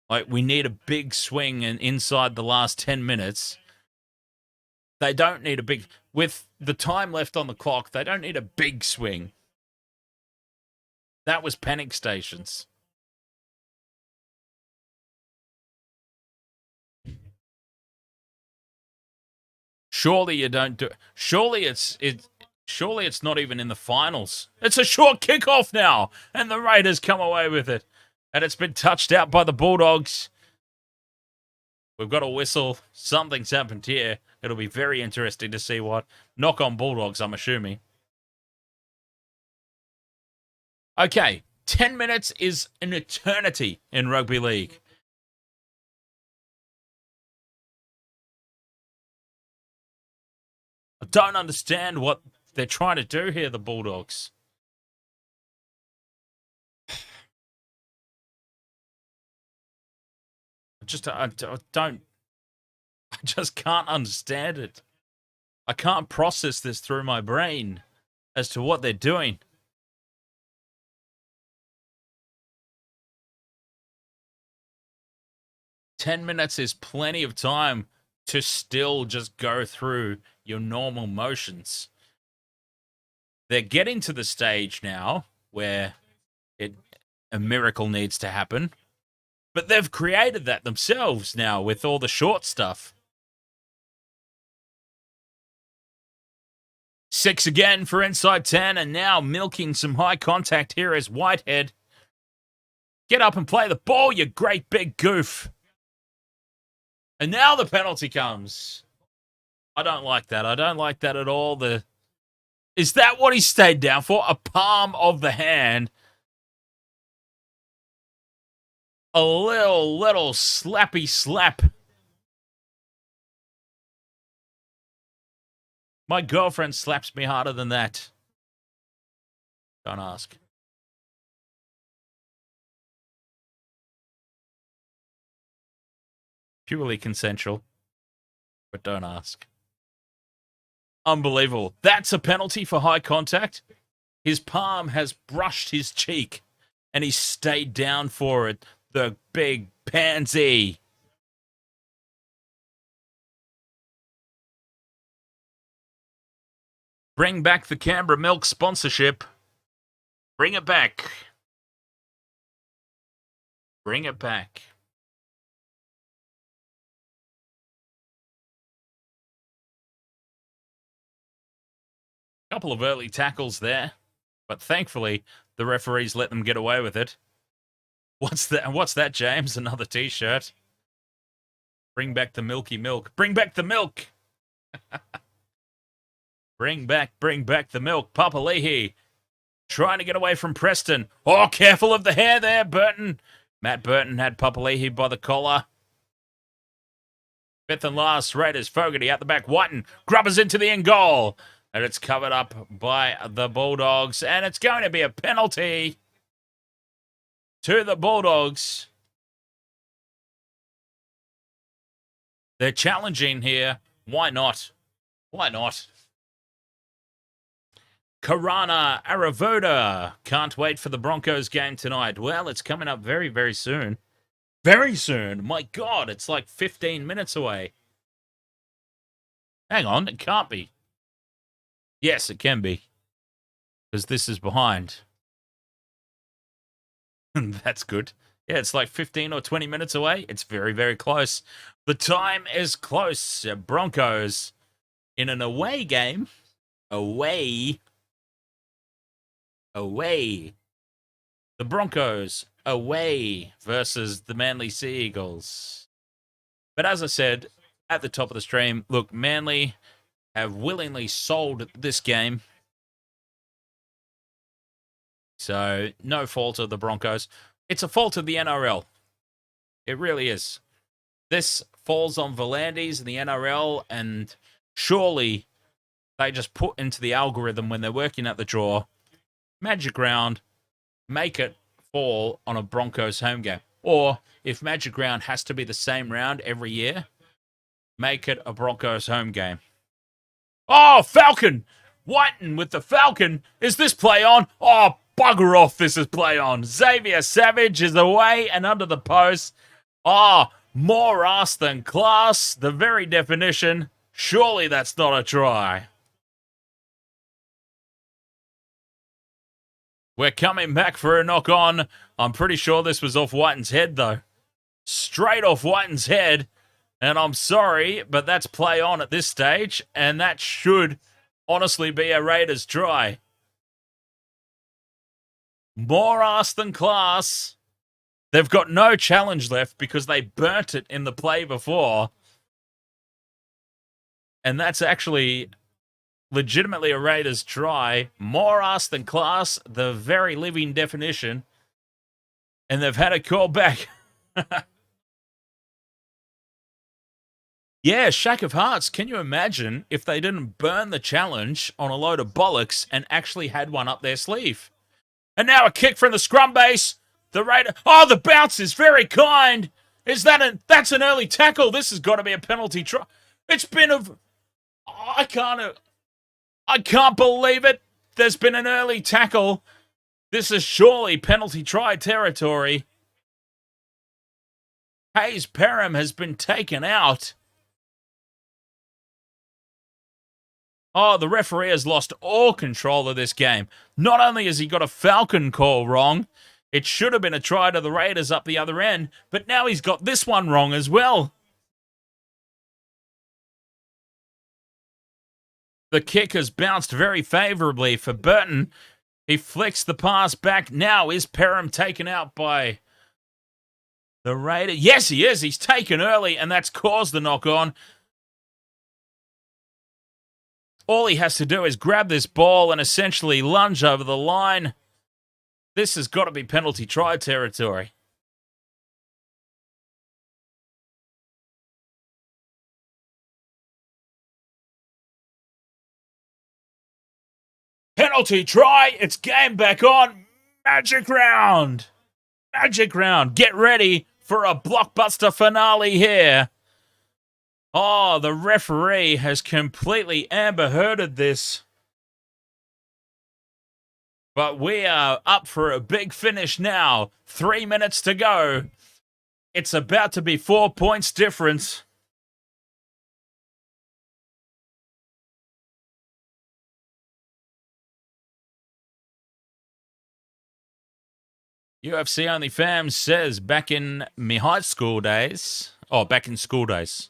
like we need a big swing and inside the last 10 minutes, they don't need a big... With the time left on the clock, they don't need a big swing. That was panic stations. Surely you don't do... Surely it's not even in the finals. It's a short kickoff now, and the Raiders come away with it. And it's been touched out by the Bulldogs. We've got a whistle. Something's happened here. It'll be very interesting to see what. Knock on Bulldogs, I'm assuming. Okay, 10 minutes is an eternity in rugby league. I don't understand what they're trying to do here, the Bulldogs. I just can't understand it. I can't process this through my brain as to what they're doing. "10 minutes is plenty of time to still just go through your normal motions." They're getting to the stage now where a miracle needs to happen. But they've created that themselves now with all the short stuff. 6 again for inside 10, and now milking some high contact here is Whitehead. Get up and play the ball, you great big goof. And now the penalty comes. I don't like that. I don't like that at all. Is that what he stayed down for? A palm of the hand. A little slappy slap. My girlfriend slaps me harder than that. Don't ask. Purely consensual. But don't ask. Unbelievable. That's a penalty for high contact. His palm has brushed his cheek, and he stayed down for it. The big pansy. Bring back the Canberra Milk sponsorship. Bring it back. Bring it back. Couple of early tackles there, but thankfully the referees let them get away with it. What's that, James? Another t-shirt. Bring back the milky milk. Bring back the milk. bring back the milk. Papali'i trying to get away from Preston. Oh, careful of the hair there, Burton. Matt Burton had Papali'i by the collar. Fifth and last, Raiders. Fogarty out the back. Whiten grubbers into the end goal. And it's covered up by the Bulldogs. And it's going to be a penalty to the Bulldogs. They're challenging here. Why not? Why not? Harawira-Naera. Can't wait for the Broncos game tonight. Well, it's coming up very, very soon. Very soon. My God, it's like 15 minutes away. Hang on, it can't be. Yes, it can be. Because this is behind. That's good. Yeah, it's like 15 or 20 minutes away. It's very, very close. The time is close. Broncos in an away game. Away. The Broncos away versus the Manly Sea Eagles. But as I said at the top of the stream, look, Manly have willingly sold this game. So, no fault of the Broncos. It's a fault of the NRL. It really is. This falls on Volandis and the NRL, and surely they just put into the algorithm when they're working at the draw, Magic Round, make it fall on a Broncos home game. Or, if Magic Round has to be the same round every year, make it a Broncos home game. Oh, Falcon! Whiten with the Falcon. Is this play on? Oh, bugger off, this is play on. Xavier Savage is away and under the post. Oh, more ass than class. The very definition. Surely that's not a try. We're coming back for a knock on. I'm pretty sure this was off Whiten's head, though. Straight off Whiten's head. And I'm sorry, but that's play on at this stage. And that should honestly be a Raiders try. More ass than class. They've got no challenge left because they burnt it in the play before. And that's actually legitimately a Raiders try. More ass than class, the very living definition. And they've had a call back. Yeah, Shack of Hearts, can you imagine if they didn't burn the challenge on a load of bollocks and actually had one up their sleeve? And now a kick from the scrum base. The Raider. Oh, the bounce is very kind. That's an early tackle. This has got to be a penalty try. It's been I can't believe it. There's been an early tackle. This is surely penalty try territory. Hayes Perham has been taken out. Oh, the referee has lost all control of this game. Not only has he got a Falcon call wrong, it should have been a try to the Raiders up the other end, but now he's got this one wrong as well. The kick has bounced very favourably for Burton. He flicks the pass back. Now is Perham taken out by the Raiders? Yes, he is. He's taken early, and that's caused the knock-on. All he has to do is grab this ball and essentially lunge over the line. This has got to be penalty try territory. Penalty try. It's game back on. Magic round. Magic round. Get ready for a blockbuster finale here. Oh, the referee has completely Amber Hearded this. But we are up for a big finish now. 3 minutes to go. It's about to be 4 points difference. UFC Only Fam says back in me high school days. Oh, back in school days.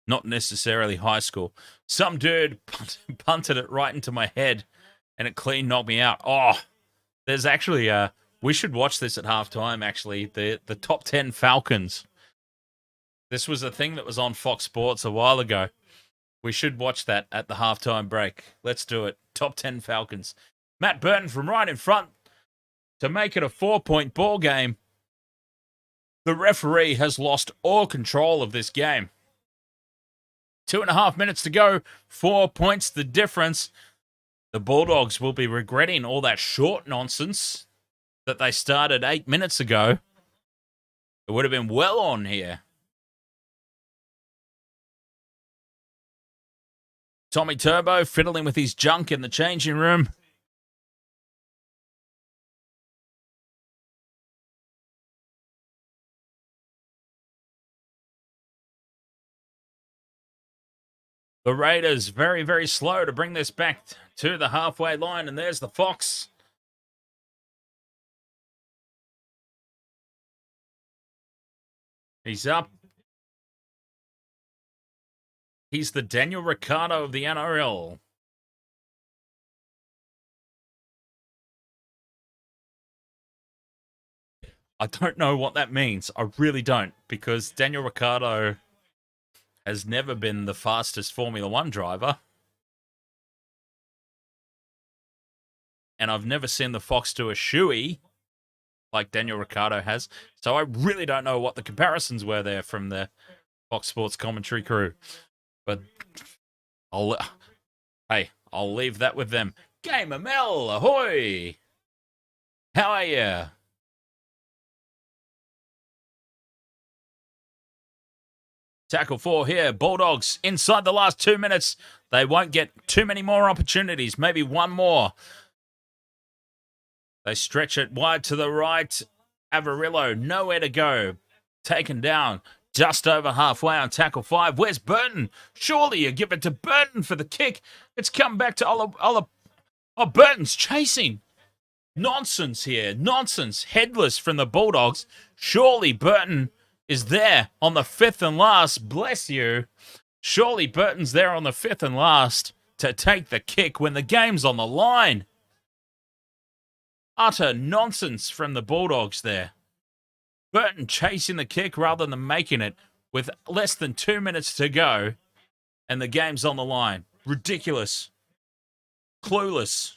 Not necessarily high school. Some dude punted it right into my head and it clean knocked me out. Oh, there's actually we should watch this at halftime, actually. The top 10 Falcons. This was a thing that was on Fox Sports a while ago. We should watch that at the halftime break. Let's do it. Top 10 Falcons. Matt Burton from right in front to make it a 4-point ball game. The referee has lost all control of this game. 2.5 minutes to go. 4 points the difference. The Bulldogs will be regretting all that short nonsense that they started 8 minutes ago. It would have been well on here. Tommy Turbo fiddling with his junk in the changing room. The Raiders very, very slow to bring this back to the halfway line. And there's the Fox. He's up. He's the Daniel Ricciardo of the NRL. I don't know what that means. I really don't. Because Daniel Ricciardo has never been the fastest Formula One driver. And I've never seen the Fox do a shoey like Daniel Ricciardo has. So I really don't know what the comparisons were there from the Fox Sports commentary crew. But I'll leave that with them. Gamer Mel, ahoy! How are you? Tackle 4 here. Bulldogs inside the last 2 minutes. They won't get too many more opportunities. Maybe one more. They stretch it wide to the right. Averillo, nowhere to go. Taken down just over halfway on tackle 5. Where's Burton? Surely you give it to Burton for the kick. It's come back to Ola. Oh, Burton's chasing. Nonsense here. Nonsense. Headless from the Bulldogs. Surely Burton is there on the 5th and last. Bless you. Surely Burton's there on the 5th and last to take the kick when the game's on the line. Utter nonsense from the Bulldogs there. Burton chasing the kick rather than making it with less than 2 minutes to go, and the game's on the line. Ridiculous. Clueless.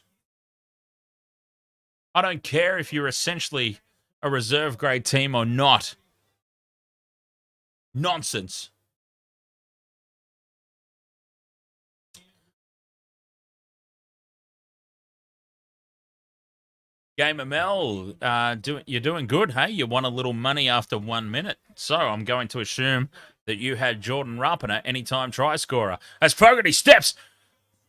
I don't care if you're essentially a reserve grade team or not. Nonsense. Gamer Mel, you're doing good, hey? You won a little money after 1 minute. So I'm going to assume that you had Jordan Rapiner, anytime try scorer. As Fogarty steps,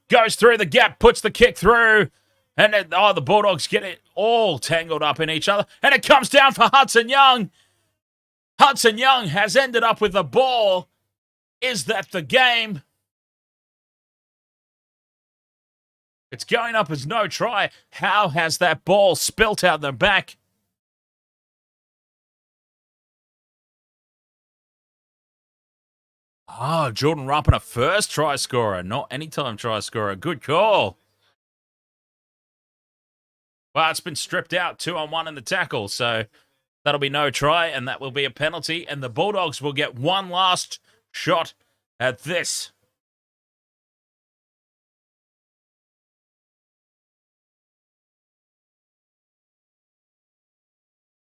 goes through the gap, puts the kick through, and the Bulldogs get it all tangled up in each other. And it comes down for Hudson Young. Hudson Young has ended up with the ball. Is that the game? It's going up as no try. How has that ball spilt out the back? Jordan Rapiner, first try scorer, not anytime try scorer. Good call. Well, it's been stripped out 2-on-1 in the tackle, so that'll be no try, and that will be a penalty, and the Bulldogs will get one last shot at this.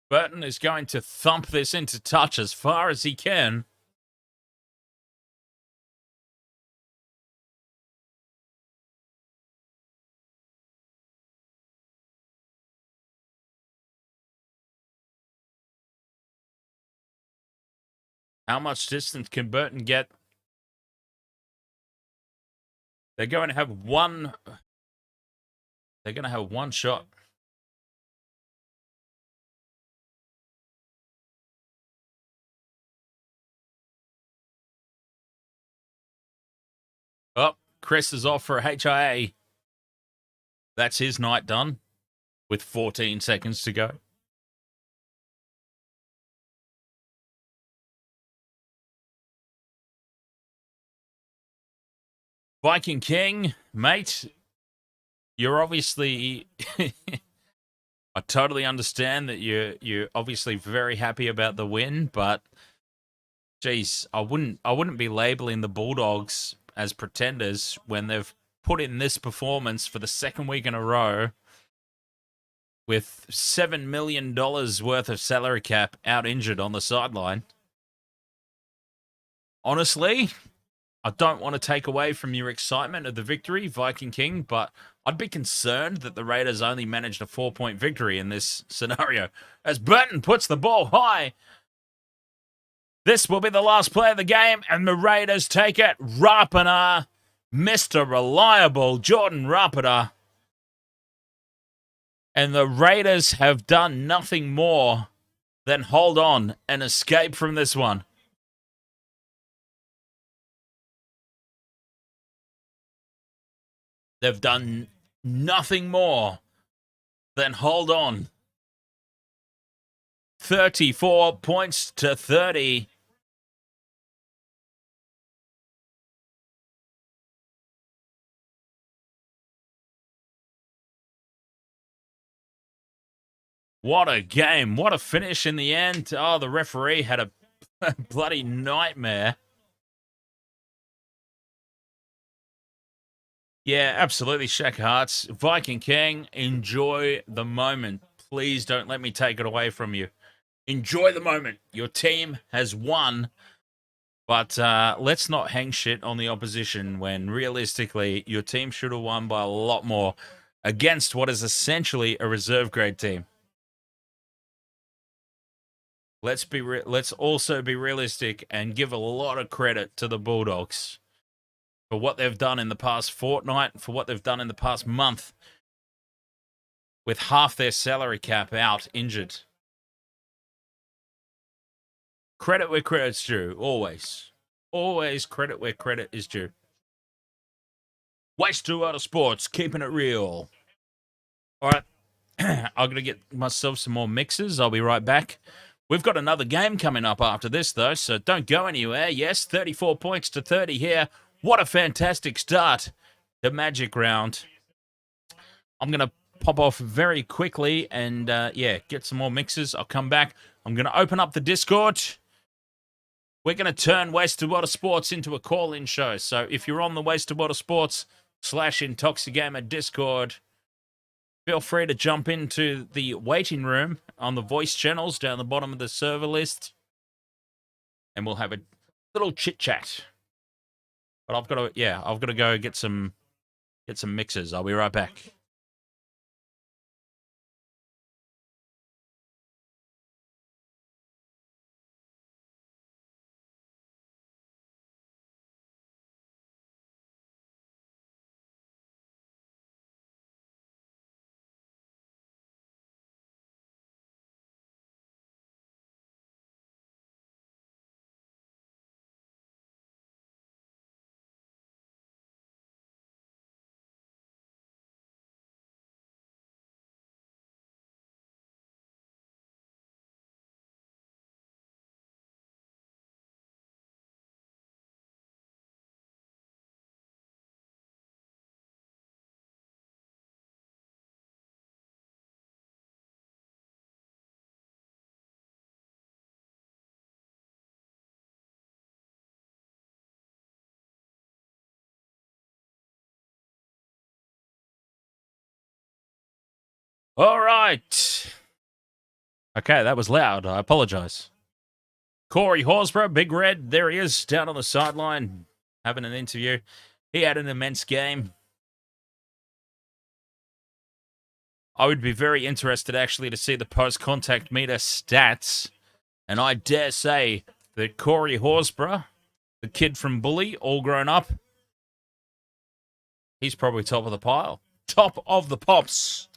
Burton is going to thump this into touch as far as he can. How much distance can Burton get? They're going to have one. They're going to have one shot. Oh, Chris is off for a HIA. That's his night done with 14 seconds to go. Viking King, mate, you're obviously... I totally understand that you're obviously very happy about the win, but geez, I wouldn't be labeling the Bulldogs as pretenders when they've put in this performance for the second week in a row with $7 million worth of salary cap out injured on the sideline. Honestly, I don't want to take away from your excitement of the victory, Viking King, but I'd be concerned that the Raiders only managed a 4-point victory in this scenario. As Burton puts the ball high, this will be the last play of the game, and the Raiders take it. Rapiner, Mr. Reliable, Jordan Rapiner. And the Raiders have done nothing more than hold on and escape from this one. They've done nothing more than hold on. 34 points to 30. What a game. What a finish in the end. Oh, the referee had a bloody nightmare. Yeah, absolutely, Shaq Hearts. Viking King, enjoy the moment. Please don't let me take it away from you. Enjoy the moment. Your team has won, but let's not hang shit on the opposition when realistically your team should have won by a lot more against what is essentially a reserve grade team. let's also be realistic and give a lot of credit to the Bulldogs for what they've done in the past fortnight, for what they've done in the past month, with half their salary cap out, injured. Credit where credit's due, always. Always credit where credit is due. Waste to Ata Sports, keeping it real. All right, I'm going to get myself some more mixes. I'll be right back. We've got another game coming up after this, though, so don't go anywhere. Yes, 34 points to 30 here. What a fantastic start to Magic Round. I'm going to pop off very quickly and, get some more mixes. I'll come back. I'm going to open up the Discord. We're going to turn Waste to Ata Sports into a call-in show. So if you're on the Waste to Ata Sports /Intoxigamer Discord, feel free to jump into the waiting room on the voice channels down the bottom of the server list, and we'll have a little chit-chat. But I've got to go get some mixes. I'll be right back. All right. Okay, that was loud. I apologize. Corey Harawira, Big Red, there he is, down on the sideline, having an interview. He had an immense game. I would be very interested, actually, to see the post-contact meter stats. And I dare say that Corey Harawira, the kid from Bully, all grown up, he's probably top of the pile. Top of the pops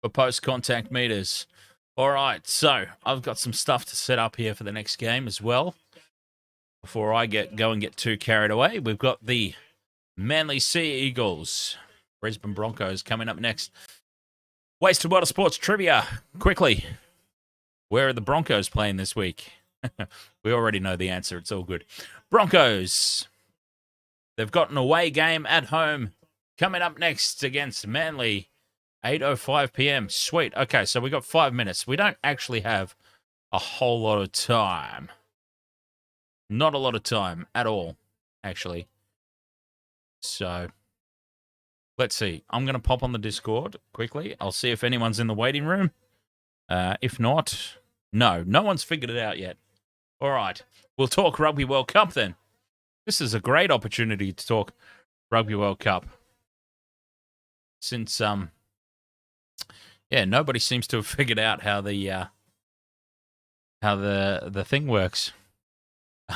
for post-contact meters. All right, so I've got some stuff to set up here for the next game as well. Before I go and get too carried away, we've got the Manly Sea Eagles, Brisbane Broncos coming up next. Waste to Ata Sports trivia, quickly. Where are the Broncos playing this week? We already know the answer. It's all good. Broncos. They've got an away game at home coming up next against Manly. 8:05 p.m. Sweet. Okay, so we got 5 minutes. We don't actually have a whole lot of time. Not a lot of time at all, actually. So, let's see. I'm going to pop on the Discord quickly. I'll see if anyone's in the waiting room. If not, no one's figured it out yet. All right, we'll talk Rugby World Cup then. This is a great opportunity to talk Rugby World Cup. Since, nobody seems to have figured out how the thing works.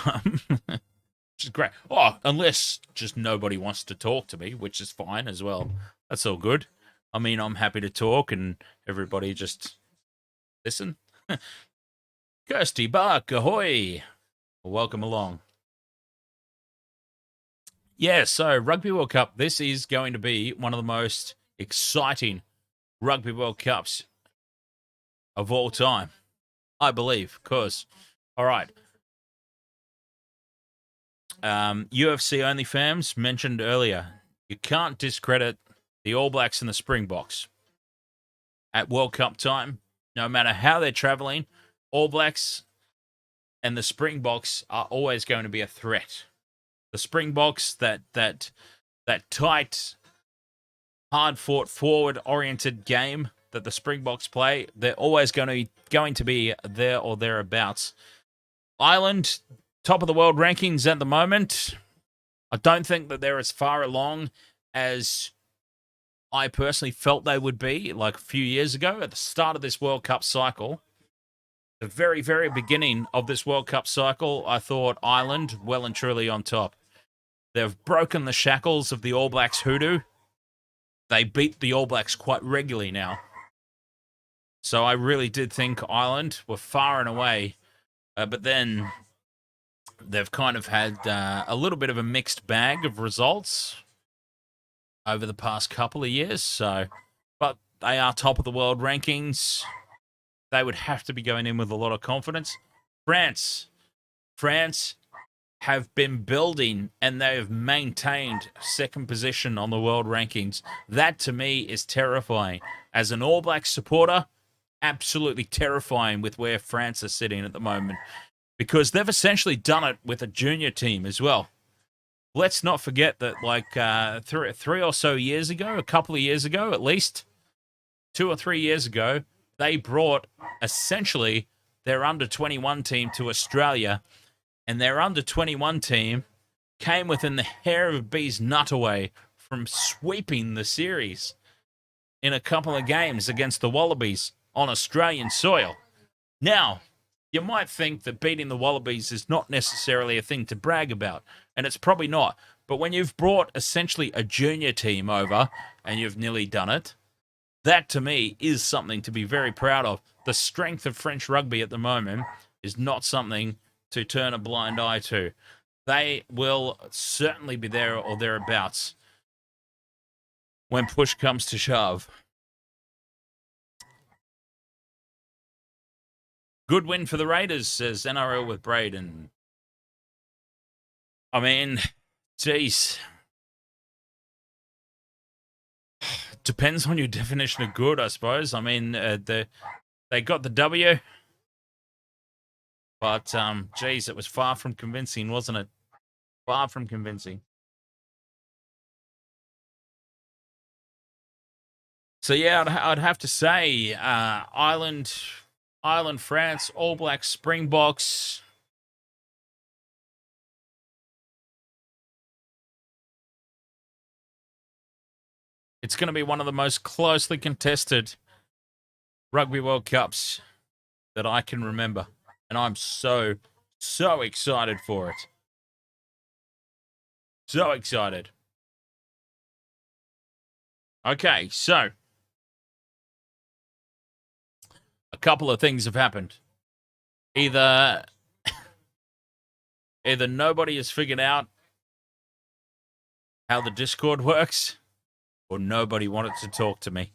Which is great. Oh, unless just nobody wants to talk to me, which is fine as well. That's all good. I mean, I'm happy to talk and everybody just listen. Kirsty Bark, ahoy. Welcome along. Yeah, so Rugby World Cup, this is going to be one of the most exciting Rugby World Cups of all time, I believe, because, all right, UFC only fans mentioned earlier, you can't discredit the All Blacks and the Springboks. At World Cup time, no matter how they're traveling, All Blacks and the Springboks are always going to be a threat. The Springboks, that tight, hard-fought, forward-oriented game that the Springboks play, they're always going to be there or thereabouts. Ireland, top of the world rankings at the moment. I don't think that they're as far along as I personally felt they would be like a few years ago at the start of this World Cup cycle. The very, very beginning of this World Cup cycle, I thought Ireland well and truly on top. They've broken the shackles of the All Blacks hoodoo. They beat the All Blacks quite regularly now. So I really did think Ireland were far and away. But then they've kind of had a little bit of a mixed bag of results over the past couple of years. But they are top of the world rankings. They would have to be going in with a lot of confidence. France have been building and they have maintained second position on the world rankings. That to me is terrifying. As an All Black supporter, absolutely terrifying with where France are sitting at the moment, because they've essentially done it with a junior team as well. Let's not forget that like three or so years ago, a couple of years ago at least, 2 or 3 years ago, they brought essentially their under-21 team to Australia, and their under-21 team came within the hair of a bee's nut away from sweeping the series in a couple of games against the Wallabies on Australian soil. Now, you might think that beating the Wallabies is not necessarily a thing to brag about, and it's probably not. But when you've brought essentially a junior team over and you've nearly done it, that to me is something to be very proud of. The strength of French rugby at the moment is not something to turn a blind eye to. They will certainly be there or thereabouts when push comes to shove. Good win for the Raiders, says NRL with Braidon. I mean, geez. Depends on your definition of good, I suppose. I mean, they got the W. But, geez, it was far from convincing, wasn't it? Far from convincing. So, yeah, I'd have to say Ireland, France, All Blacks, Springboks. It's going to be one of the most closely contested Rugby World Cups that I can remember. And I'm so excited for it. So excited. Okay, so a couple of things have happened. Either nobody has figured out how the Discord works, or nobody wanted to talk to me.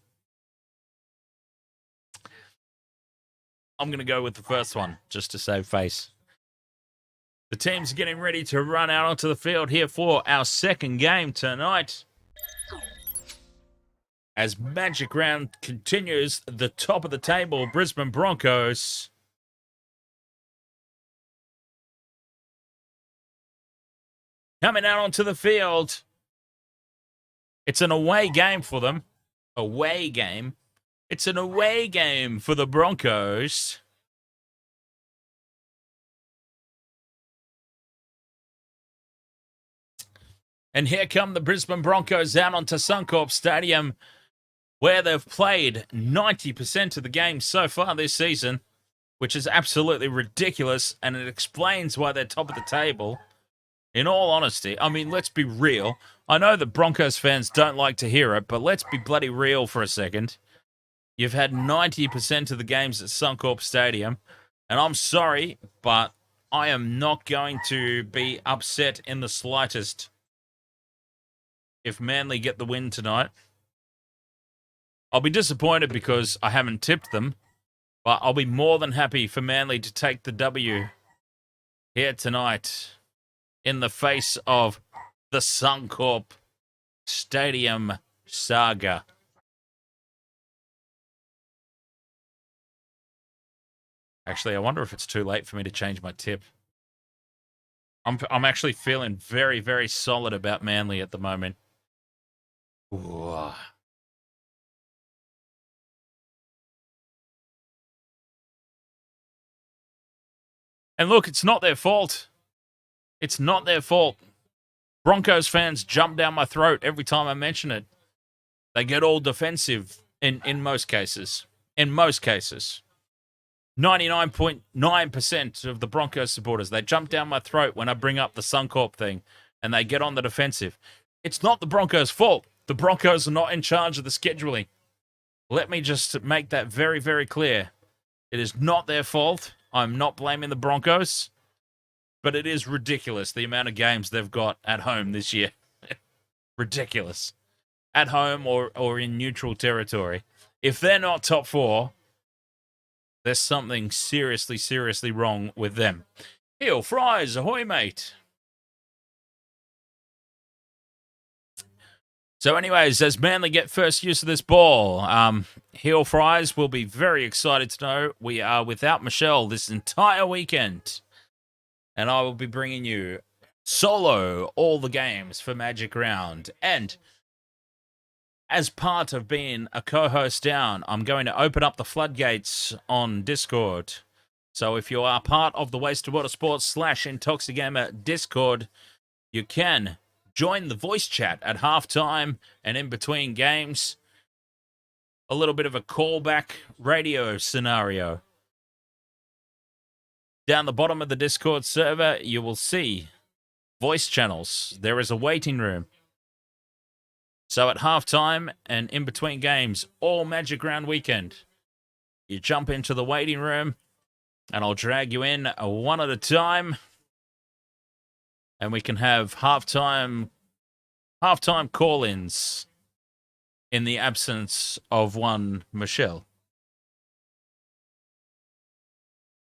I'm going to go with the first one, just to save face. The team's getting ready to run out onto the field here for our second game tonight. As Magic Round continues, the top of the table, Brisbane Broncos coming out onto the field. It's an away game for them. Away game. It's an away game for the Broncos. And here come the Brisbane Broncos out onto Suncorp Stadium, where they've played 90% of the games so far this season, which is absolutely ridiculous, and it explains why they're top of the table. In all honesty, I mean, let's be real. I know that Broncos fans don't like to hear it, but let's be bloody real for a second. You've had 90% of the games at Suncorp Stadium, and I'm sorry, but I am not going to be upset in the slightest if Manly get the win tonight. I'll be disappointed because I haven't tipped them, but I'll be more than happy for Manly to take the W here tonight in the face of the Suncorp Stadium saga. Actually, I wonder if it's too late for me to change my tip. I'm actually feeling very, very solid about Manly at the moment. Ooh. And look, it's not their fault. It's not their fault. Broncos fans jump down my throat every time I mention it. They get all defensive in most cases. In most cases. 99.9% of the Broncos supporters, they jump down my throat when I bring up the Suncorp thing and they get on the defensive. It's not the Broncos' fault. The Broncos are not in charge of the scheduling. Let me just make that very, very clear. It is not their fault. I'm not blaming the Broncos, but it is ridiculous the amount of games they've got at home this year. Ridiculous. At home or in neutral territory. If they're not top four, there's something seriously, seriously wrong with them. Heel fries, ahoy, mate. So anyways, as Manly get first use of this ball, heel fries will be very excited to know we are without Michelle this entire weekend. And I will be bringing you solo all the games for Magic Round. And as part of being a co-host down, I'm going to open up the floodgates on Discord. So if you are part of the Waste to Water Sports /Intoxigamer Discord, you can join the voice chat at halftime and in between games. A little bit of a callback radio scenario. Down the bottom of the Discord server, you will see voice channels. There is a waiting room. So at halftime and in between games, all Magic Round weekend, you jump into the waiting room and I'll drag you in one at a time. And we can have halftime call-ins in the absence of one Michelle.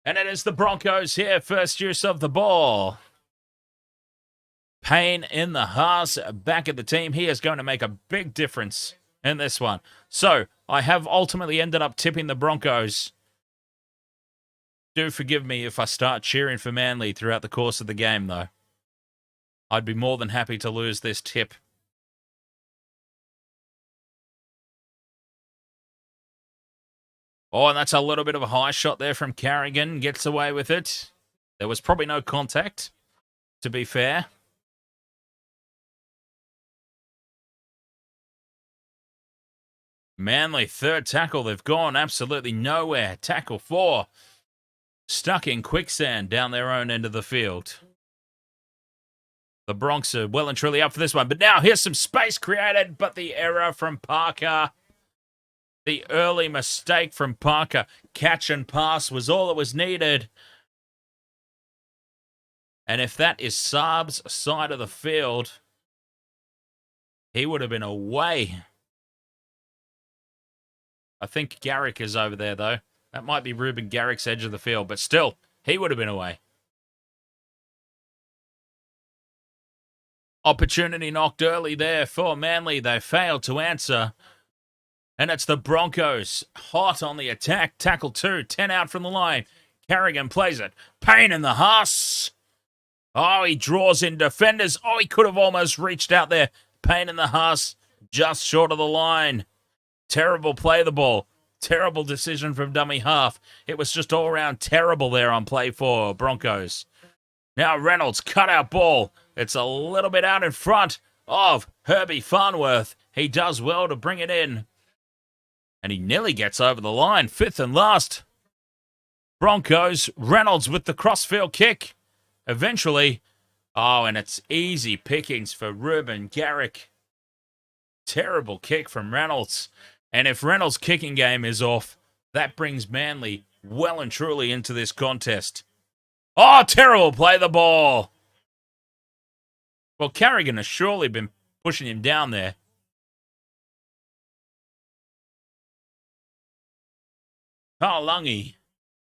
And it is the Broncos here, first use of the ball. Payne in the Haas, back at the team. He is going to make a big difference in this one. So, I have ultimately ended up tipping the Broncos. Do forgive me if I start cheering for Manly throughout the course of the game, though. I'd be more than happy to lose this tip. Oh, and that's a little bit of a high shot there from Carrigan. Gets away with it. There was probably no contact, to be fair. Manly, third tackle. They've gone absolutely nowhere. Tackle 4. Stuck in quicksand down their own end of the field. The Bronx are well and truly up for this one. But now here's some space created, but the error from Parker. The early mistake from Parker. Catch and pass was all that was needed. And if that is Saab's side of the field, he would have been away. I think Garrick is over there, though. That might be Ruben Garrick's edge of the field, but still, he would have been away. Opportunity knocked early there for Manly. They failed to answer. And it's the Broncos hot on the attack. Tackle 2, 10 out from the line. Carrigan plays it. Payne in the Haas. Oh, he draws in defenders. Oh, he could have almost reached out there. Payne in the Haas, just short of the line. Terrible play of the ball. Terrible decision from dummy half. It was just all around terrible there on play 4, Broncos. Now Reynolds, cutout ball. It's a little bit out in front of Herbie Farnworth. He does well to bring it in. And he nearly gets over the line. 5th and last. Broncos, Reynolds with the crossfield kick. Eventually. Oh, and it's easy pickings for Ruben Garrick. Terrible kick from Reynolds. And if Reynolds' kicking game is off, that brings Manly well and truly into this contest. Oh, terrible play the ball. Well, Carrigan has surely been pushing him down there. Oh, Lungy.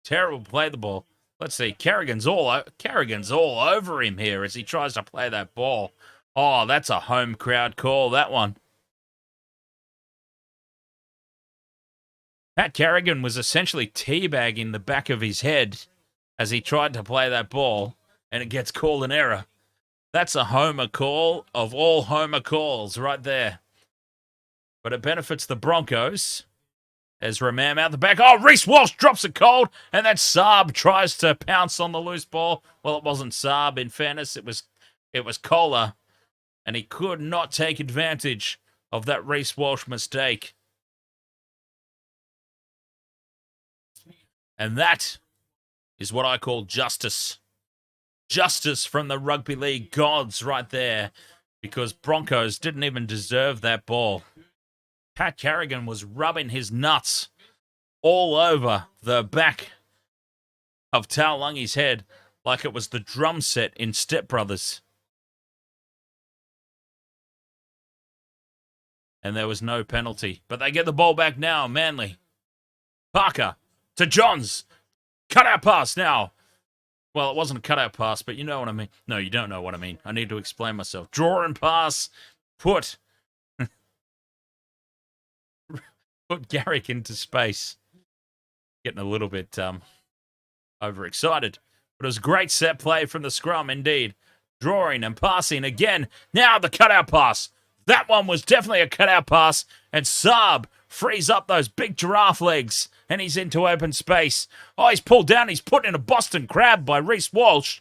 Terrible play the ball. Let's see. Carrigan's all over him here as he tries to play that ball. Oh, that's a home crowd call, that one. Pat Carrigan was essentially teabagging the back of his head as he tried to play that ball, and it gets called an error. That's a homer call of all homer calls right there. But it benefits the Broncos. Ezra Mam out the back. Oh, Reece Walsh drops it cold, and then Saab tries to pounce on the loose ball. Well, it wasn't Saab, in fairness. It was Kohler, and he could not take advantage of that Reece Walsh mistake. And that is what I call justice. Justice from the rugby league gods right there. Because Broncos didn't even deserve that ball. Pat Carrigan was rubbing his nuts all over the back of Taulungi's head like it was the drum set in Step Brothers. And there was no penalty. But they get the ball back now, Manly. Parker to Johns. Cutout pass now. Well, it wasn't a cutout pass, but you know what I mean. No, you don't know what I mean. I need to explain myself. Draw and pass. Put Garrick into space. Getting a little bit overexcited. But it was a great set play from the scrum, indeed. Drawing and passing again. Now the cutout pass. That one was definitely a cutout pass. And Saab frees up those big giraffe legs. And he's into open space. Oh, he's pulled down. He's put in a Boston Crab by Reece Walsh.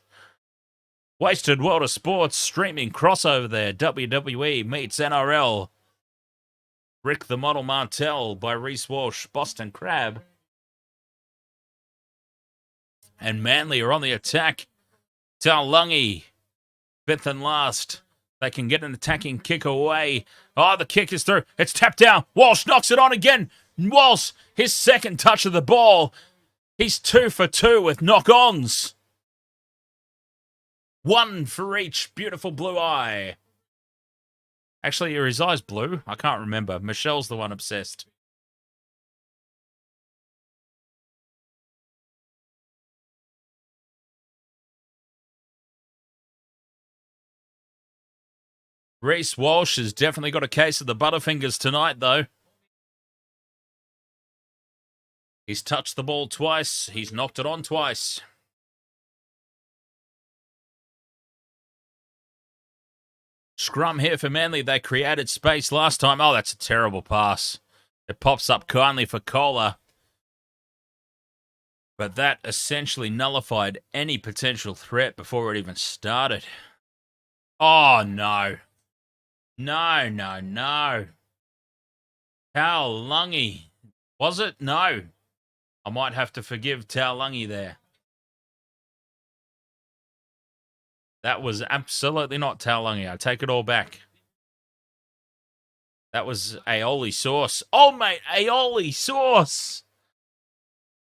Wasted World of Sports streaming crossover there. WWE meets NRL. Rick the Model Martell by Reece Walsh. Boston Crab. And Manly are on the attack. Taulungi, fifth and last. They can get an attacking kick away. Oh, the kick is through. It's tapped down. Walsh knocks it on again. Walsh, his second touch of the ball. He's 2 for 2 with knock-ons. 1 for each beautiful blue eye. Actually, are his eyes blue? I can't remember. Michelle's the one obsessed. Reece Walsh has definitely got a case of the Butterfingers tonight, though. He's touched the ball twice. He's knocked it on twice. Scrum here for Manly. They created space last time. Oh, that's a terrible pass. It pops up kindly for Kohler. But that essentially nullified any potential threat before it even started. Oh, no. No, no, no. Taulungi. Was it? No. I might have to forgive Taulungi there. That was absolutely not Taulungi. I take it all back. That was aioli sauce. Oh, mate, aioli sauce.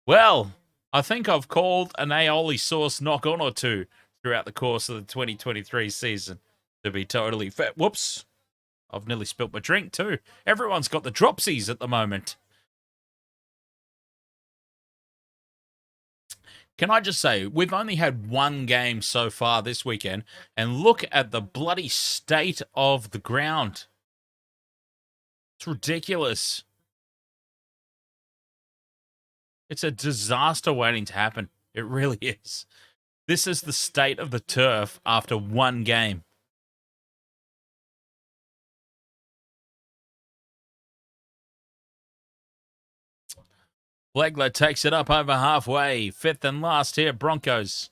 Well, I think I've called an aioli sauce knock-on or two throughout the course of the 2023 season, to be totally fair. Whoops. I've nearly spilt my drink too. Everyone's got the dropsies at the moment. Can I just say, we've only had one game so far this weekend, and look at the bloody state of the ground. It's ridiculous. It's a disaster waiting to happen. It really is. This is the state of the turf after one game. Flegler takes it up over halfway. Fifth and last here, Broncos.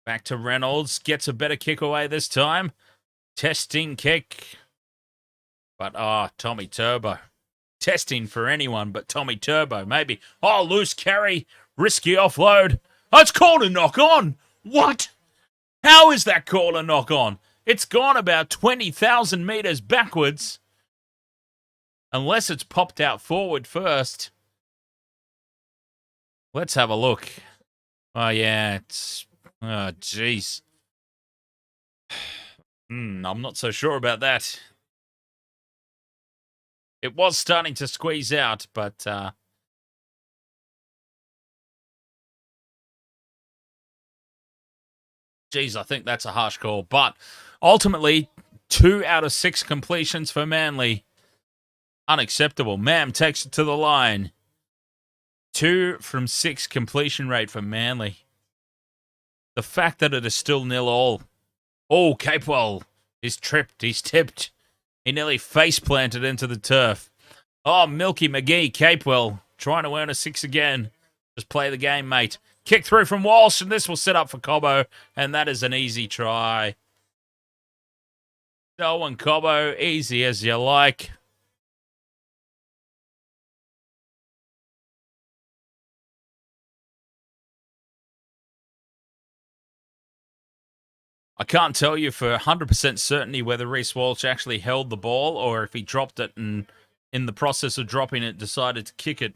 Back to Reynolds. Gets a better kick away this time. Testing kick. But, Tommy Turbo. Testing for anyone but Tommy Turbo, maybe. Oh, loose carry. Risky offload. Oh, it's called a knock-on. What? How is that called a knock-on? It's gone about 20,000 metres backwards. Unless it's popped out forward first. Let's have a look. Oh, yeah, it's... Oh, jeez. I'm not so sure about that. It was starting to squeeze out, but... Geez, I think that's a harsh call. But ultimately, 2 out of 6 completions for Manly. Unacceptable. Mam takes it to the line. 2 from 6 completion rate for Manly. The fact that it is still 0-0. Oh, Capewell is tripped. He's tipped. He nearly face planted into the turf. Oh, Milky McGee, Capewell trying to earn a 6 again. Just play the game, mate. Kick through from Walsh, and this will set up for Cobbo, and that is an easy try. Selwyn Cobbo, easy as you like. I can't tell you for 100% certainty whether Reece Walsh actually held the ball or if he dropped it and in the process of dropping it decided to kick it.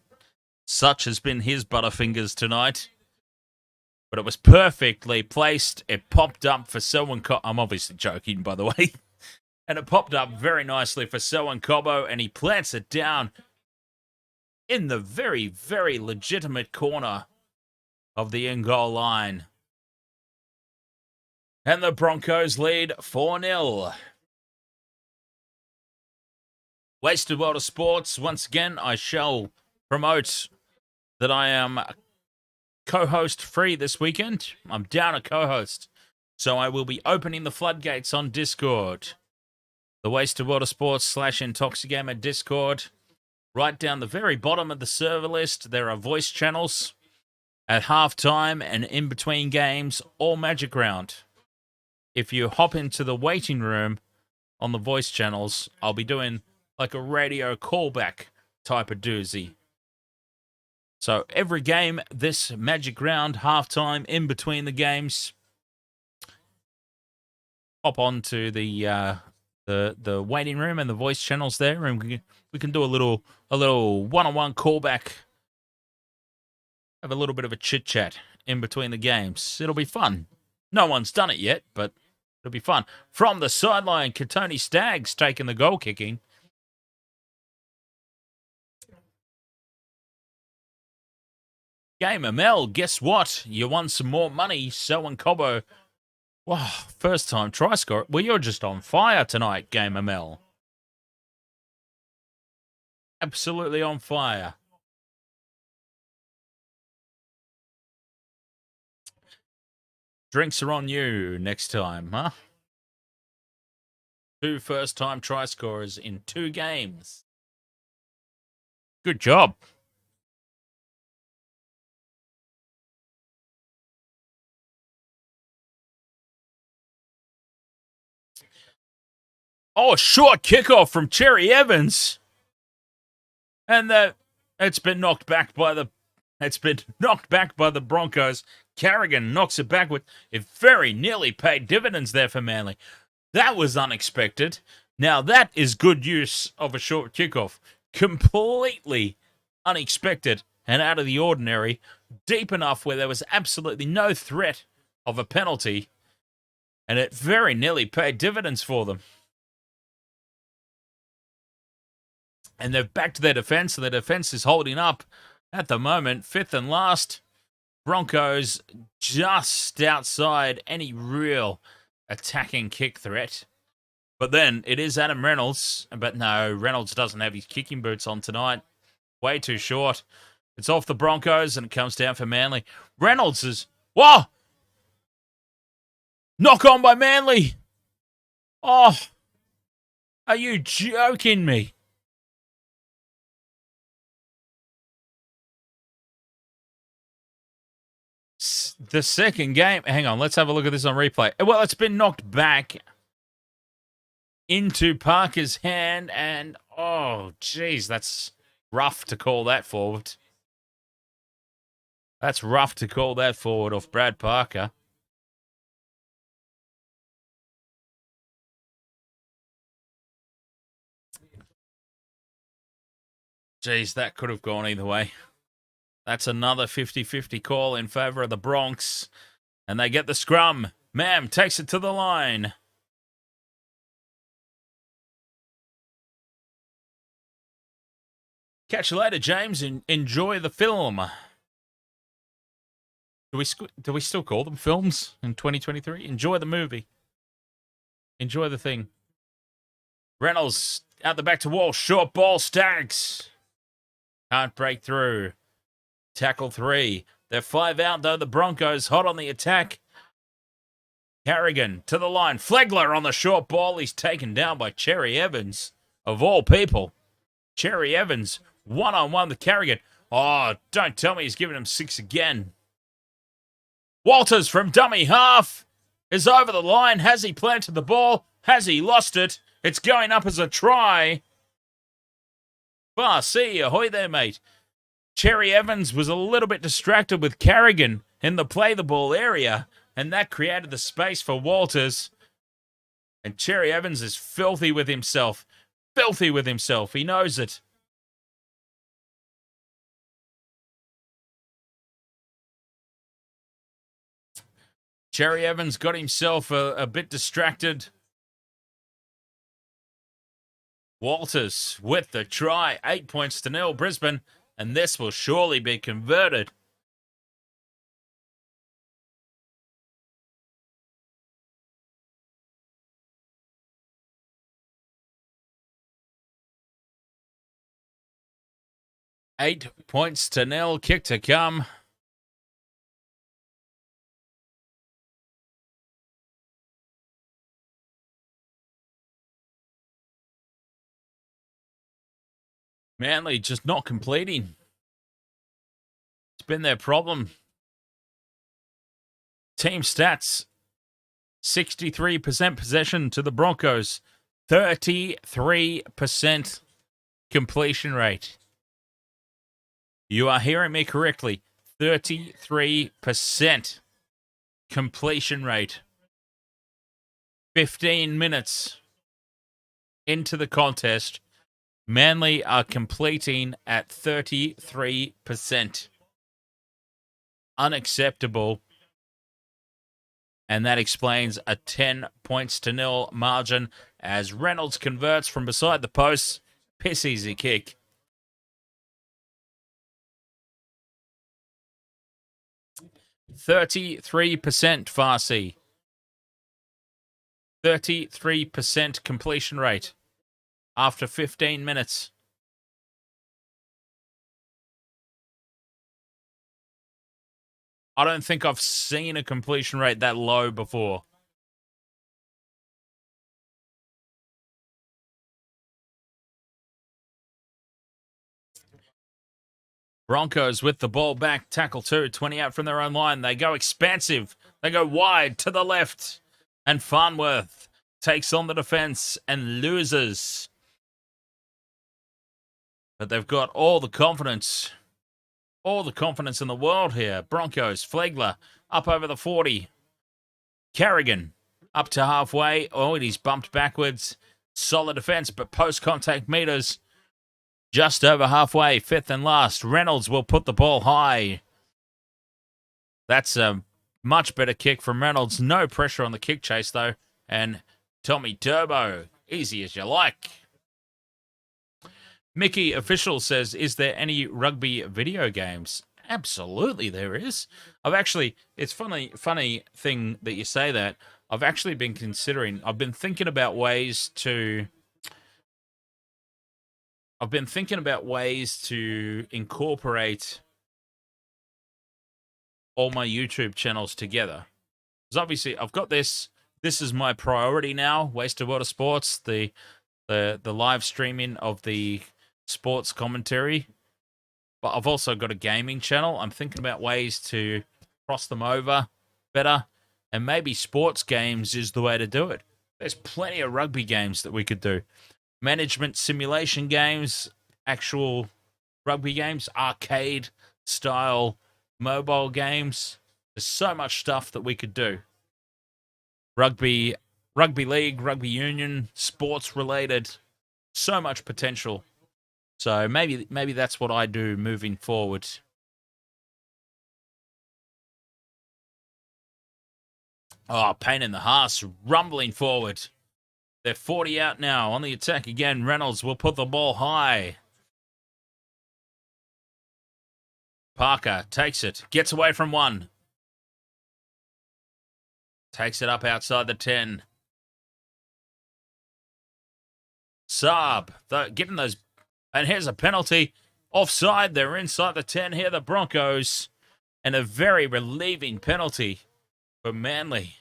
Such has been his butterfingers tonight. But it was perfectly placed. It popped up for Selwyn Cobbo. I'm obviously joking, by the way. And it popped up very nicely for Selwyn Cobbo, and he plants it down in the very, very legitimate corner of the in-goal line. And the Broncos lead 4-0. Wasted World of Sports. Once again, I shall promote that I am co-host free this weekend. I'm down a co-host. So I will be opening the floodgates on Discord. The Wasted World of Sports /Intoxigamer Discord. Right down the very bottom of the server list, there are voice channels. At halftime and in between games, all Magic Round. If you hop into the waiting room on the voice channels, I'll be doing like a radio callback type of doozy. So every game, this Magic Round, halftime, in between the games, hop onto the waiting room and the voice channels there, and we can do a little one-on-one callback. Have a little bit of a chit-chat in between the games. It'll be fun. No one's done it yet, but it'll be fun. From the sideline, Katoni Staggs taking the goal kicking. Gamer Mel, guess what? You won some more money. Selwyn Cobbo. Wow, first time try score. Well, you're just on fire tonight, Gamer Mel. Absolutely on fire. Drinks are on you next time, huh? 2 first-time try scorers in 2 games. Good job. Oh, a short kickoff from Cherry Evans. And it's been knocked back by the Broncos. Carrigan knocks it backward. It very nearly paid dividends there for Manly. That was unexpected. Now that is good use of a short kickoff. Completely unexpected and out of the ordinary. Deep enough where there was absolutely no threat of a penalty. And it very nearly paid dividends for them. And they've backed their defense, and their defense is holding up at the moment. 5th and last. Broncos just outside any real attacking kick threat. But then it is Adam Reynolds. But no, Reynolds doesn't have his kicking boots on tonight. Way too short. It's off the Broncos, and it comes down for Manly. Reynolds is... Whoa! Knock on by Manly! Oh! Are you joking me? The second game, hang on, let's have a look at this on replay. Well, it's been knocked back into Parker's hand, and oh, geez, that's rough to call that forward. That's rough to call that forward off Brad Parker. Geez, that could have gone either way. That's another 50-50 call in favour of the Bronx. And they get the scrum. Mam takes it to the line. Catch you later, James, and enjoy the film. Do we still call them films in 2023? Enjoy the movie. Enjoy the thing. Reynolds out the back to Walsh. Short ball, Staggs. Can't break through. Tackle 3. They're 5 out, though. The Broncos hot on the attack. Carrigan to the line. Flegler on the short ball. He's taken down by Cherry Evans, of all people. Cherry Evans, one-on-one with Carrigan. Oh, don't tell me he's giving him 6 again. Walters from dummy half is over the line. Has he planted the ball? Has he lost it? It's going up as a try. See, ahoy there, mate. Cherry Evans was a little bit distracted with Carrigan in the play the ball area, and that created the space for Walters. And Cherry Evans is filthy with himself. Filthy with himself. He knows it. Cherry Evans got himself a bit distracted. Walters with the try. 8 points to 0 Brisbane. And this will surely be converted. Eight points to 0. Kick to come. Manly just not completing. It's been their problem. Team stats. 63% possession to the Broncos. 33% completion rate. You are hearing me correctly. 33% completion rate. 15 minutes into the contest. Manly are completing at 33%. Unacceptable. And that explains a 10 points to 0 margin as Reynolds converts from beside the post. Piss easy kick. %33% Farsi. 33% completion rate after 15 minutes. I don't think I've seen a completion rate that low before. Broncos with the ball back. Tackle 2, 20 out from their own line. They go expansive. They go wide to the left. And Farnworth takes on the defense and loses. But they've got all the confidence. All the confidence in the world here. Broncos, Flegler, up over the 40. Carrigan, up to halfway. Oh, and he's bumped backwards. Solid defense, but post-contact meters just over halfway. Fifth and last. Reynolds will put the ball high. That's a much better kick from Reynolds. No pressure on the kick chase, though. And Tommy Turbo, easy as you like. Mickey Official says, is there any rugby video games? Absolutely there is. It's funny thing that you say that. I've actually been considering, I've been thinking about ways to incorporate all my YouTube channels together. Because obviously I've got this is my priority now, Wasted Water Sports, the live streaming of the sports commentary, but I've also got a gaming channel. I'm thinking about ways to cross them over better, and maybe sports games is the way to do it. There's plenty of rugby games that we could do. Management simulation games, actual rugby games, arcade style mobile games. There's so much stuff that we could do. Rugby league, rugby union, sports related, so much potential. So maybe that's what I do moving forward. Oh, pain in the arse, rumbling forward. They're 40 out now. On the attack again, Reynolds will put the ball high. Parker takes it, gets away from one. Takes it up outside the 10. Saab, getting those. And here's a penalty. Offside, they're inside the 10 here, the Broncos. And a very relieving penalty for Manly.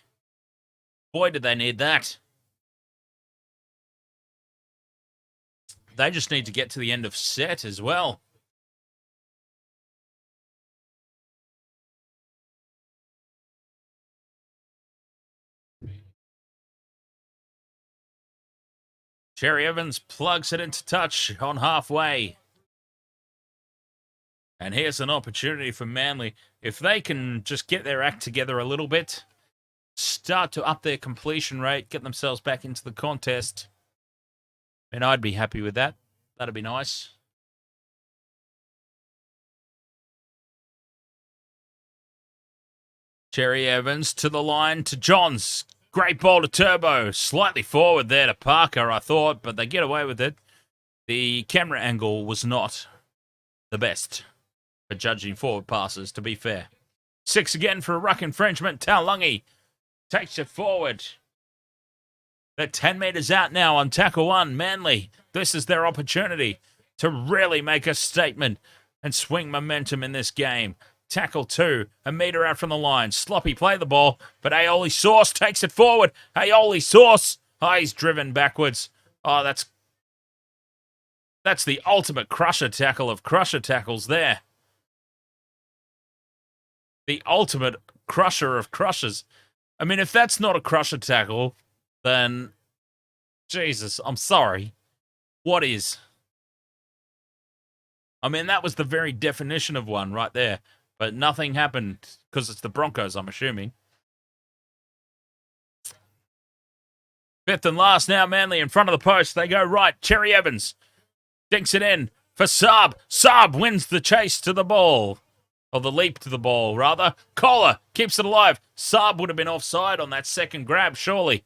Boy, did they need that. They just need to get to the end of set as well. Cherry Evans plugs it into touch on halfway. And here's an opportunity for Manly. If they can just get their act together a little bit, start to up their completion rate, get themselves back into the contest, and I'd be happy with that. That'd be nice. Cherry Evans to the line to Johns. Great ball to Turbo. Slightly forward there to Parker, I thought, but they get away with it. The camera angle was not the best for judging forward passes, to be fair. 6 again for a ruck infringement. Taulungi takes it forward. They're 10 metres out now on tackle 1. Manly, this is their opportunity to really make a statement and swing momentum in this game. Tackle 2, a metre out from the line. Sloppy play the ball, but Aioli Sauce takes it forward. Aioli Sauce. Oh, he's driven backwards. Oh, that's the ultimate crusher tackle of crusher tackles there. The ultimate crusher of crushers. I mean, if that's not a crusher tackle, then, Jesus, I'm sorry. What is? I mean, that was the very definition of one right there. But nothing happened because it's the Broncos, I'm assuming. 5th and last now, Manly in front of the post. They go right. Cherry Evans dinks it in for Saab. Saab wins the chase to the ball. Or the leap to the ball, rather. Kohler keeps it alive. Saab would have been offside on that second grab, surely.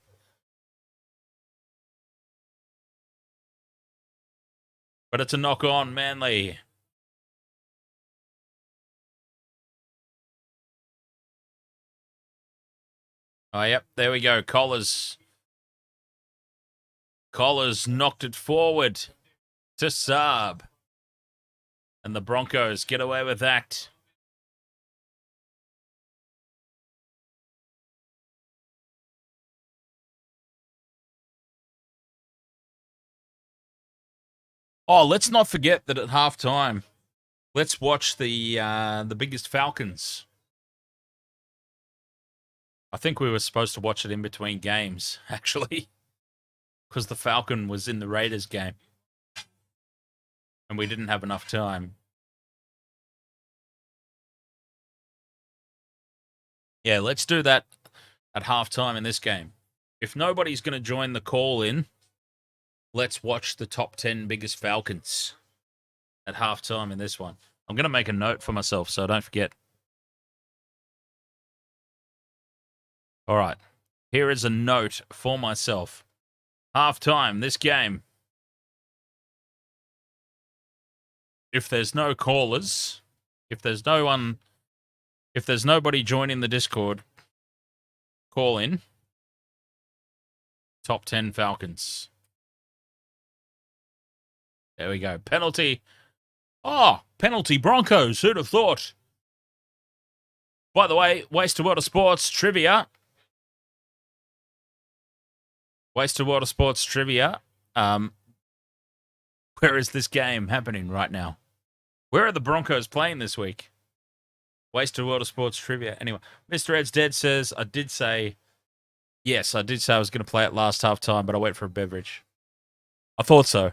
But it's a knock on, Manly. Oh, yep, there we go. Collars knocked it forward to Saab. And the Broncos get away with that. Oh, let's not forget that at halftime, let's watch the biggest Falcons. I think we were supposed to watch it in between games, actually, because the Falcon was in the Raiders game, and we didn't have enough time. Yeah, let's do that at halftime in this game. If nobody's going to join the call in, let's watch the top 10 biggest Falcons at halftime in this one. I'm going to make a note for myself so I don't forget. All right, here is a note for myself. Halftime, this game. If there's no callers, if there's nobody joining the Discord, call in. Top 10 Falcons. There we go. Penalty. Oh, penalty Broncos. Who'd have thought? By the way, Waste of Water Sports Trivia. Waste of Water Sports Trivia. Where is this game happening right now? Where are the Broncos playing this week? Waste of Water Sports Trivia. Anyway, Mr. Ed's Dead says, I did say I was going to play it last half time, but I went for a beverage. I thought so.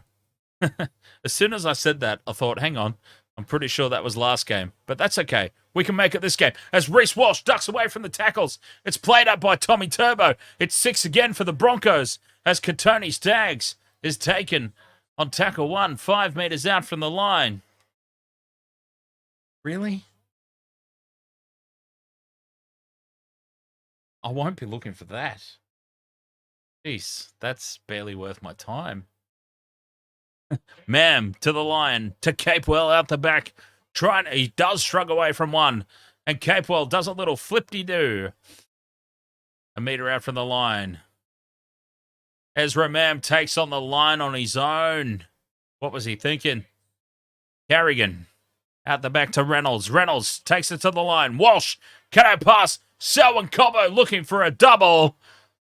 As soon as I said that, I thought, hang on, I'm pretty sure that was last game. But that's okay. We can make it this game. As Reece Walsh ducks away from the tackles, it's played up by Tommy Turbo. It's 6 again for the Broncos as Katoni Staggs is taken on tackle 1, 5 metres out from the line. Really? I won't be looking for that. Jeez, that's barely worth my time. Mam to the line, to Capewell out the back. He does shrug away from one. And Capewell does a little flip-de-doo. A metre out from the line. Ezra Mam takes on the line on his own. What was he thinking? Carrigan out the back to Reynolds. Reynolds takes it to the line. Walsh, can pass? Selwyn Cobbo looking for a double.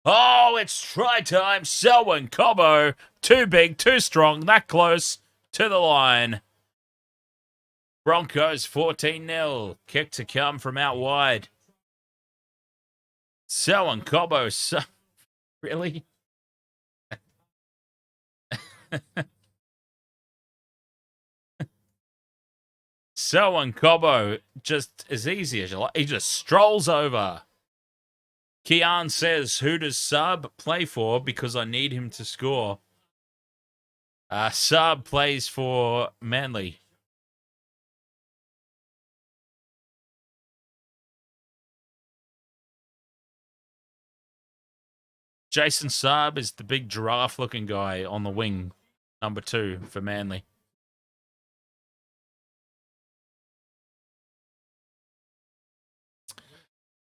Oh, it's try time. Selwyn Cobbo. Too big, too strong, that close to the line. Broncos 14-0. Kick to come from out wide. Selwyn Cobbo. Really? So on Cobbo, just as easy as you like, he just strolls over. Kian says, who does Saab play for? Because I need him to score. Saab plays for Manly. Jason Saab is the big giraffe-looking guy on the wing, number 2 for Manly.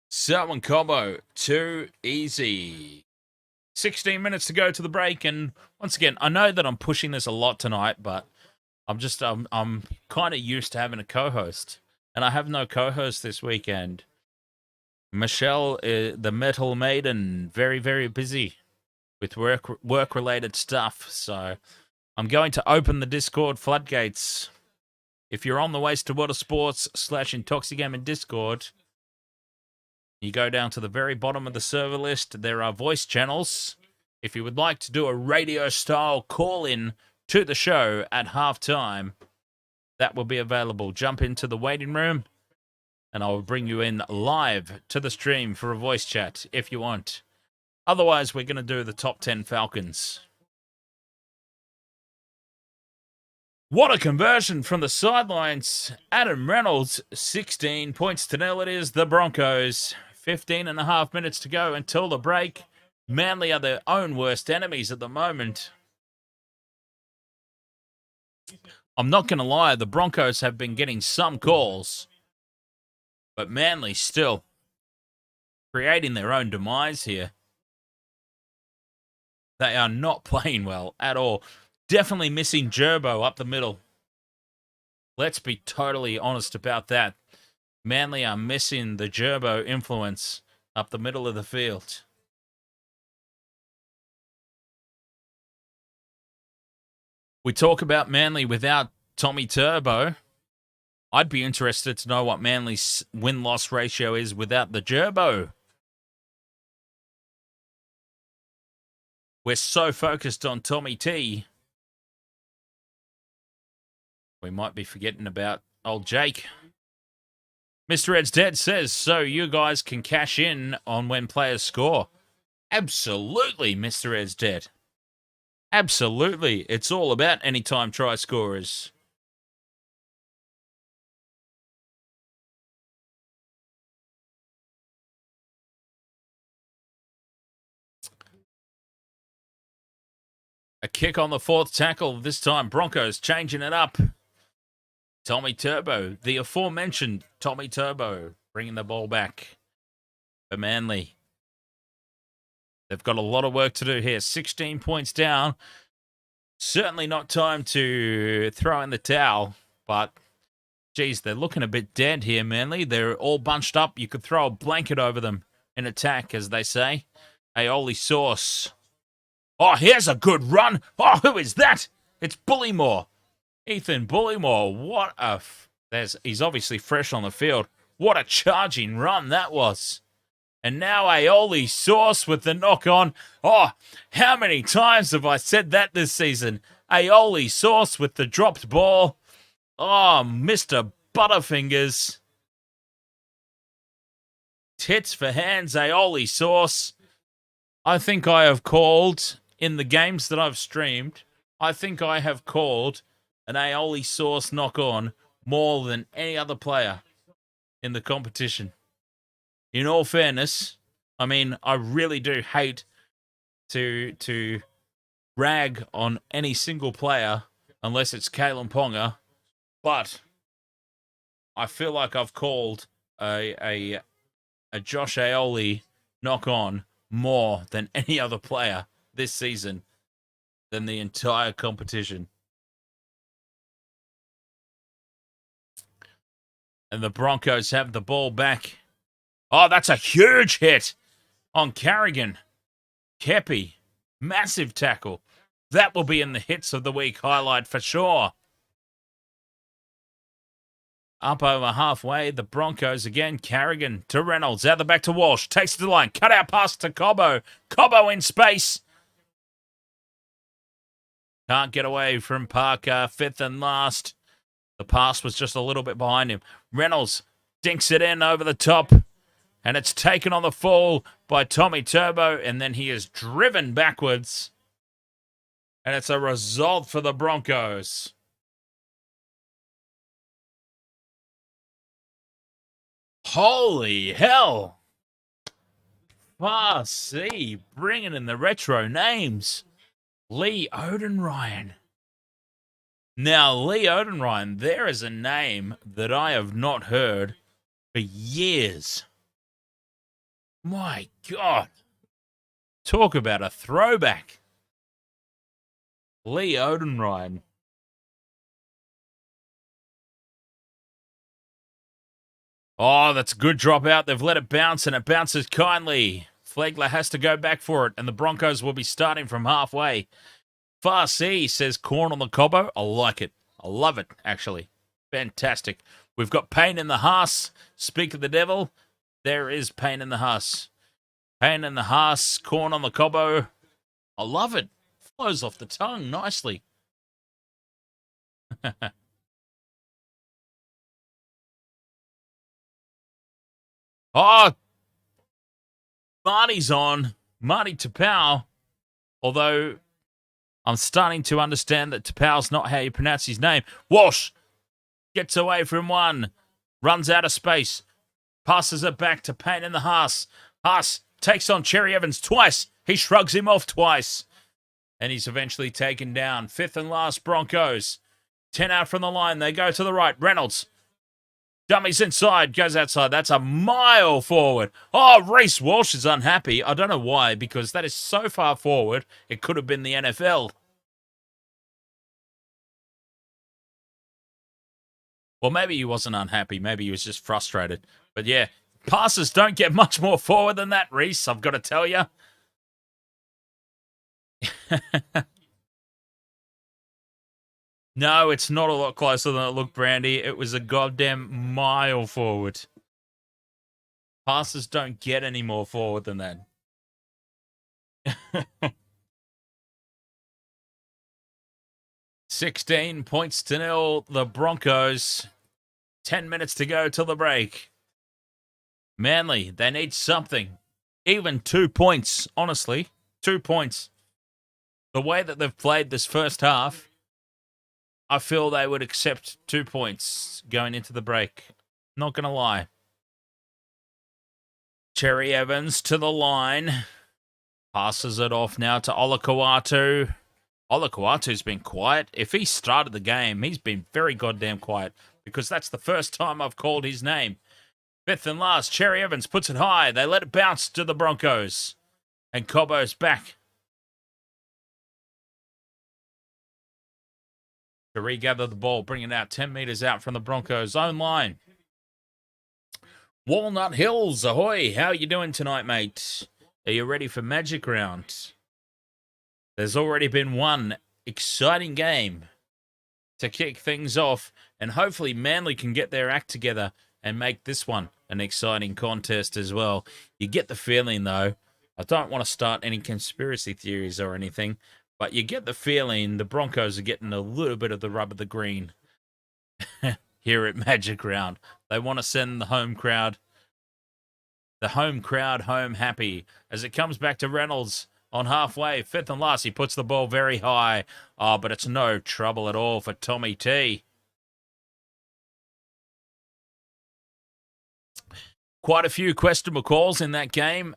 Selwyn Cobbo, too easy. 16 minutes to go to the break, and once again, I know that I'm pushing this a lot tonight, but I'm kind of used to having a co-host, and I have no co-host this weekend. Michelle, the Metal Maiden, very, very busy with work-related stuff, so I'm going to open the Discord floodgates. If you're on the Waste to Water Sports /Intoxigaming Discord, you go down to the very bottom of the server list. There are voice channels. If you would like to do a radio-style call-in to the show at halftime, that will be available. Jump into the waiting room, and I will bring you in live to the stream for a voice chat if you want. Otherwise, we're going to do the top 10 Falcons. What a conversion from the sidelines. Adam Reynolds, 16 points to nil. It is the Broncos. 15 and a half minutes to go until the break. Manly are their own worst enemies at the moment. I'm not going to lie, the Broncos have been getting some calls, but Manly still creating their own demise here. They are not playing well at all. Definitely missing Gerbo up the middle. Let's be totally honest about that. Manly are missing the Gerbo influence up the middle of the field. We talk about Manly without Tommy Turbo. I'd be interested to know what Manly's win-loss ratio is without the Gerbo. We're so focused on Tommy T, we might be forgetting about old Jake. Mr. Ed's Dead says, so you guys can cash in on when players score. Absolutely, Mr. Ed's Dead. Absolutely. It's all about anytime try scorers. A kick on the fourth tackle. This time, Broncos changing it up. Tommy Turbo, the aforementioned Tommy Turbo, bringing the ball back for Manly. They've got a lot of work to do here. 16 points down. Certainly not time to throw in the towel, but, geez, they're looking a bit dead here, Manly. They're all bunched up. You could throw a blanket over them in attack, as they say. Aioli sauce. Oh, here's a good run. Oh, who is that? It's Bullymore. Ethan Bullymore. What a... he's obviously fresh on the field. What a charging run that was. And now Aioli sauce with the knock-on. Oh, how many times have I said that this season? Aioli sauce with the dropped ball. Oh, Mr. Butterfingers. Tits for hands, Aioli sauce. I think I have called, in the games that I've streamed, I think I have called an Aioli sauce knock-on more than any other player in the competition. In all fairness, I mean, I really do hate to rag on any single player unless it's Kalen Ponga, but I feel like I've called a Josh Aioli knock-on more than any other player this season than the entire competition. And the Broncos have the ball back. Oh, that's a huge hit on Carrigan. Kepi, massive tackle. That will be in the hits of the week highlight for sure. Up over halfway, the Broncos again. Carrigan to Reynolds, out the back to Walsh. Takes it to the line, cut out pass to Cobbo. Cobbo in space. Can't get away from Parker. Fifth and last. The pass was just a little bit behind him. Reynolds dinks it in over the top. And it's taken on the fall by Tommy Turbo. And then he is driven backwards. And it's a result for the Broncos. Holy hell. C bringing in the retro names. Lee Odenryan. Now, Lee Odenryan, there is a name that I have not heard for years. My God. Talk about a throwback. Lee Odenryan. Oh, that's a good drop out. They've let it bounce, and it bounces kindly. Flegler has to go back for it, and the Broncos will be starting from halfway. Farsi says corn on the cobbo. I like it. I love it, actually. Fantastic. We've got pain in the Haas. Speak of the devil. There is pain in the Haas. Pain in the Haas. Corn on the cobbo. I love it. Flows off the tongue nicely. Oh, Marty's on. Marty Tapau. Although I'm starting to understand that Tapau's not how you pronounce his name. Walsh gets away from one. Runs out of space. Passes it back to Payne in the Haas. Haas takes on Cherry Evans twice. He shrugs him off twice. And he's eventually taken down. Fifth and last Broncos. 10 out from the line. They go to the right. Reynolds. Dummies inside, goes outside. That's a mile forward. Oh, Reece Walsh is unhappy. I don't know why, because that is so far forward, it could have been the NFL. Well, maybe he wasn't unhappy. Maybe he was just frustrated. But yeah, passes don't get much more forward than that, Reece, I've got to tell you. No, it's not a lot closer than it looked, Brandy. It was a goddamn mile forward. Passes don't get any more forward than that. 16 points to nil, the Broncos. 10 minutes to go till the break. Manly, they need something. Even 2 points, honestly. 2 points. The way that they've played this first half, I feel they would accept 2 points going into the break. Not going to lie. Cherry Evans to the line. Passes it off now to Olakau'atu. Olakau'atu's been quiet. If he started the game, he's been very goddamn quiet because that's the first time I've called his name. Fifth and last, Cherry Evans puts it high. They let it bounce to the Broncos. And Cobbo's back to regather the ball, bring it out 10 metres out from the Broncos' own line. Walnut Hills, ahoy. How you doing tonight, mate? Are you ready for Magic Round? There's already been one exciting game to kick things off, and hopefully Manly can get their act together and make this one an exciting contest as well. You get the feeling, though, I don't want to start any conspiracy theories or anything, but you get the feeling the Broncos are getting a little bit of the rub of the green here at Magic Round. They want to send the home crowd home happy as it comes back to Reynolds on halfway. Fifth and last, he puts the ball very high. Oh, but it's no trouble at all for Tommy T. Quite a few questionable calls in that game.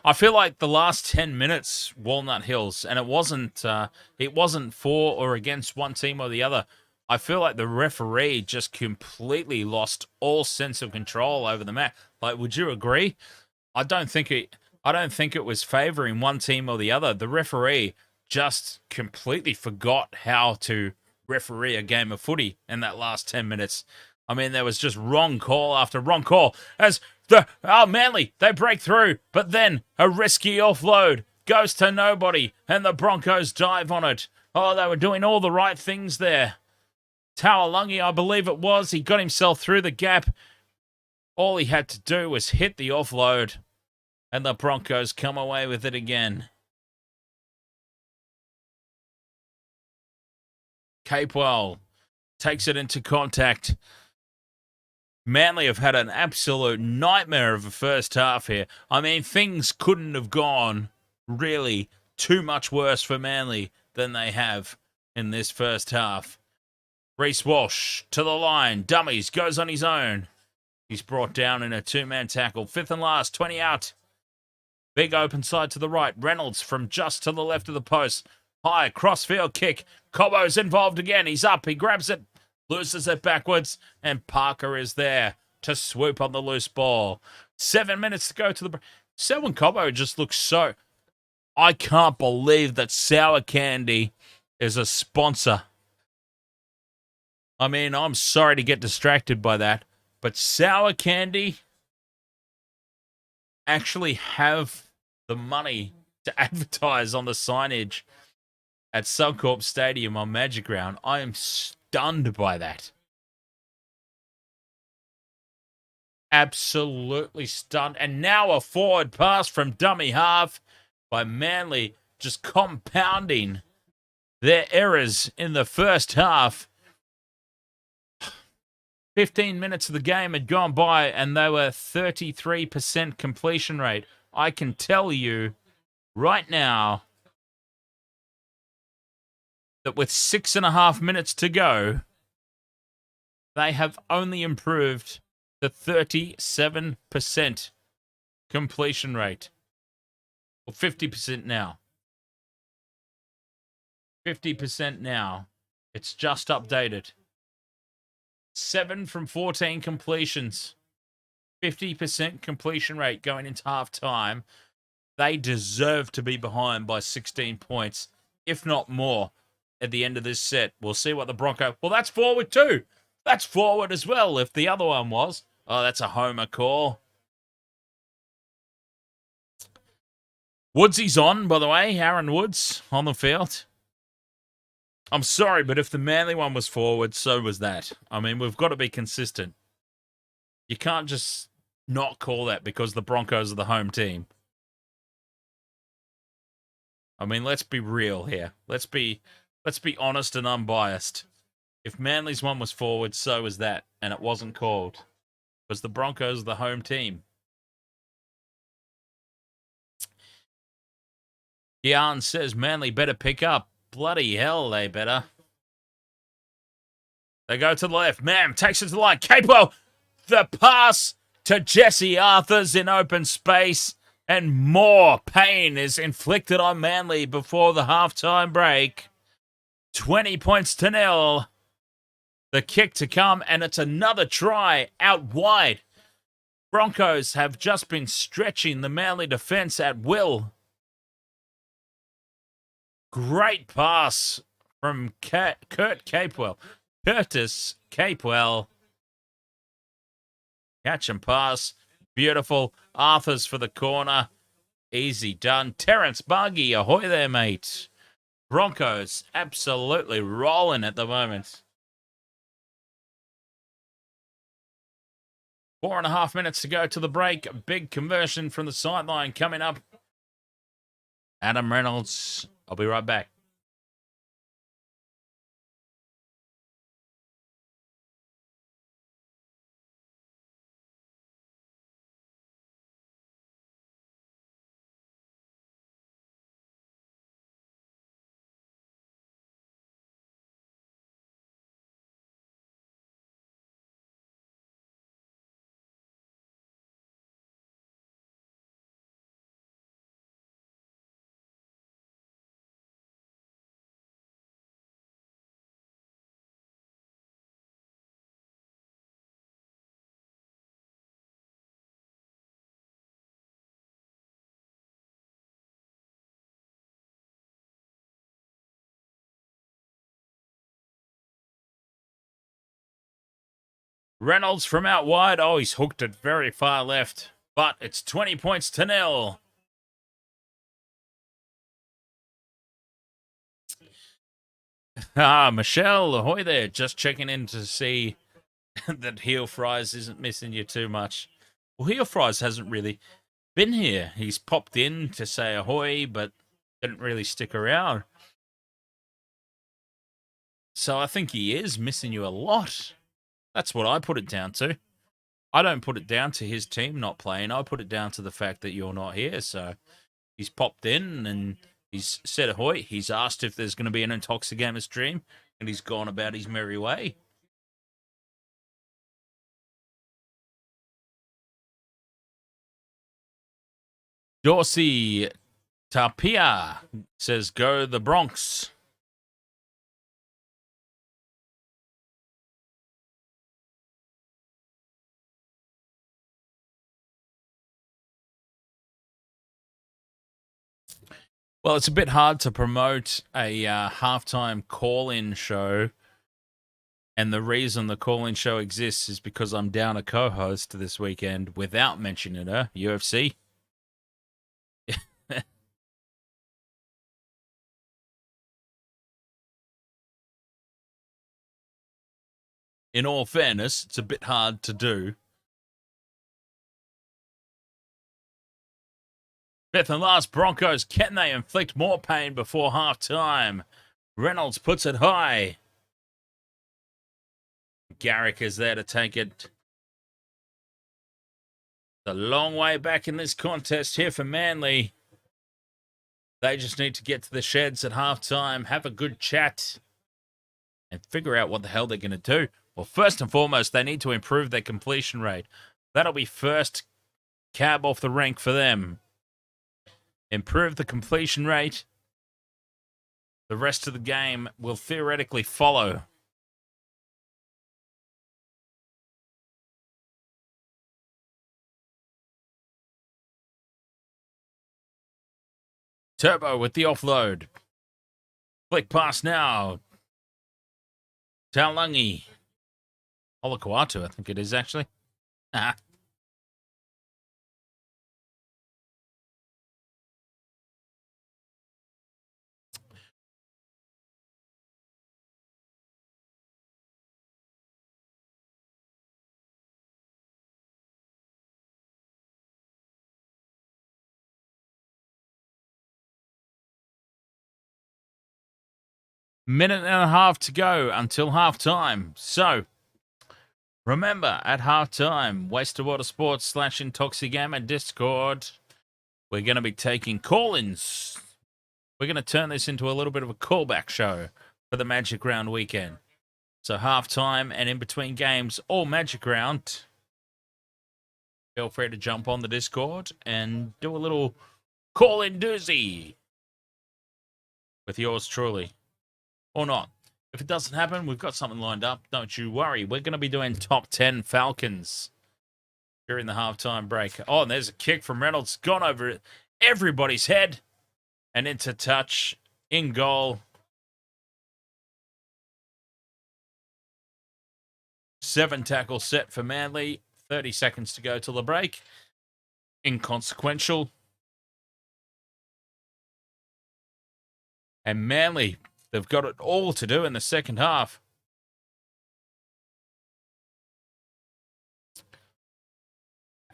I feel like the last 10 minutes, Walnut Hills, and it wasn't for or against one team or the other. I feel like the referee just completely lost all sense of control over the match. Like, would you agree? I don't think it was favouring one team or the other. The referee just completely forgot how to referee a game of footy in that last 10 minutes. I mean, there was just wrong call after wrong call as Manly, they break through, but then a risky offload goes to nobody, and the Broncos dive on it. Oh, they were doing all the right things there. Tawalungi, I believe it was, he got himself through the gap. All he had to do was hit the offload, and the Broncos come away with it again. Capewell takes it into contact. Manly have had an absolute nightmare of a first half here. I mean, things couldn't have gone really too much worse for Manly than they have in this first half. Reece Walsh to the line. Dummies, goes on his own. He's brought down in a two-man tackle. Fifth and last, 20 out. Big open side to the right. Reynolds from just to the left of the post. High crossfield kick. Cobbo's involved again. He's up. He grabs it. Loses it backwards. And Parker is there to swoop on the loose ball. 7 minutes to go to the... Selwyn Cobbo just looks so... I can't believe that Sour Candy is a sponsor. I mean, I'm sorry to get distracted by that. But Sour Candy actually have the money to advertise on the signage at Suncorp Stadium on Magic Round. I am stunned by that. Absolutely stunned. And now a forward pass from dummy half by Manly, just compounding their errors in the first half. 15 minutes of the game had gone by and they were 33% completion rate. I can tell you right now that with 6.5 minutes to go, they have only improved to 37% completion rate. Or 50% now. 50% now. It's just updated. 7 from 14 completions. 50% completion rate going into half-time. They deserve to be behind by 16 points, if not more, at the end of this set. We'll see what the Bronco... Well, that's forward too. That's forward as well, if the other one was. Oh, that's a homer call. Woodsy's on, by the way. Aaron Woods on the field. I'm sorry, but if the Manly one was forward, so was that. I mean, we've got to be consistent. You can't just not call that because the Broncos are the home team. I mean, let's be real here. Let's be honest and unbiased. If Manly's one was forward, so was that, and it wasn't called. Because the Broncos are the home team. Jan says Manly better pick up. Bloody hell, they better. They go to the left. Mam takes it to the line. Capewell, the pass to Jesse Arthurs in open space. And more pain is inflicted on Manly before the halftime break. 20 points to 0. The kick to come, and it's another try out wide. Broncos have just been stretching the Manly defence at will. Great pass from Kurt Capewell. Kurtis Capewell. Catch and pass. Beautiful. Arthurs for the corner. Easy done. Terrence Buggy. Ahoy there, mate. Broncos absolutely rolling at the moment. 4.5 minutes to go to the break. A big conversion from the sideline coming up. Adam Reynolds. I'll be right back. Reynolds from out wide. Oh, he's hooked it very far left. But it's 20 points to 0. Michelle, ahoy there. Just checking in to see that Heel Fries isn't missing you too much. Well, Heel Fries hasn't really been here. He's popped in to say ahoy, but didn't really stick around. So I think he is missing you a lot. That's what I put it down to. I don't put it down to his team not playing. I put it down to the fact that you're not here. So he's popped in and he's said ahoy. He's asked if there's going to be an Intoxigamer stream, and he's gone about his merry way. Dorsey Tapia says, go the Broncos. Well, it's a bit hard to promote a halftime call-in show, and the reason the call-in show exists is because I'm down a co-host this weekend without mentioning her, UFC. In all fairness, it's a bit hard to do. Fifth and last, Broncos. Can they inflict more pain before halftime? Reynolds puts it high. Garrick is there to take it. The long way back in this contest here for Manly. They just need to get to the sheds at halftime, have a good chat, and figure out what the hell they're going to do. Well, first and foremost, they need to improve their completion rate. That'll be first cab off the rank for them. Improve the completion rate. The rest of the game will theoretically follow. Turbo with the offload. Flick pass now. Taulagi. Olakuatu, I think it is actually. Minute and a half to go until halftime. So, remember, at halftime, Waste of Water Sports / Intoxigamer Discord, we're going to be taking call-ins. We're going to turn this into a little bit of a callback show for the Magic Round weekend. So, halftime and in between games, all Magic Round. Feel free to jump on the Discord and do a little call-in doozy with yours truly. Or not. If it doesn't happen, we've got something lined up. Don't you worry. We're going to be doing top 10 Falcons during the halftime break. Oh, and there's a kick from Reynolds. Gone over everybody's head. And into touch. In goal. 7 tackle set for Manly. 30 seconds to go till the break. Inconsequential. And Manly, they've got it all to do in the second half.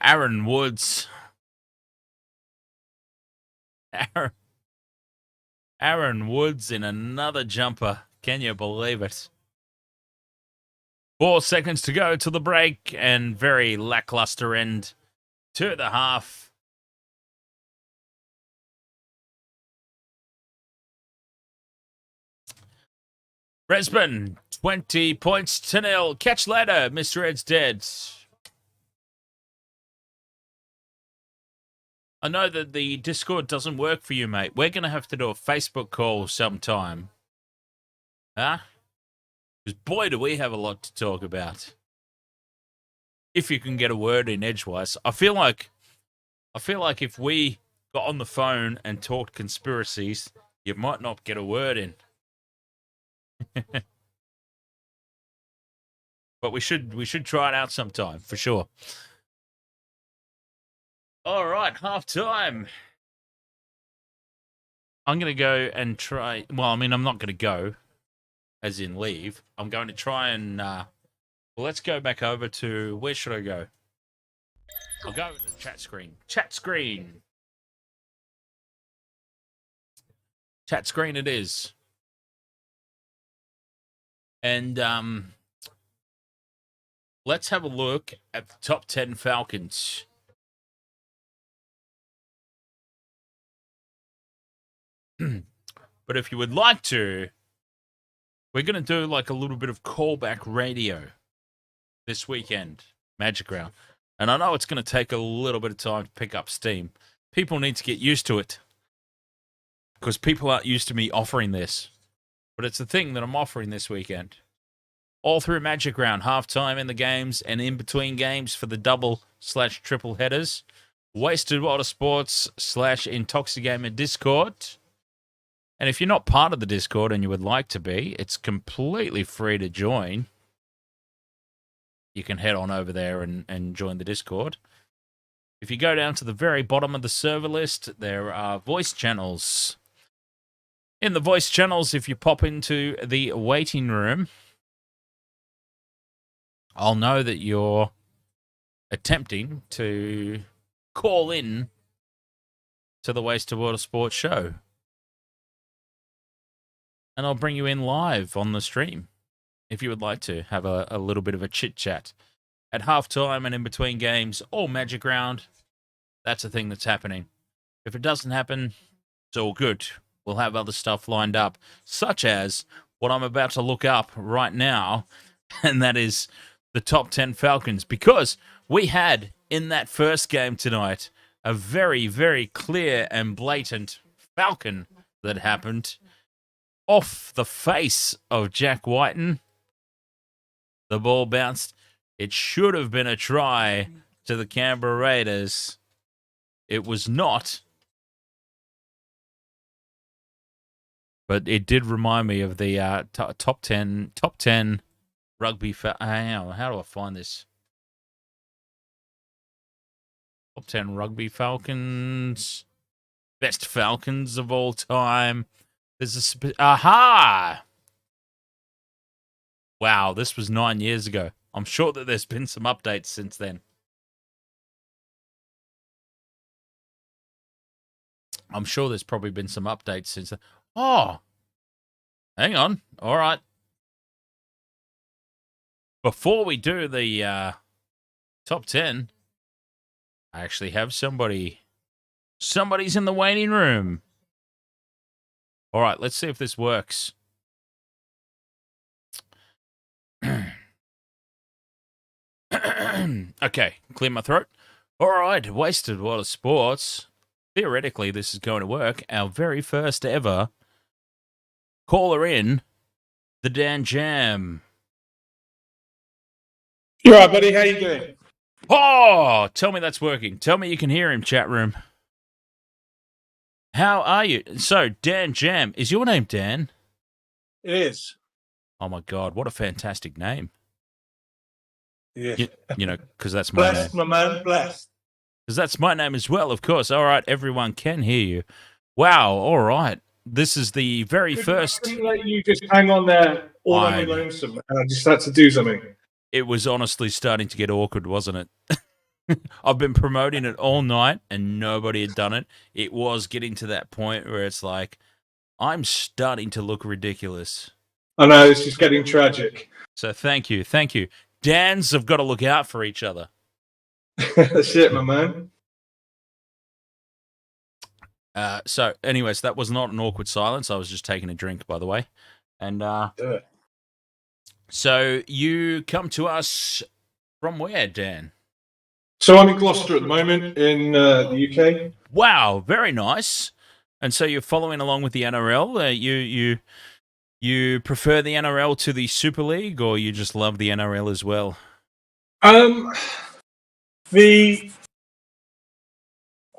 Aaron Woods. Aaron Woods in another jumper. Can you believe it? 4 seconds to go to the break, and very lackluster end to the half. Brisbane, 20 points to 0. Catch later, Mr. Ed's dead. I know that the Discord doesn't work for you, mate. We're going to have to do a Facebook call sometime. Huh? Because boy, do we have a lot to talk about. If you can get a word in edgewise. I feel like if we got on the phone and talked conspiracies, you might not get a word in. But we should try it out sometime, for sure. All right, halftime. I'm going to go and try... Well, I mean, I'm not going to go, as in leave. I'm going to try and... Well, let's go back over to... Where should I go? I'll go with the chat screen. Chat screen. Chat screen it is. And let's have a look at the top 10 Falcons. But if you would like to, we're going to do like a little bit of callback radio this weekend, Magic Round. And I know it's going to take a little bit of time to pick up steam. People need to get used to it because people aren't used to me offering this. But it's the thing that I'm offering this weekend. All through Magic Round, halftime in the games and in between games for the double/triple headers. Wasted Water Sports /Intoxigamer Discord. And if you're not part of the Discord and you would like to be, it's completely free to join. You can head on over there and join the Discord. If you go down to the very bottom of the server list, there are voice channels. In the voice channels, if you pop into the waiting room, I'll know that you're attempting to call in to the Wasted Water Sports show. And I'll bring you in live on the stream if you would like to have a little bit of a chit-chat. At halftime and in between games, all Magic Round, that's a thing that's happening. If it doesn't happen, it's all good. We'll have other stuff lined up, such as what I'm about to look up right now, and that is the top 10 Falcons, because we had, in that first game tonight, a very, very clear and blatant Falcon that happened off the face of Jack Whiten. The ball bounced. It should have been a try to the Canberra Raiders. It was not. But it did remind me of the top 10 rugby. Hang on, how do I find this? Top 10 rugby Falcons. Best Falcons of all time. There's aha! Wow, this was 9 years ago. I'm sure that there's been some updates since then. I'm sure there's probably been some updates since then. Oh, hang on. All right. Before we do the top 10, I actually have somebody. Somebody's in the waiting room. All right, let's see if this works. Okay, clear my throat. All right, Wasted Water Sports. Theoretically, this is going to work. Our very first ever caller in, the Dan Jam. You all right, buddy? How you doing? Oh, tell me that's working. Tell me you can hear him, chat room. How are you? So, Dan Jam, is your name Dan? It is. Oh my God, what a fantastic name. Yeah. You know, because that's my name. Blessed, my man, blessed. Because that's my name as well, of course. All right, everyone can hear you. Wow, all right. This is the very first... I couldn't let you just hang on there all on your lonesome, and I just had to do something. It was honestly starting to get awkward, wasn't it? I've been promoting it all night, and nobody had done it. It was getting to that point where it's like, I'm starting to look ridiculous. I know, it's just getting tragic. So thank you, thank you. Dans have got to look out for each other. That's it, my man. So, anyways, that was not an awkward silence. I was just taking a drink, by the way. And so you come to us from where, Dan? So I'm in Gloucester at the moment in the UK. Wow, very nice. And so you're following along with the NRL. You prefer the NRL to the Super League, or you just love the NRL as well? I've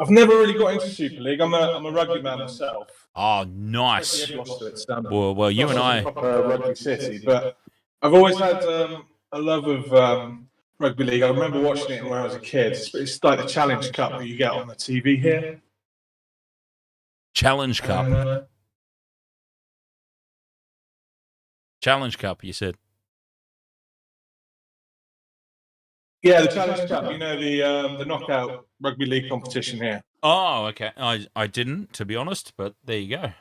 never really got into Super League. I'm a rugby man myself. Oh, nice. Well, you and I rugby city, but I've always had a love of rugby league. I remember watching it when I was a kid. It's like the Challenge Cup that you get on the TV here. Challenge Cup. Challenge Cup, you said. Yeah, the Challenge Cup. You know, the knockout rugby league competition here. Oh, okay. I didn't, to be honest, but there you go.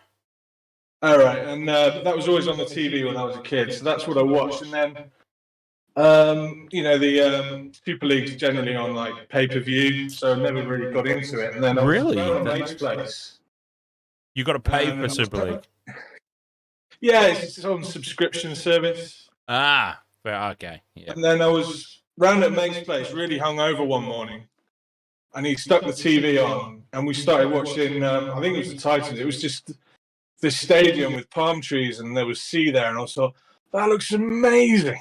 All right, and that was always on the TV when I was a kid, so that's what I watched. And then, the Super League's generally on like pay-per-view, so I never really got into it. And then I was Really? down at a mate's place. You got to pay for Super League. Yeah, it's on subscription service. Ah, okay. Yeah. And then I was round at mate's place, really hungover one morning, and he stuck the TV on, and we started watching. I think it was the Titans. It was just this stadium with palm trees, and there was sea there, and I thought that looks amazing.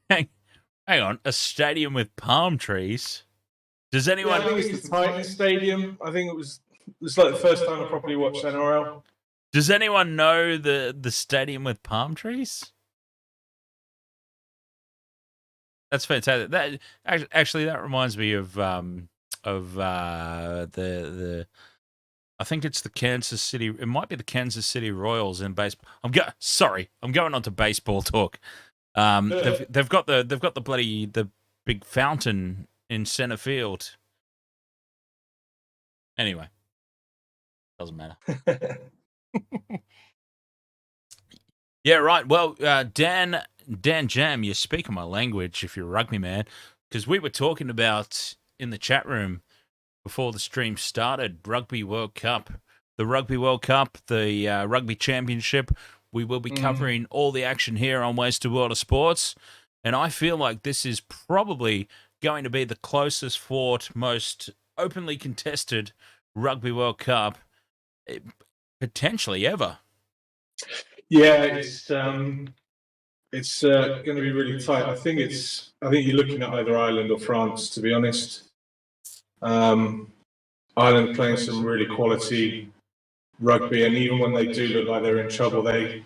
Hang on, a stadium with palm trees. Does anyone? Yeah, I think it's the Titans Stadium. I think it's like the first time I properly watched NRL. Does anyone know the stadium with palm trees? That's fantastic. That actually that reminds me of the I think it's the Kansas City. It might be the Kansas City Royals in baseball. I'm going on to baseball talk. They've got the big fountain in center field. Anyway, doesn't matter. Yeah, right. Well, Dan Jam, you're speaking my language if you're a rugby man, because we were talking about in the chat room before the stream started, Rugby World Cup, the Rugby World Cup, the Rugby Championship. We will be covering all the action here on Ways to World of Sports, and I feel like this is probably going to be the closest fought, most openly contested Rugby World Cup potentially ever. Yeah, it's going to be really tight. I think you're looking at either Ireland or France, to be honest. Ireland playing some really quality rugby, and even when they do look like they're in trouble, they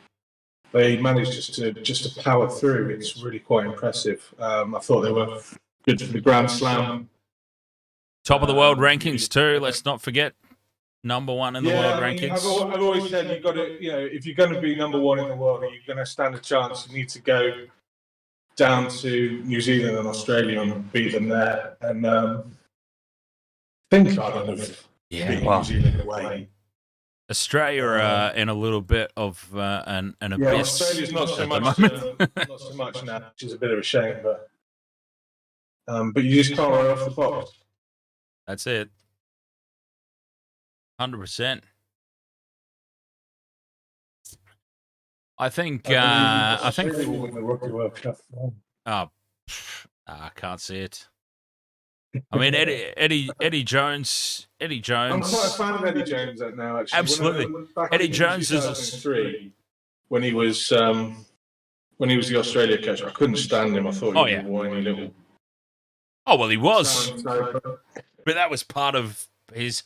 manage just to power through. It's really quite impressive. I thought they were good for the Grand Slam. Top of the world rankings too. Let's not forget. Number one in the world rankings. I've always said you've got to, if you're going to be number one in the world, or you're going to stand a chance, you need to go down to New Zealand and Australia and beat them there. And I think Ireland have beat New Zealand away. Australia are in a little bit of an abyss. Australia's not so much, not so much now, which is a bit of a shame. But you just can't run off the box. That's it. 100%. I think. I can't see it. I mean, Eddie Jones. I'm quite a fan of Eddie Jones now. Actually, absolutely. Eddie Jones is when he was the Australia coach. I couldn't stand him. I thought he was a whiny little. Oh well, he was. But that was part of his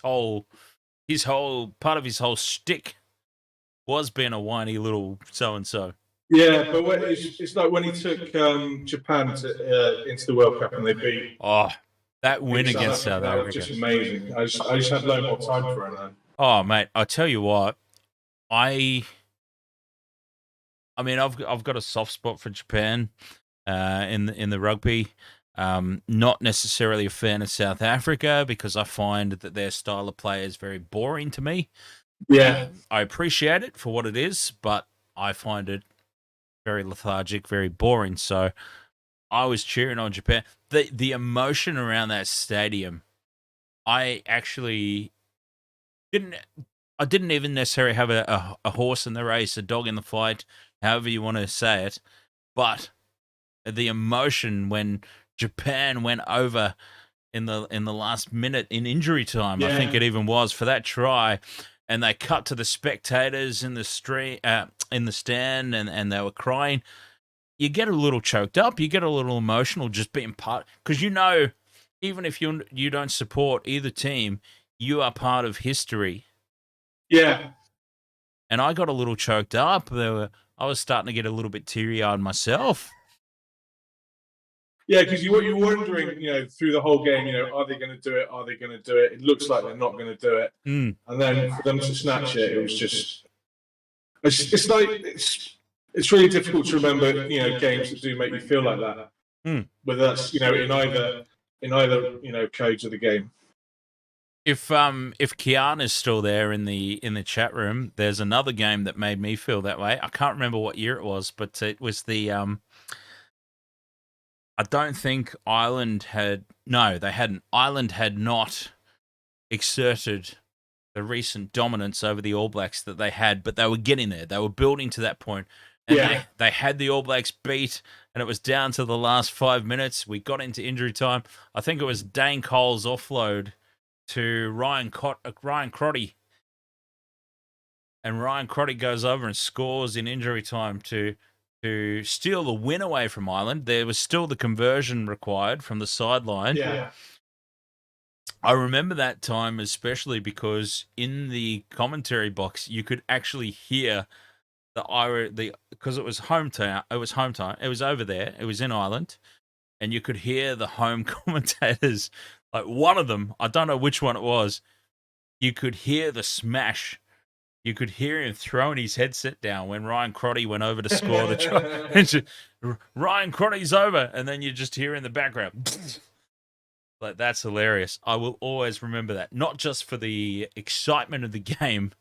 whole shtick was being a whiny little so and so. Yeah, but it's like when he took Japan into the World Cup and they beat. Oh, that win against South Africa was just amazing. I just had no more time for it now. Oh, mate, I tell you what, I mean, I've got a soft spot for Japan in the rugby. Not necessarily a fan of South Africa because I find that their style of play is very boring to me. Yeah, I appreciate it for what it is, but I find it very lethargic, very boring. So I was cheering on Japan. The emotion around that stadium, I actually didn't even necessarily have a horse in the race, a dog in the fight, however you want to say it, but the emotion when Japan went over in the last minute in injury time, I think it even was, for that try, and they cut to the spectators in the stand, and they were crying. You get a little choked up, you get a little emotional just being part, because even if you don't support either team, you are part of history. Yeah. And I got a little choked up. I was starting to get a little bit teary-eyed myself. Yeah, because you're wondering, through the whole game, are they going to do it? Are they going to do it? It looks like they're not going to do it. And then for them to snatch it, it was just. It's really difficult to remember, games that do make you feel like that. Whether that's in either codes of the game. If Kian is still there in the chat room, there's another game that made me feel that way. I can't remember what year it was, but it was the I don't think Ireland had. No, they hadn't. Ireland had not exerted the recent dominance over the All Blacks that they had, but they were getting there. They were building to that point. And they had the All Blacks beat, and it was down to the last 5 minutes. We got into injury time. I think it was Dane Cole's offload to Ryan Crotty. And Ryan Crotty goes over and scores in injury time to steal the win away from Ireland. There was still the conversion required from the sideline. Yeah. I remember that time especially because in the commentary box you could actually hear because it was home time. It was over there. It was in Ireland, and you could hear the home commentators. Like one of them, I don't know which one it was. You could hear the smash. You could hear him throwing his headset down when Ryan Crotty went over to score the try. Ryan Crotty's over, and then you just hear in the background. Like, that's hilarious. I will always remember that. Not just for the excitement of the game,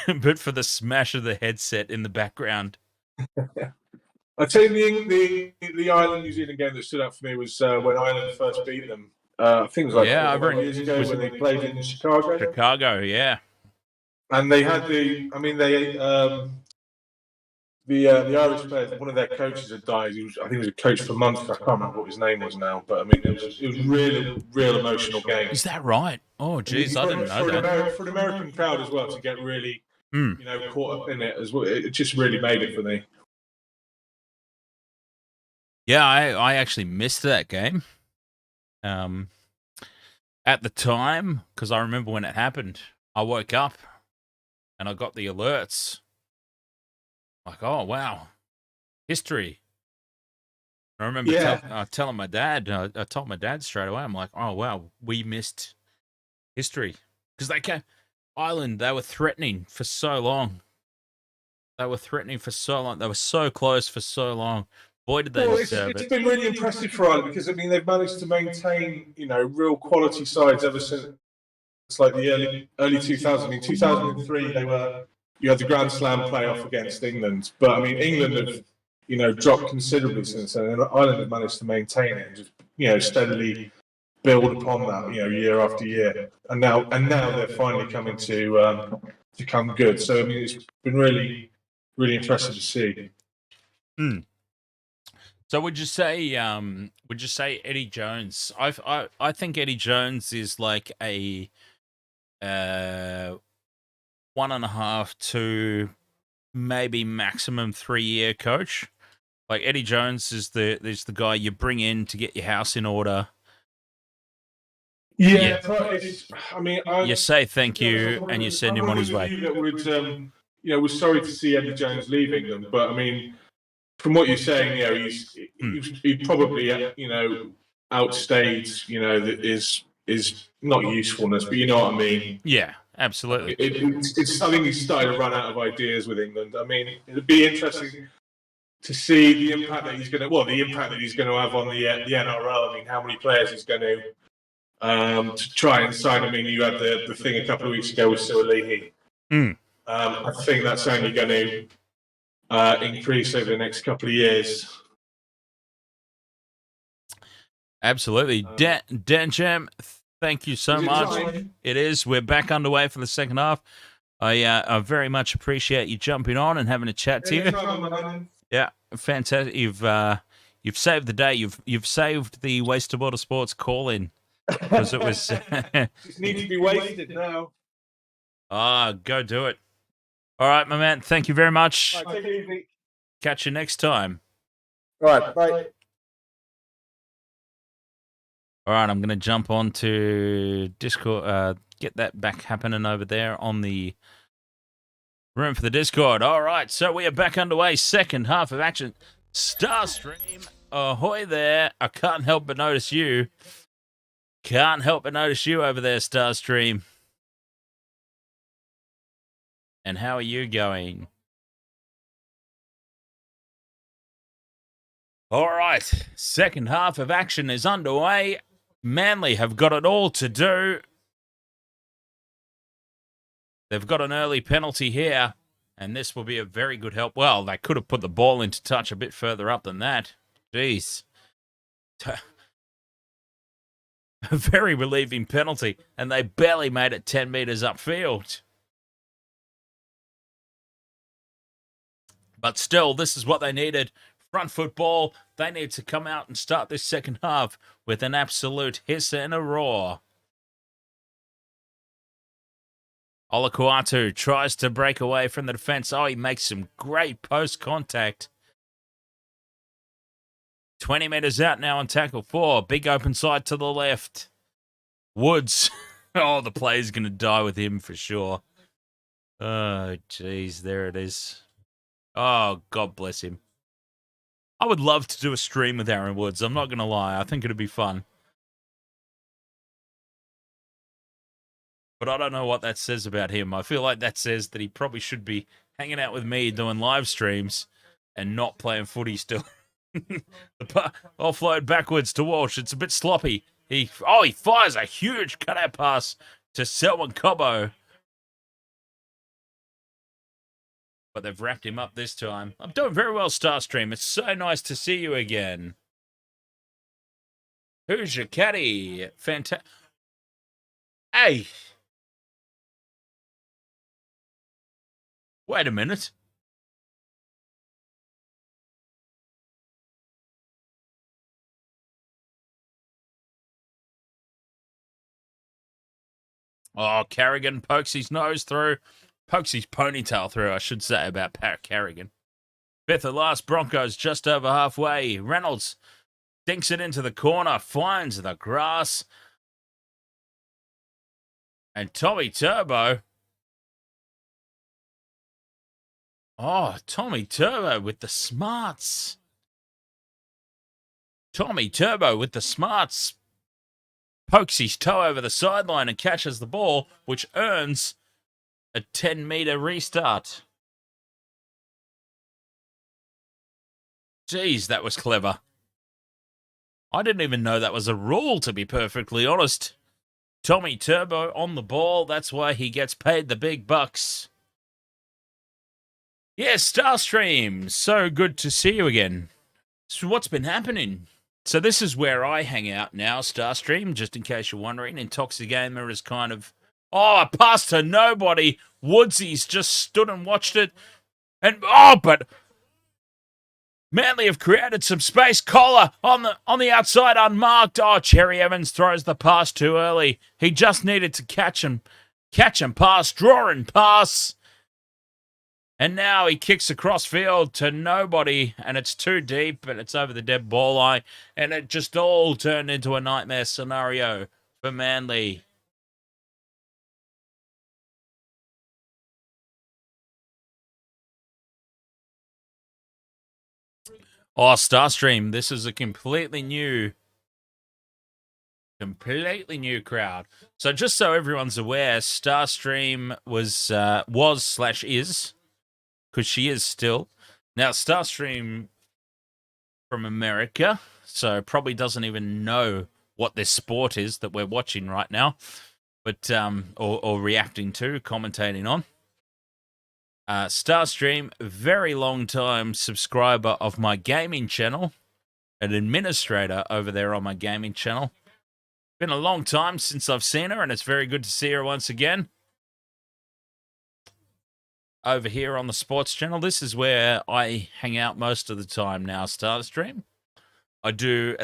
but for the smash of the headset in the background. I tell you, the Ireland-New Zealand game that stood out for me was when Ireland first beat them. I think it was over years ago when they played in Chicago. Chicago, yeah. And they had the Irish players. One of their coaches had died. I think he was a coach for months. I can't remember what his name was now, but I mean, it was real emotional game. Is that right? Oh, geez, I didn't know that. For an American crowd as well to get really, caught up in it as well. It just really made it for me. Yeah, I actually missed that game. At the time, because I remember when it happened, I woke up and I got the alerts. Like, oh, wow, history. I remember telling my dad, I told my dad straight away, I'm like, oh, wow, we missed history. Because Ireland, they were threatening for so long. They were so close for so long. Boy, did they deserve it. It's been really impressive for Ireland because, I mean, they've managed to maintain, real quality sides ever since like the early 2000s. I mean, 2003, you had the Grand Slam playoff against England. But, I mean, England have, dropped considerably since then. And Ireland have managed to maintain it and just, steadily build upon that, year after year. And now they're finally coming to come good. So, I mean, it's been really, really impressive to see. So would you say Eddie Jones? I think Eddie Jones is like a 1.5 to maybe maximum 3-year coach. Like Eddie Jones is the guy you bring in to get your house in order. Yeah. But you say thank you and you send him on his way. We're sorry to see Eddie Jones leave England, but I mean, from what you're saying, he probably outstayed is not usefulness, but you know what I mean. Yeah, absolutely. I think he's starting to run out of ideas with England. I mean, it'd be interesting to see the impact that he's going to have on the NRL. I mean, how many players he's going to try and sign. I mean, you had the thing a couple of weeks ago with Suolihi. I think that's only going to increase over the next couple of years. Absolutely. Dan Jam, thank you so much. It is. We're back underway for the second half. I very much appreciate you jumping on and having a chat to you. Yeah, fantastic. You've saved the day. You've saved the Waste of Water Sports call-in because it was just need to be wasted now. Go do it. All right, my man. Thank you very much. All right, take it easy. Catch you next time. All right, bye. All right, I'm going to jump on to Discord, get that back happening over there on the room for the Discord. All right, so we are back underway. Second half of action. Starstream, ahoy there. I can't help but notice you. Can't help but notice you over there, Starstream. And how are you going? All right, second half of action is underway. Manly have got it all to do. They've got an early penalty here, and this will be a very good help. Well, they could have put the ball into touch a bit further up than that. Jeez. A very relieving penalty, and they barely made it 10 metres upfield. But still, this is what they needed. Front football. They need to come out and start this second half with an absolute hiss and a roar. Olakuatu tries to break away from the defence. Oh, he makes some great post-contact. 20 metres out now on tackle 4. Big open side to the left. Woods. Oh, the play's going to die with him for sure. Oh, jeez, there it is. Oh, God bless him. I would love to do a stream with Aaron Woods. I'm not going to lie. I think it'd be fun. But I don't know what that says about him. I feel like that says that he probably should be hanging out with me doing live streams and not playing footy still. Offload backwards to Walsh. It's a bit sloppy. He fires a huge cutout pass to Selwyn Cobbo. But they've wrapped him up this time. I'm doing very well, Starstream. It's so nice to see you again. Who's your caddy? Fantastic. Hey! Wait a minute. Oh, Carrigan pokes his nose through. Pokes his ponytail through, I should say, about Pat Carrigan. Fifth and last, Broncos just over halfway. Reynolds dinks it into the corner, finds the grass. And Tommy Turbo. Oh, Tommy Turbo with the smarts. Tommy Turbo with the smarts. Pokes his toe over the sideline and catches the ball, which earns a 10-metre restart. Jeez, that was clever. I didn't even know that was a rule, to be perfectly honest. Tommy Turbo on the ball. That's why he gets paid the big bucks. Yes, Starstream. So good to see you again. So what's been happening? So this is where I hang out now, Starstream, just in case you're wondering. Intoxigamer is kind of... Oh, a pass to nobody. Woodsy's just stood and watched it. And, but Manly have created some space. Collar on the outside, unmarked. Oh, Cherry Evans throws the pass too early. He just needed to catch him pass, draw and pass. And now he kicks across field to nobody, and it's too deep, and it's over the dead ball line, and it just all turned into a nightmare scenario for Manly. Oh, Starstream, this is a completely new crowd. So just so everyone's aware, Starstream was/is, because she is still. Now, Starstream from America, so probably doesn't even know what this sport is that we're watching right now, but or reacting to, commentating on. Starstream, very long time subscriber of my gaming channel, an administrator over there on my gaming channel. Been a long time since I've seen her, and it's very good to see her once again. Over here on the sports channel, this is where I hang out most of the time now, Starstream. I do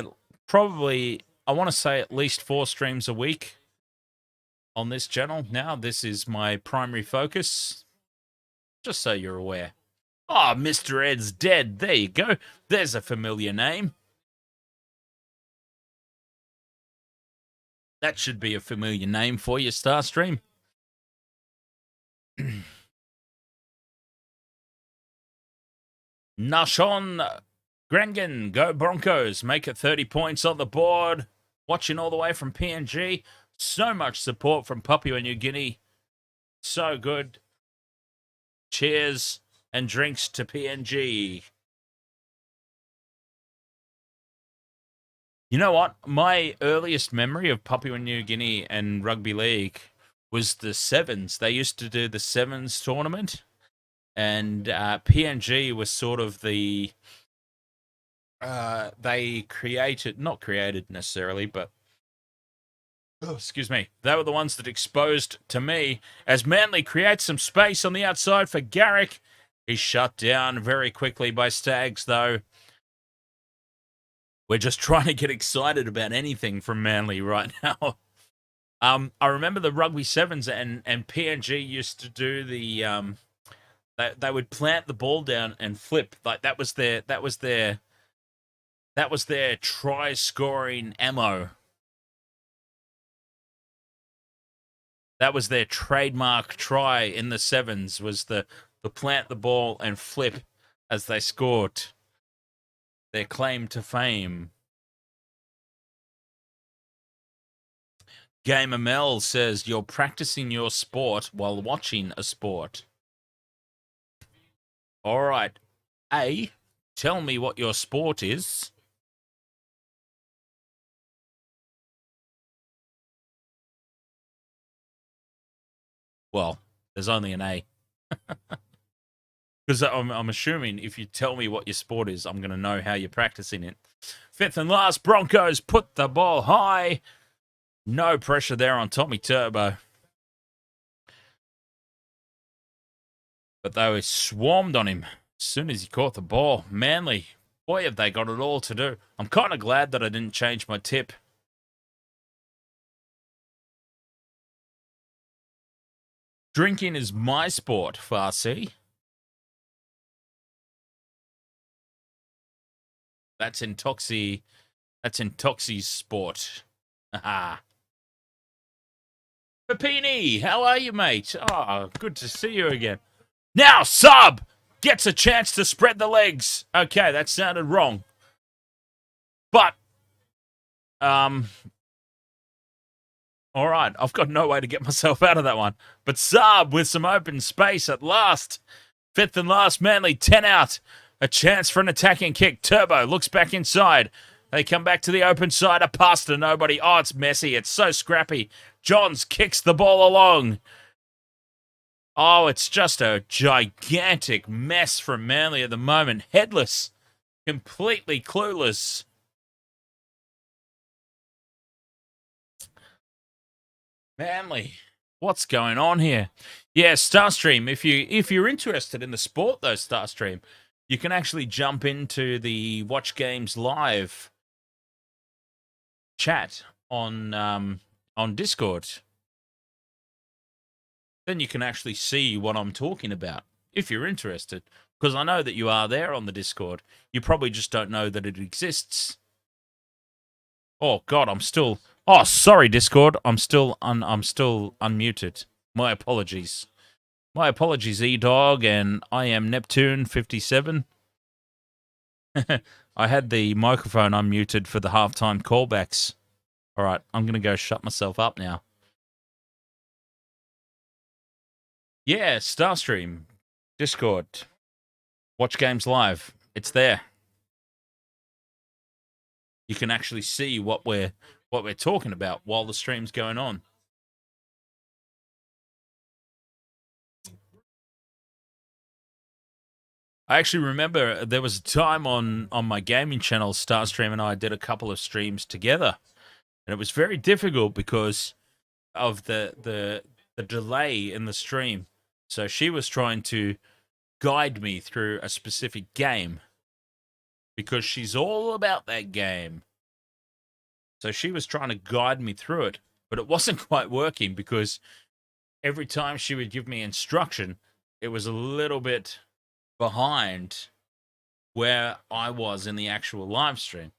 probably, I want to say at least 4 streams a week on this channel. Now, this is my primary focus. Just so you're aware. Oh, Mr. Ed's dead. There you go. There's a familiar name. That should be a familiar name for you, Starstream. Nashon Grangan, go Broncos. Make it 30 points on the board. Watching all the way from PNG. So much support from Papua New Guinea. So good. Cheers and drinks to PNG. You know what? My earliest memory of Papua New Guinea and rugby league was the Sevens. They used to do the Sevens tournament, and PNG was sort of the they not created necessarily, but excuse me, they were the ones that exposed to me as Manly creates some space on the outside for Garrick. He's shut down very quickly by Stags, though. We're just trying to get excited about anything from Manly right now. I remember the Rugby Sevens and PNG used to do the they would plant the ball down and flip. Like that was their try scoring ammo. That was their trademark try in the Sevens, was the plant the ball and flip as they scored. Their claim to fame. Gamer Mel says, you're practicing your sport while watching a sport. All right. A, tell me what your sport is. Well, there's only an A. Because I'm assuming if you tell me what your sport is, I'm going to know how you're practicing it. Fifth and last, Broncos put the ball high. No pressure there on Tommy Turbo. But they were swarmed on him as soon as he caught the ball. Manly, boy, have they got it all to do. I'm kind of glad that I didn't change my tip. Drinking is my sport, Farsi. That's Intoxi's sport. Haha. Papini, how are you, mate? Oh, good to see you again. Now, Sub gets a chance to spread the legs. Okay, that sounded wrong. But, all right, I've got no way to get myself out of that one. But Sub with some open space at last. Fifth and last, Manly, 10 out. A chance for an attacking kick. Turbo looks back inside. They come back to the open side. A pass to nobody. Oh, it's messy. It's so scrappy. Johns kicks the ball along. Oh, it's just a gigantic mess from Manly at the moment. Headless. Completely clueless. Manly. What's going on here? Yeah, Starstream. If you're interested in the sport, though, Starstream, you can actually jump into the Watch Games Live chat on Discord. Then you can actually see what I'm talking about, if you're interested. Because I know that you are there on the Discord. You probably just don't know that it exists. Oh, God, I'm still... Oh, sorry, Discord. I'm still unmuted. My apologies. My apologies, E-Dog, and I am Neptune57. I had the microphone unmuted for the halftime callbacks. All right, I'm going to go shut myself up now. Yeah, Starstream, Discord, Watch Games Live. It's there. You can actually see what we're talking about while the stream's going on. I actually remember there was a time on my gaming channel, Starstream and I did a couple of streams together. And it was very difficult because of the delay in the stream. So she was trying to guide me through a specific game because she's all about that game. So she was trying to guide me through it, but it wasn't quite working because every time she would give me instruction, it was a little bit behind where I was in the actual live stream.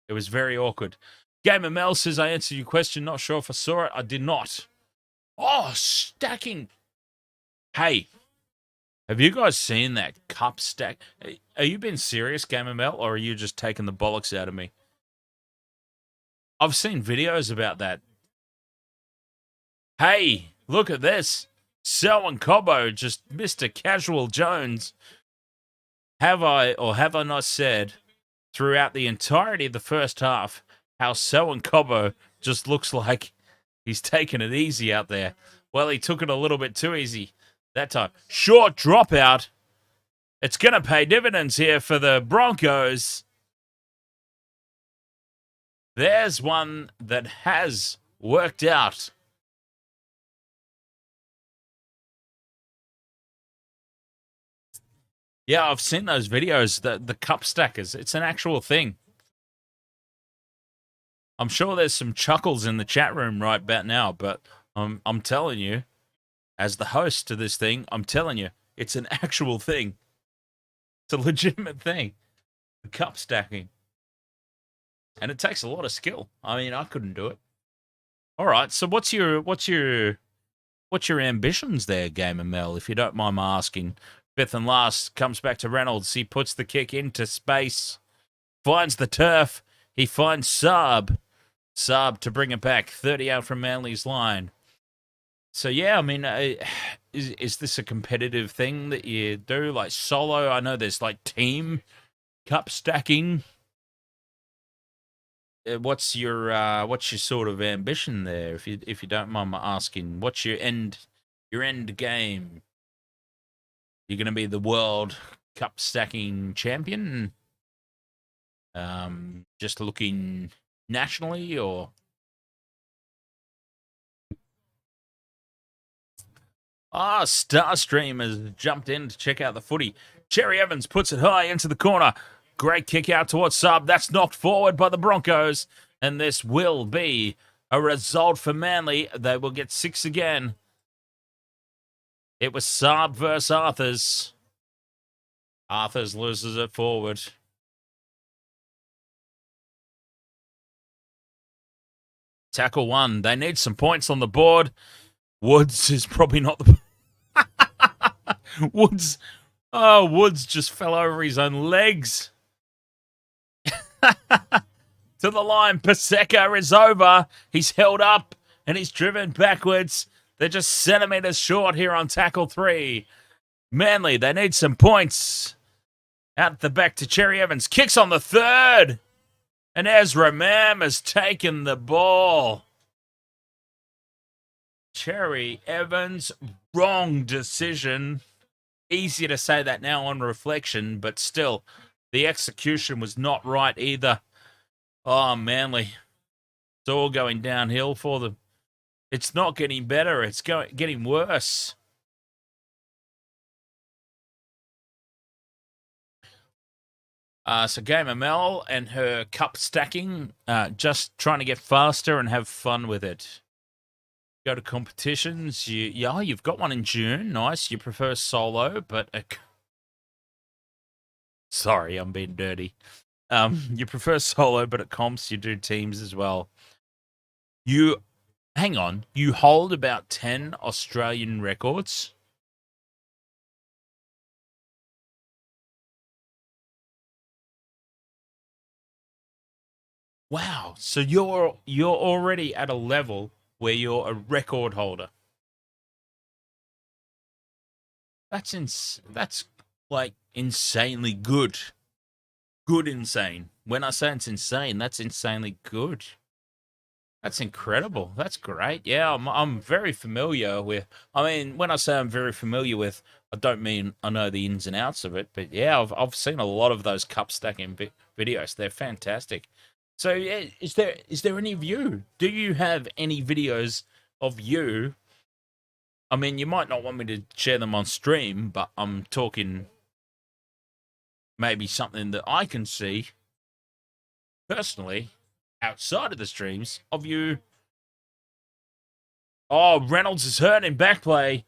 It was very awkward. Gamer Mel says, I answered your question. Not sure if I saw it. I did not. Oh, stacking. Hey, have you guys seen that cup stack? Are you being serious, Gamer Mel, or are you just taking the bollocks out of me? I've seen videos about that. Hey, look at this. Selwyn Cobbo, just Mr. Casual Jones. Have I not said throughout the entirety of the first half how Selwyn Cobbo just looks like He's taking it easy out there. Well, he took it a little bit too easy that time. Short dropout. It's going to pay dividends here for the Broncos. There's one that has worked out. Yeah, I've seen those videos, the cup stackers. It's an actual thing. I'm sure there's some chuckles in the chat room right about now, but I'm telling you, as the host to this thing, I'm telling you, it's an actual thing. It's a legitimate thing. The cup stacking. And it takes a lot of skill. I mean, I couldn't do it. All right, so what's your ambitions there, Gamer Mel, if you don't mind my asking? Fifth and last comes back to Reynolds. He puts the kick into space, finds the turf. He finds Saab to bring it back. 30 out from Manly's line. So, yeah, I mean, is this a competitive thing that you do? Like solo? I know there's like team cup stacking. What's your sort of ambition there? If you don't mind my asking, what's your end game? You're going to be the World Cup stacking champion? Just looking nationally, or? Starstream has jumped in to check out the footy. Cherry Evans puts it high into the corner. Great kick out towards Saab. That's knocked forward by the Broncos. And this will be a result for Manly. They will get 6 again. It was Saab versus Arthurs. Arthurs loses it forward. Tackle 1. They need some points on the board. Woods is probably not the... Woods just fell over his own legs. To the line. Paseka is over. He's held up and he's driven backwards. They're just centimetres short here on tackle 3. Manly, they need some points. Out the back to Cherry Evans. Kicks on the 3rd. And Ezra Mam has taken the ball. Cherry Evans, wrong decision. Easy to say that now on reflection, but still, the execution was not right either. Oh, Manly. It's all going downhill for them. It's not getting better. It's getting worse. So Gamer Mel and her cup stacking, just trying to get faster and have fun with it. Go to competitions. You've got one in June. Nice. You prefer solo, but... Sorry, I'm being dirty. You prefer solo, but at comps you do teams as well. Hang on. You hold about 10 Australian records? Wow. So you're already at a level where you're a record holder. That's like insanely good. Good insane. When I say it's insane, that's insanely good. That's incredible. That's great. Yeah, I'm very familiar with... I mean, when I say I'm very familiar with, I don't mean I know the ins and outs of it, but yeah, I've seen a lot of those cup stacking videos. They're fantastic. So, yeah, is there any of you? Do you have any videos of you? I mean, you might not want me to share them on stream, but I'm talking maybe something that I can see personally outside of the streams of you. Oh, Reynolds is hurt in back play.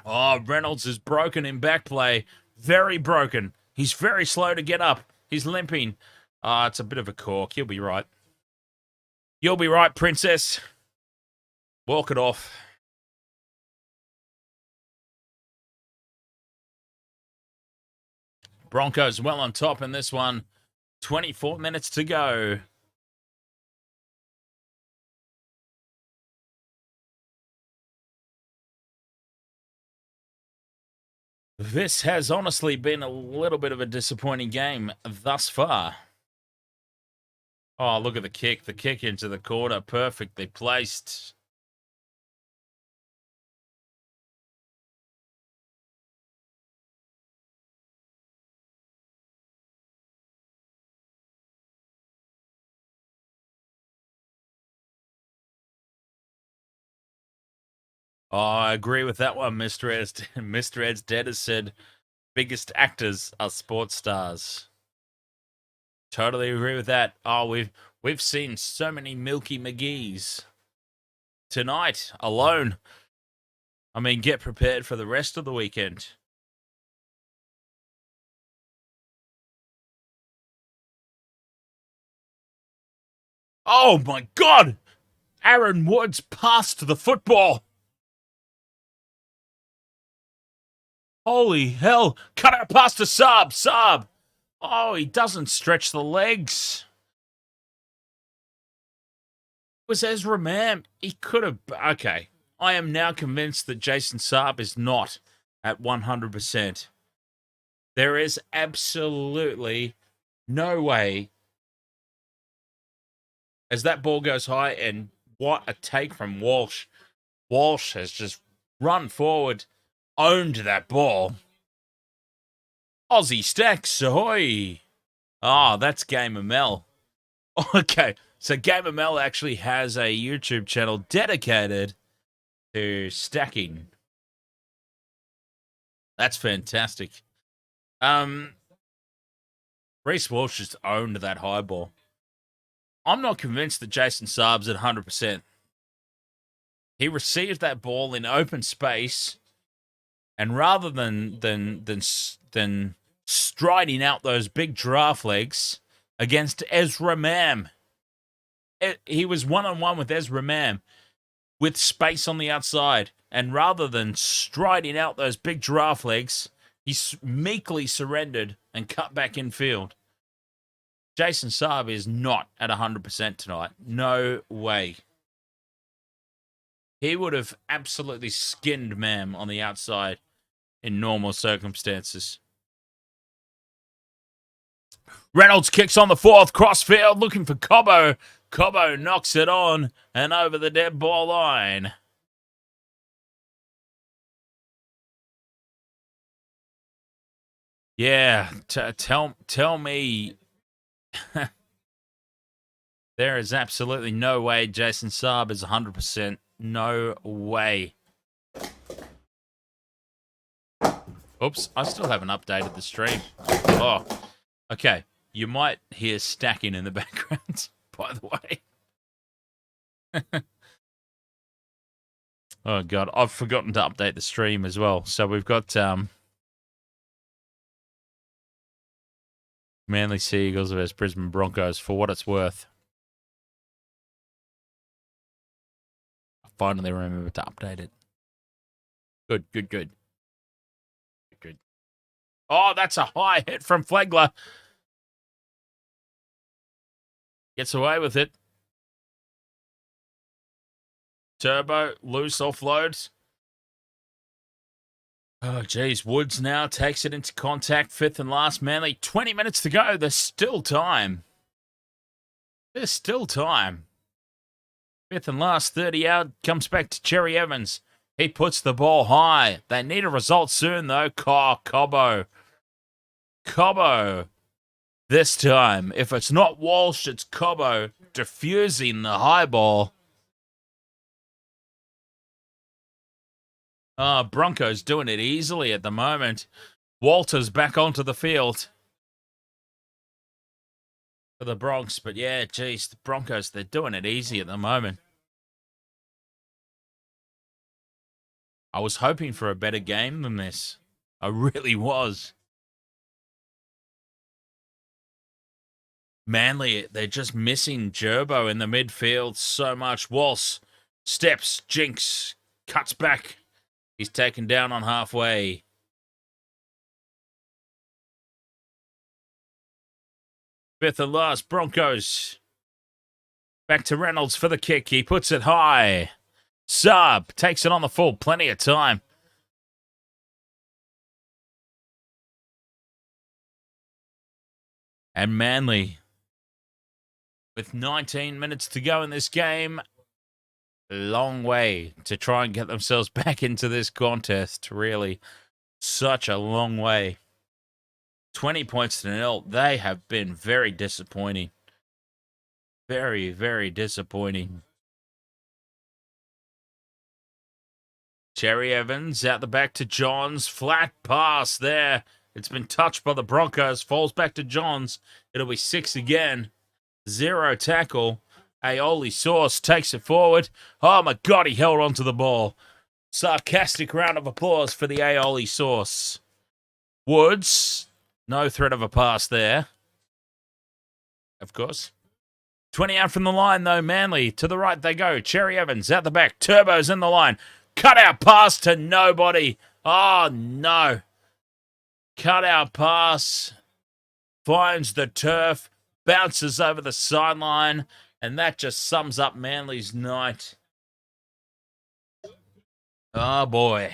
Oh, Reynolds is broken in back play. Very broken. He's very slow to get up. He's limping. It's a bit of a cork. You'll be right. You'll be right, Princess. Walk it off. Broncos well on top in this one. 24 minutes to go. This has honestly been a little bit of a disappointing game thus far. Oh, look at the kick. The kick into the corner. Perfectly placed. Oh, I agree with that one, Mr. Ed's. Mr. Ed's Dead has said, biggest actors are sports stars. Totally agree with that. Oh, we've seen so many Milky McGees tonight alone. I mean, get prepared for the rest of the weekend. Oh my God! Aaron Woods passed the football. Holy hell! Cut out past to Saab. Oh, he doesn't stretch the legs. It was Ezra Mam. He could have. Okay. I am now convinced that Jason Saab is not at 100%. There is absolutely no way. As that ball goes high, and what a take from Walsh. Walsh has just run forward, owned that ball. Aussie Stacks, ahoy! Oh, that's Gamer Mel. Okay, so Gamer Mel actually has a YouTube channel dedicated to stacking. That's fantastic. Reece Walsh just owned that high ball. I'm not convinced that Jason Saab's at 100%. He received that ball in open space, and rather than striding out those big giraffe legs against Ezra Mam, he was one-on-one with Ezra Mam with space on the outside, and rather than striding out those big giraffe legs, he meekly surrendered and cut back in field. Jason Saab is not at 100% tonight. No way. He would have absolutely skinned Mam on the outside in normal circumstances. Reynolds kicks on the fourth, crossfield, looking for Cobbo. Cobbo knocks it on and over the dead ball line. Yeah, tell me. There is absolutely no way Jason Saab is 100%. No way. Oops, I still haven't updated the stream. Oh, okay. You might hear stacking in the background, by the way. Oh, God. I've forgotten to update the stream as well. So we've got Manly Sea Eagles versus Brisbane Broncos, for what it's worth. I finally remembered to update it. Good. Oh, that's a high hit from Flegler. Gets away with it. Turbo, loose offload. Oh, geez. Woods now takes it into contact. Fifth and last, Manly. 20 minutes to go. There's still time. Fifth and last, 30 out. Comes back to Cherry Evans. He puts the ball high. They need a result soon, though. Cobbo. This time, if it's not Walsh, it's Cobbo diffusing the high ball. Broncos doing it easily at the moment. Walters back onto the field for the Bronx. But yeah, geez, the Broncos, they're doing it easy at the moment. I was hoping for a better game than this. I really was. Manly, they're just missing Gerbo in the midfield so much. Walsh steps, jinks, cuts back. He's taken down on halfway. Fifth and last, Broncos. Back to Reynolds for the kick. He puts it high. Saab takes it on the full. Plenty of time. And Manly with 19 minutes to go in this game. Long way to try and get themselves back into this contest, really. Such a long way. 20 points to nil. They have been very disappointing. Very, very disappointing. Cherry Evans out the back to Johns. Flat pass there. It's been touched by the Broncos. Falls back to Johns. It'll be 6 again. 0 tackle. Aioli Sauce takes it forward. Oh my God, he held onto the ball. Sarcastic round of applause for the Aioli Sauce. Woods. No threat of a pass there. Of course. 20 out from the line, though. Manly. To the right they go. Cherry Evans out the back. Turbo's in the line. Cut out pass to nobody. Oh, no. Cut out pass. Finds the turf. Bounces over the sideline. And that just sums up Manly's night. Oh, boy.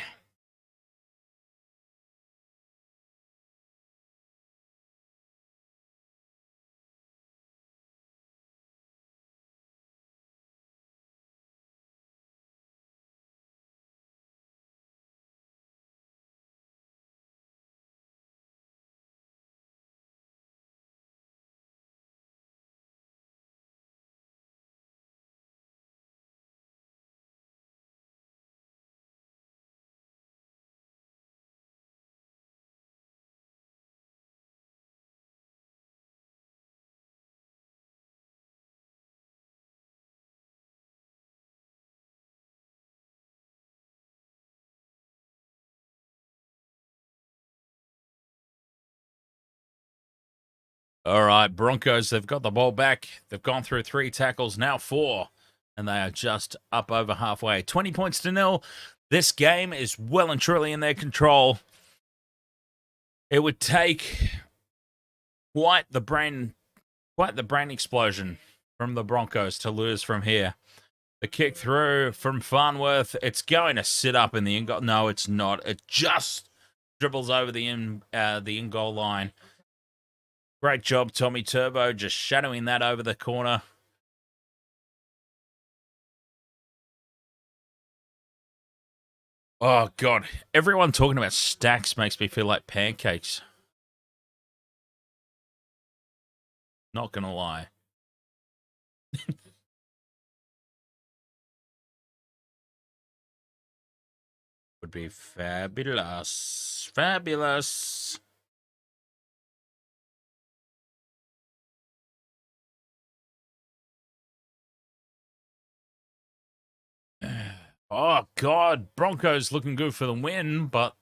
All right, Broncos, they've got the ball back. They've gone through 3 tackles, now 4, and they are just up over halfway. 20 points to nil. This game is well and truly in their control. It would take quite the brain explosion from the Broncos to lose from here. The kick through from Farnworth, it's going to sit up in the in-goal. No, it's not. It just dribbles over the in-goal line. Great job, Tommy Turbo, just shadowing that over the corner. Oh, God. Everyone talking about stacks makes me feel like pancakes. Not going to lie. Would be fabulous. Fabulous. Oh, God. Broncos looking good for the win, but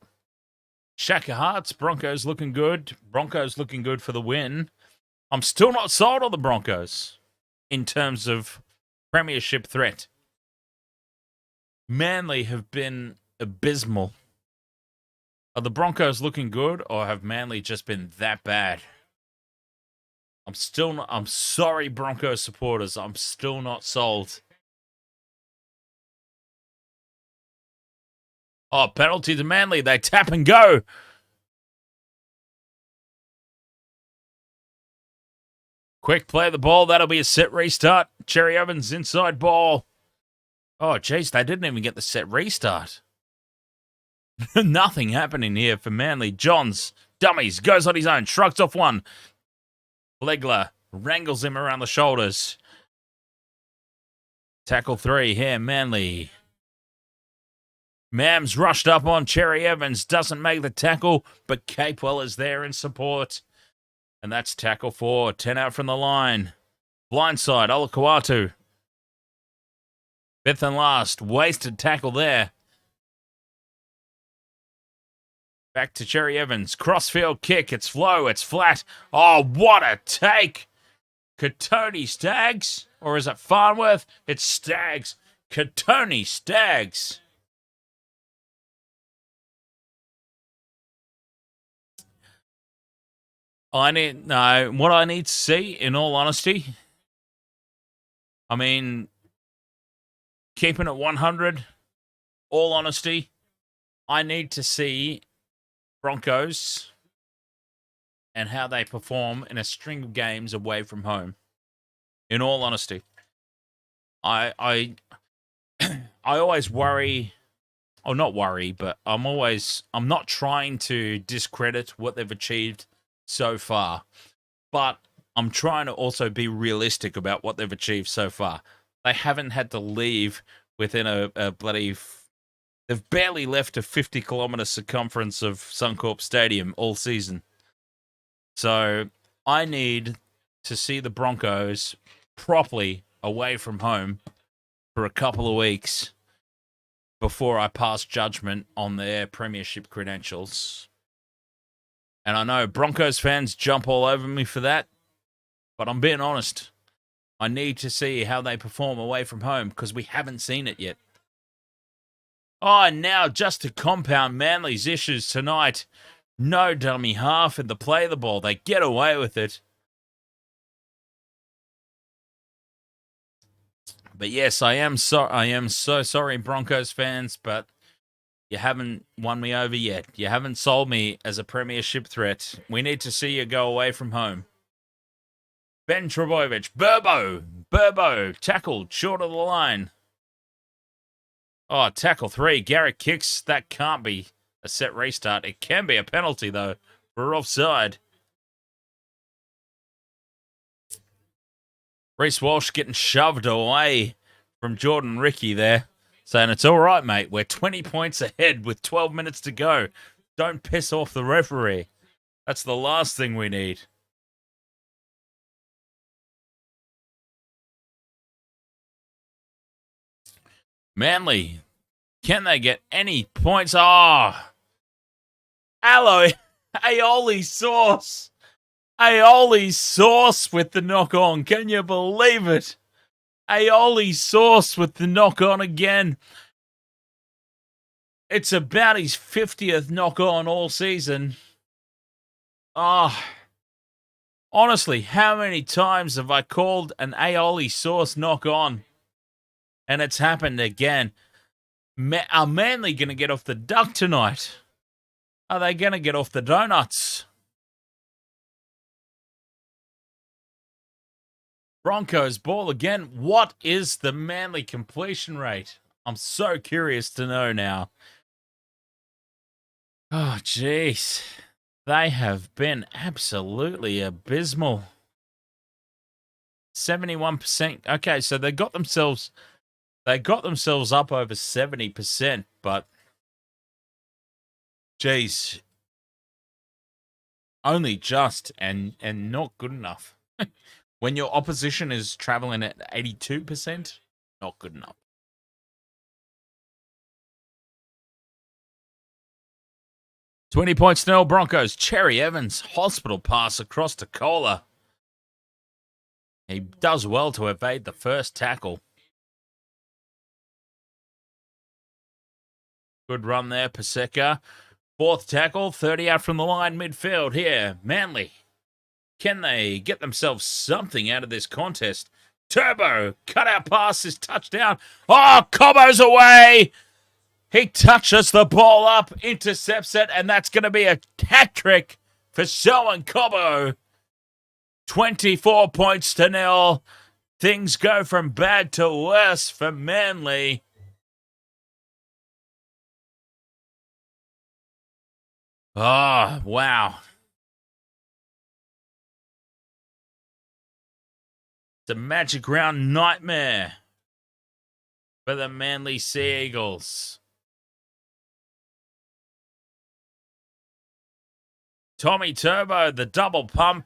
Shaka Hearts, Broncos looking good. Broncos looking good for the win. I'm still not sold on the Broncos in terms of premiership threat. Manly have been abysmal. Are the Broncos looking good, or have Manly just been that bad? I'm sorry, Broncos supporters. I'm still not sold. Oh, penalty to Manly. They tap and go. Quick play of the ball. That'll be a set restart. Cherry Evans inside ball. Oh, jeez, they didn't even get the set restart. Nothing happening here for Manly. Johns, dummies, goes on his own, shrugs off one. Legler wrangles him around the shoulders. Tackle 3 here, Manly. Mams rushed up on Cherry Evans, doesn't make the tackle, but Capewell is there in support. And that's tackle 4, 10 out from the line. Blindside, Olakuatu. 5th and last, wasted tackle there. Back to Cherry Evans, crossfield kick, it's low, it's flat. Oh, what a take! Katoni Staggs, or is it Farnworth? It's Staggs. Katoni Staggs. What I need to see, in all honesty, I mean, keeping it 100, all honesty, I need to see Broncos and how they perform in a string of games away from home. In all honesty, I I always worry, or not worry, but I'm not trying to discredit what they've achieved so far, but I'm trying to also be realistic about what they've achieved so far. They haven't had to leave within a bloody. They've barely left a 50-kilometre circumference of Suncorp Stadium all season. So I need to see the Broncos properly away from home for a couple of weeks before I pass judgment on their premiership credentials. And I know Broncos fans jump all over me for that, but I'm being honest. I need to see how they perform away from home because we haven't seen it yet. Oh, and now just to compound Manly's issues tonight, no dummy half in the play the ball. They get away with it. But yes, I am so sorry, Broncos fans, but you haven't won me over yet. You haven't sold me as a premiership threat. We need to see you go away from home. Ben Trebojevic, Burbo, tackled short of the line. Oh, tackle 3. Garrett kicks. That can't be a set restart. It can be a penalty, though. We're offside. Reece Walsh getting shoved away from Jordan Ricky there, saying it's all right, mate. We're 20 points ahead with 12 minutes to go. Don't piss off the referee. That's the last thing we need. Manly, can they get any points? Ah, Alloy, aioli sauce. Aioli sauce with the knock-on. Can you believe it? Aioli sauce with the knock-on again. It's about his 50th knock-on all season. Honestly, how many times have I called an aioli sauce knock-on? And it's happened again. Are Manly going to get off the duck tonight? Are they going to get off the donuts? Broncos ball again. What is the Manly completion rate? I'm so curious to know now. Oh, jeez. They have been absolutely abysmal. 71%. Okay, so they got themselves up over 70%, but geez, only just and not good enough. When your opposition is traveling at 82%, not good enough. $20 points to Broncos. Cherry Evans, hospital pass across to Kohler. He does well to evade the first tackle. Good run there, Paseka. Fourth tackle, 30 out from the line, midfield here. Manly. Can they get themselves something out of this contest? Turbo, cut out pass is touchdown. Oh, Cobbo's away. He touches the ball up, intercepts it, and that's going to be a hat trick for Selwyn Cobbo. 24 points to 0. Things go from bad to worse for Manly. Oh, wow. It's a magic round nightmare for the Manly Sea Eagles. Tommy Turbo, the double pump,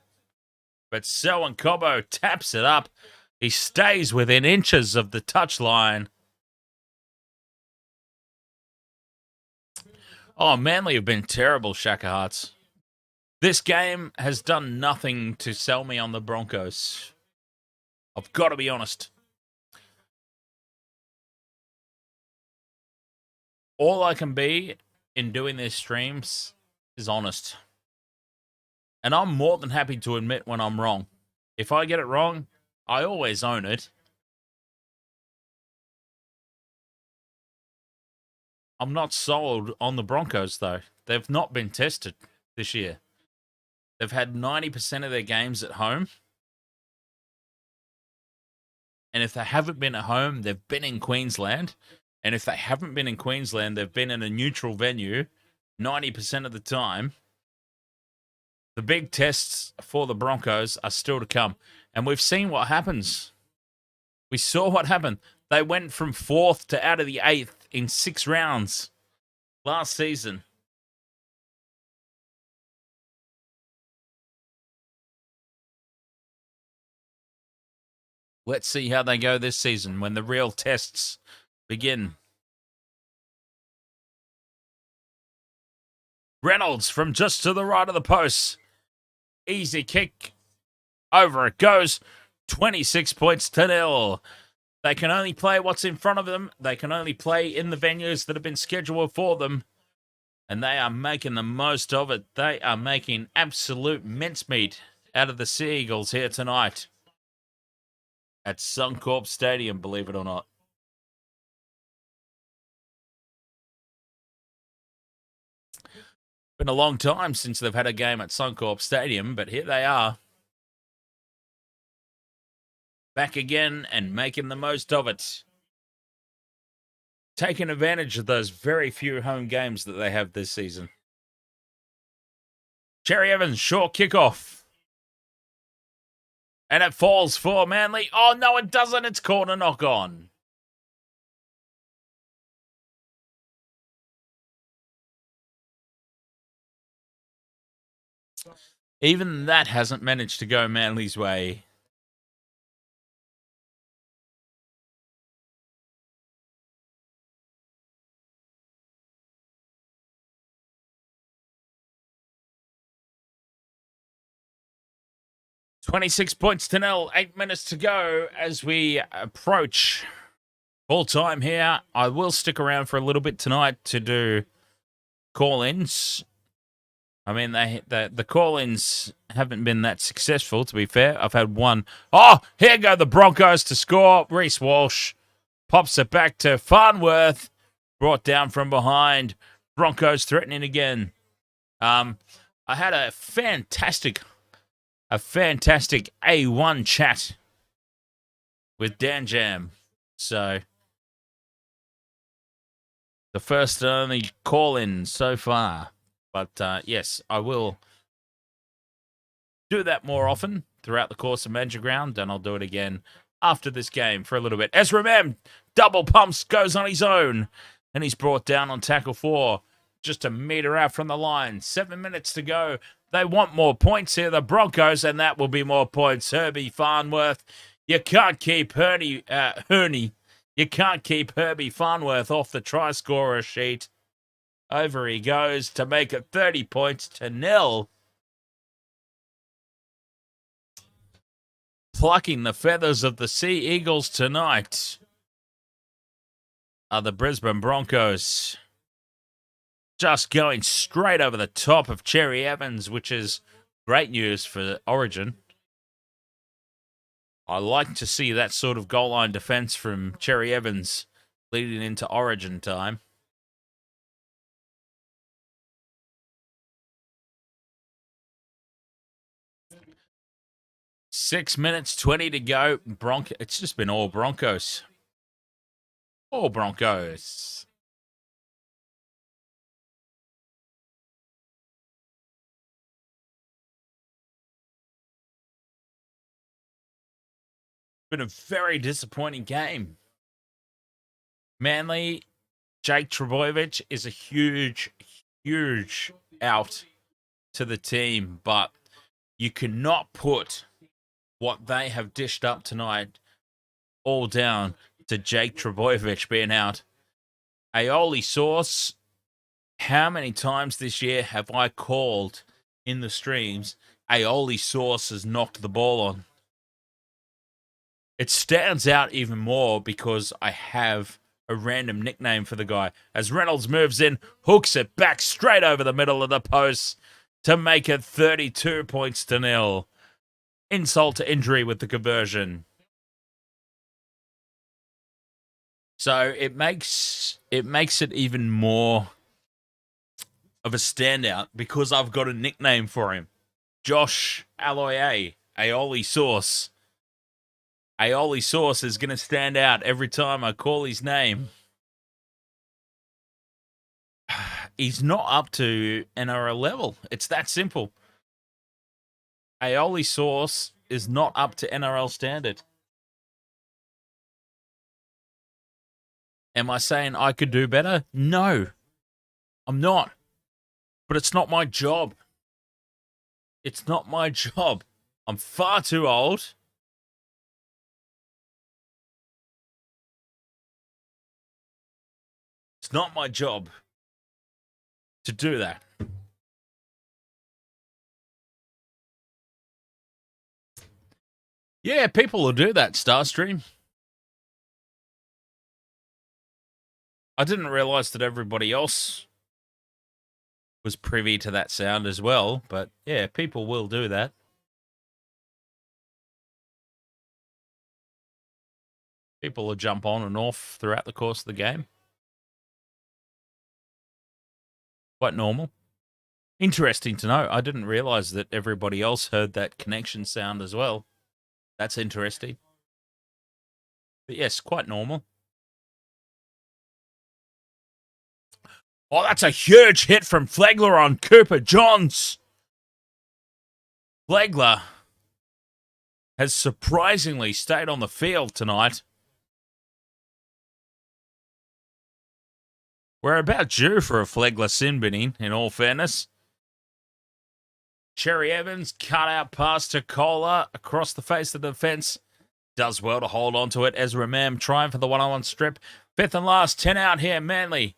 but Selwyn Cobbo taps it up. He stays within inches of the touchline. Oh, Manly have been terrible, Shaka Hearts. This game has done nothing to sell me on the Broncos. I've got to be honest. All I can be in doing these streams is honest. And I'm more than happy to admit when I'm wrong. If I get it wrong, I always own it. I'm not sold on the Broncos, though. They've not been tested this year. They've had 90% of their games at home. And if they haven't been at home, they've been in Queensland. And if they haven't been in Queensland, they've been in a neutral venue 90% of the time. The big tests for the Broncos are still to come. And we've seen what happens. We saw what happened. They went from 4th to out of the 8th in 6 rounds last season. Let's see how they go this season when the real tests begin. Reynolds from just to the right of the post. Easy kick. Over it goes. 26 points to 0. They can only play what's in front of them. They can only play in the venues that have been scheduled for them. And they are making the most of it. They are making absolute mincemeat out of the Sea Eagles here tonight. At Suncorp Stadium, believe it or not. Been a long time since they've had a game at Suncorp Stadium, but here they are. Back again and making the most of it. Taking advantage of those very few home games that they have this season. Cherry Evans, short kickoff. And it falls for Manly. Oh, no, it doesn't. It's corner knock on. Even that hasn't managed to go Manly's way. $26 points to 0. 8 minutes to go as we approach full time here. I will stick around for a little bit tonight to do call-ins. I mean, the call-ins haven't been that successful, to be fair. I've had one. Oh, here go the Broncos to score. Reece Walsh pops it back to Farnworth. Brought down from behind. Broncos threatening again. I had a fantastic A1 chat with Dan Jam. So, the first and only call-in so far. But, yes, I will do that more often throughout the course of Magic Round, and I'll do it again after this game for a little bit. Ezra Mem, double pumps, goes on his own, and he's brought down on tackle 4, just a metre out from the line. 7 minutes to go. They want more points here, the Broncos, and that will be more points. Herbie Farnworth, you can't keep Herney. You can't keep Herbie Farnworth off the try scorer sheet. Over he goes to make it 30 points to 0. Plucking the feathers of the Sea Eagles tonight are the Brisbane Broncos. Just going straight over the top of Cherry Evans, which is great news for Origin. I like to see that sort of goal line defence from Cherry Evans leading into Origin time. Six minutes, 20 to go. It's just been all Broncos. All Broncos. Been a very disappointing game. Manly, Jake Trbojevic is a huge out to the team, but you cannot put what they have dished up tonight all down to Jake Trbojevic being out. Aioli Sauce, how many times this year have I called in the streams Aioli Sauce has knocked the ball on? It stands out even more because I have a random nickname for the guy. As Reynolds moves in, hooks it back straight over the middle of the post to make it 32 points to 0. Insult to injury with the conversion. So it makes it even more of a standout because I've got a nickname for him. Josh Aloye, Aioli Sauce. Aioli Sauce is going to stand out every time I call his name. He's not up to NRL level. It's that simple. Aioli Sauce is not up to NRL standard. Am I saying I could do better? No, I'm not. But it's not my job. It's not my job. I'm far too old. It's not my job to do that. Yeah, people will do that, Starstream. I didn't realise that everybody else was privy to that sound as well, but yeah, people will do that. People will jump on and off throughout the course of the game. Quite normal. Interesting to know. I didn't realise that everybody else heard that connection sound as well. That's interesting. But yes, quite normal. Oh, that's a huge hit from Flegler on Cooper Johns. Flegler has surprisingly stayed on the field tonight. We're about due for a Flegler sin binning, in all fairness. Cherry Evans cut out pass to Kohler across the face of the defence. Does well to hold on to it. Ezra Mam trying for the one-on-one strip. Fifth and last, 10 out here, Manly.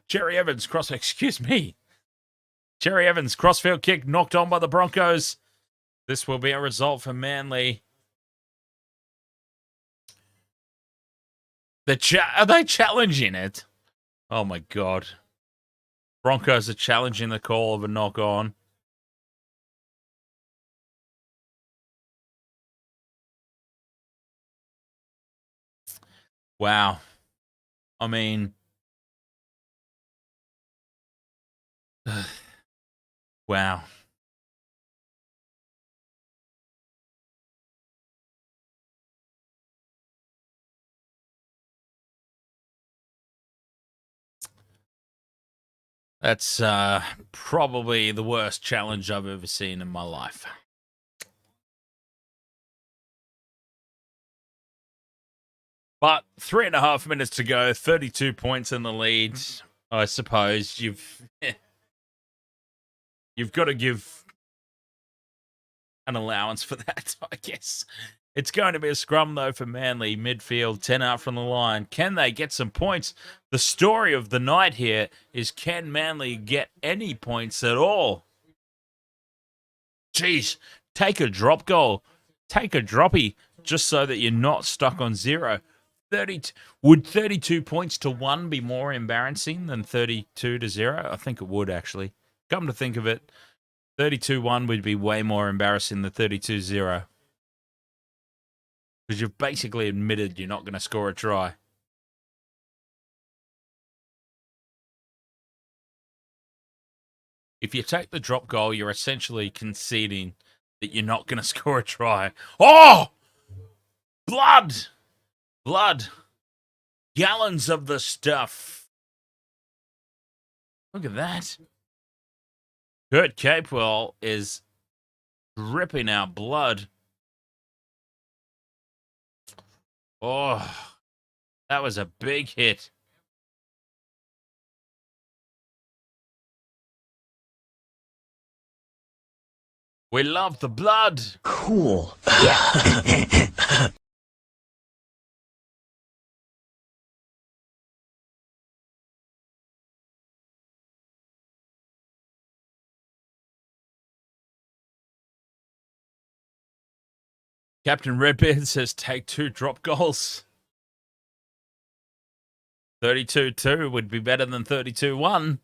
Cherry Evans Cherry Evans crossfield kick knocked on by the Broncos. This will be a result for Manly. Are they challenging it? Oh my God. Broncos are challenging the call of a knock on. Wow. I mean, wow. That's probably the worst challenge I've ever seen in my life. But 3.5 minutes to go, 32 points in the lead. I suppose you've got to give an allowance for that, I guess. It's going to be a scrum, though, for Manly. Midfield, 10 out from the line. Can they get some points? The story of the night here is, can Manly get any points at all? Jeez, take a drop goal. Take a droppy, just so that you're not stuck on zero. Would 32 points to 1 be more embarrassing than 32 to 0? I think it would, actually. Come to think of it, 32-1 would be way more embarrassing than 32-0. Because you've basically admitted you're not going to score a try. If you take the drop goal, you're essentially conceding that you're not going to score a try. Oh! Blood! Blood. Gallons of the stuff. Look at that. Kurt Capewell is dripping out blood. Oh, that was a big hit. We love the blood. Cool. Captain Redbeard says take 2 drop goals. 32-2 would be better than 32-1.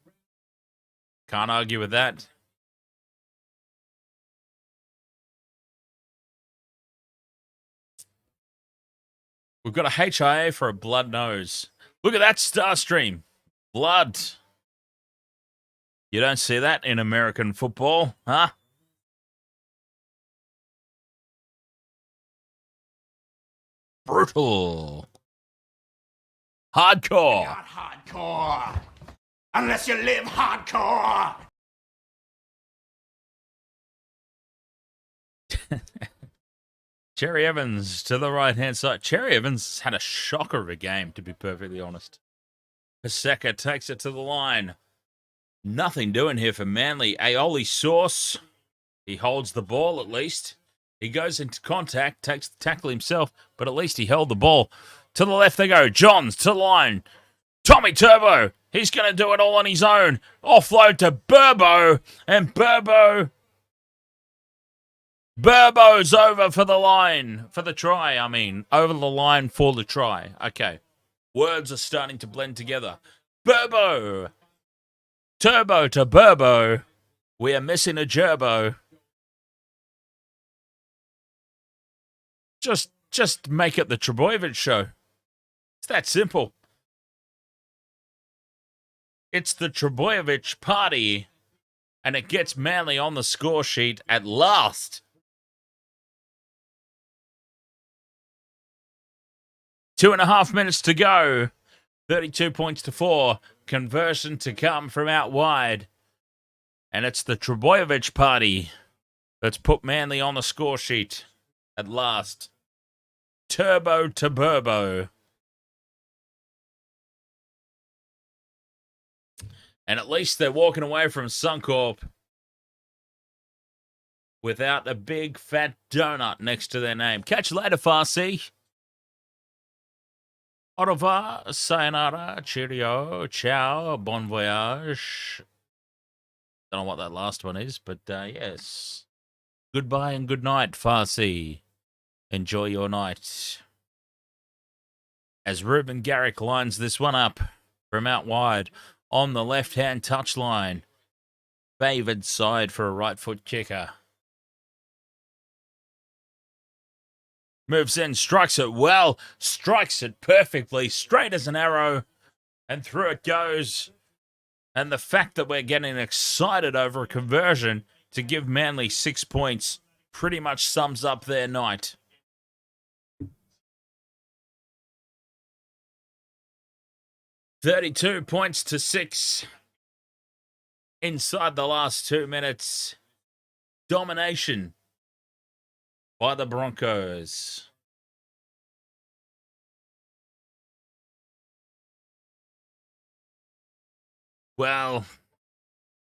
Can't argue with that. We've got a HIA for a blood nose. Look at that Starstream. Blood. You don't see that in American football, huh? Brutal. Hardcore. You're not hardcore unless you live hardcore. Cherry Evans to the right-hand side. Cherry Evans had a shocker of a game, to be perfectly honest. Paseka takes it to the line. Nothing doing here for Manly. Aioli Sauce. He holds the ball at least. He goes into contact, takes the tackle himself, but at least he held the ball. To the left they go. Johns to the line. Tommy Turbo. He's going to do it all on his own. Offload to Burbo. And Burbo's over for the line. For the try, I mean. Over the line for the try. Okay. Words are starting to blend together. Burbo. Turbo to Burbo. We are missing a gerbo. Just make it the Trebojevic show. It's that simple. It's the Trebojevic party. And it gets Manly on the score sheet at last. 2.5 minutes to go. 32 points to 4. Conversion to come from out wide. And it's the Trebojevic party that's put Manly on the score sheet at last. Turbo to Burbo. And at least they're walking away from Suncorp without a big fat donut next to their name. Catch you later, Farsi. Au revoir, sayonara, cheerio, ciao, bon voyage. Don't know what that last one is, but yes. Goodbye and good night, Farsi. Enjoy your night. As Ruben Garrick lines this one up from out wide on the left-hand touchline. Favoured side for a right foot kicker. Moves in, strikes it well, strikes it perfectly, straight as an arrow, and through it goes. And the fact that we're getting excited over a conversion to give Manly 6 points pretty much sums up their night. $32 points to 6 inside the last 2 minutes. Domination by the Broncos. Well,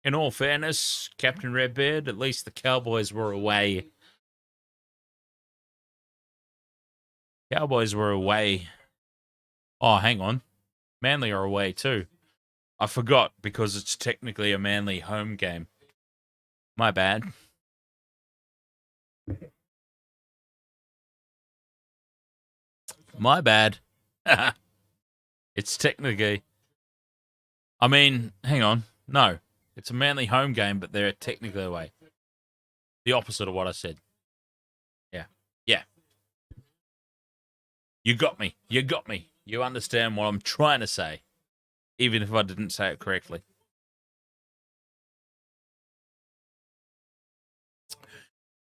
in all fairness, Captain Redbeard, at least the Cowboys were away. Cowboys were away. Oh, hang on. Manly are away too. I forgot because it's technically a Manly home game. My bad. My bad. It's technically... I mean, hang on. No, it's a Manly home game, but they're technically away. The opposite of what I said. Yeah. You got me. You understand what I'm trying to say, even if I didn't say it correctly.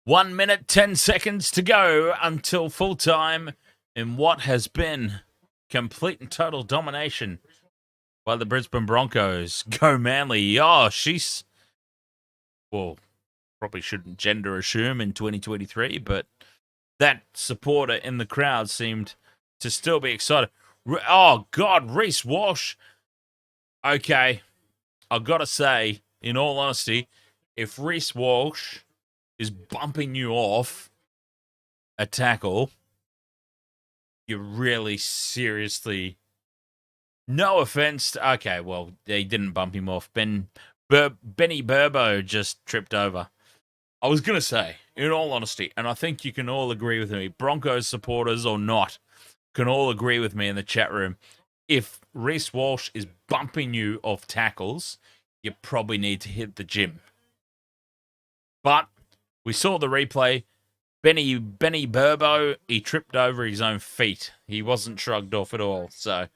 One minute, 10 seconds to go until full time in what has been complete and total domination by the Brisbane Broncos. Go Manly. Oh, she's... Well, probably shouldn't gender assume in 2023, but that supporter in the crowd seemed to still be excited. Oh, God, Reece Walsh. Okay, I've got to say, in all honesty, if Reece Walsh is bumping you off a tackle, you really seriously... No offense. Okay, well, they didn't bump him off. Benny Burbo just tripped over. I was going to say, in all honesty, and I think you can all agree with me, Broncos supporters or not, can all agree with me in the chat room. If Reece Walsh is bumping you off tackles, you probably need to hit the gym. But we saw the replay. Benny Burbo, he tripped over his own feet. He wasn't shrugged off at all. So,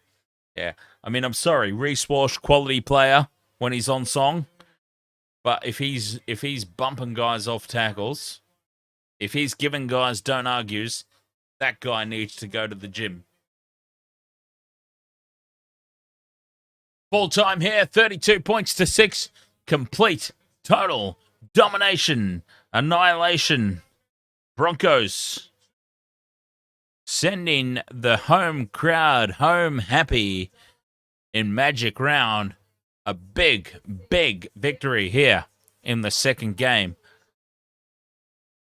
yeah. I mean, I'm sorry. Reece Walsh, quality player when he's on song. But if he's bumping guys off tackles, if he's giving guys don't argues, That guy needs to go to the gym. Full time here, 32 points to 6. Complete, total, domination, annihilation. Broncos sending the home crowd home happy in Magic Round. A big, big victory here in the second game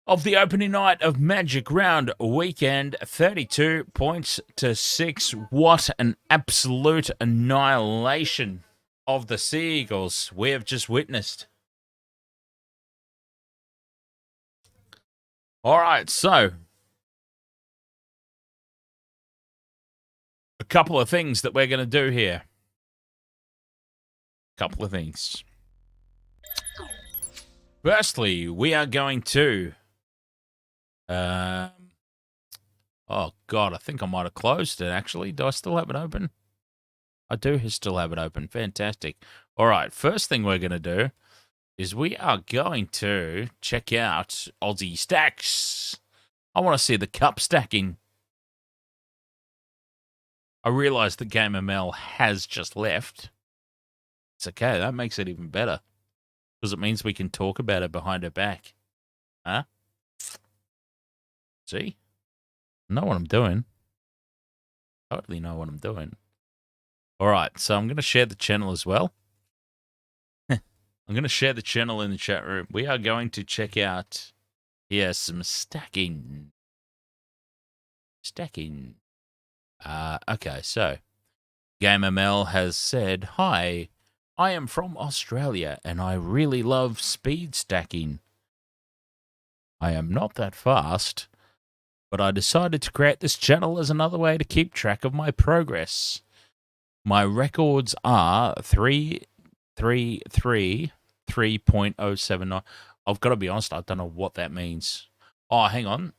of the opening night of Magic Round weekend. 32 points to 6. What an absolute annihilation of the Sea Eagles we have just witnessed. All right, so a couple of things that we're going to do here. Couple of things. Firstly, we are going to oh God, I think I might have closed it, actually. Do I still have it open? I do still have it open. Fantastic. All right, first thing we're going to do is we are going to check out Aussie stacks. I want to see the cup stacking. I realise the Game ML has just left. It's okay, that makes it even better. Because it means we can talk about it behind her back. Huh? See? I know what I'm doing. Totally know what I'm doing. Alright, so I'm going to share the channel as well. I'm going to share the channel in the chat room. We are going to check out here some stacking. Stacking. Okay, so Game ML has said, "Hi, I am from Australia and I really love speed stacking. I am not that fast, but I decided to create this channel as another way to keep track of my progress. My records are 3.079. I've got to be honest, I don't know what that means. Oh, hang on.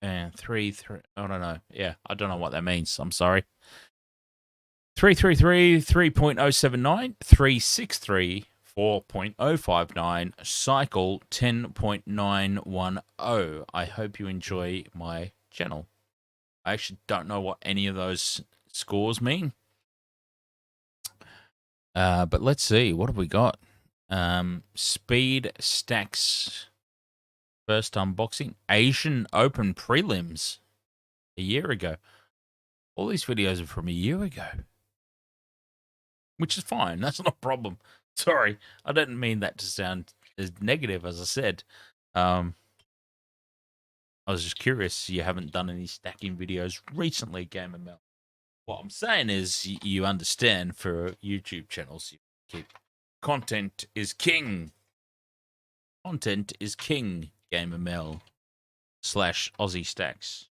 And 3. I don't know. Yeah, I don't know what that means. I'm sorry. 333, 3.079, 363, 4.059, cycle 10.910. I hope you enjoy my channel. I actually don't know what any of those scores mean. But let's see. What have we got? Speed stacks. First unboxing. Asian Open prelims. A year ago. All these videos are from a year ago. Which is fine. That's not a problem. Sorry. I didn't mean that to sound as negative as I said. I was just curious. You haven't done any stacking videos recently, Game ML. What I'm saying is you understand for YouTube channels, you keep content is king. Content is king, Game ML / Aussie Stacks.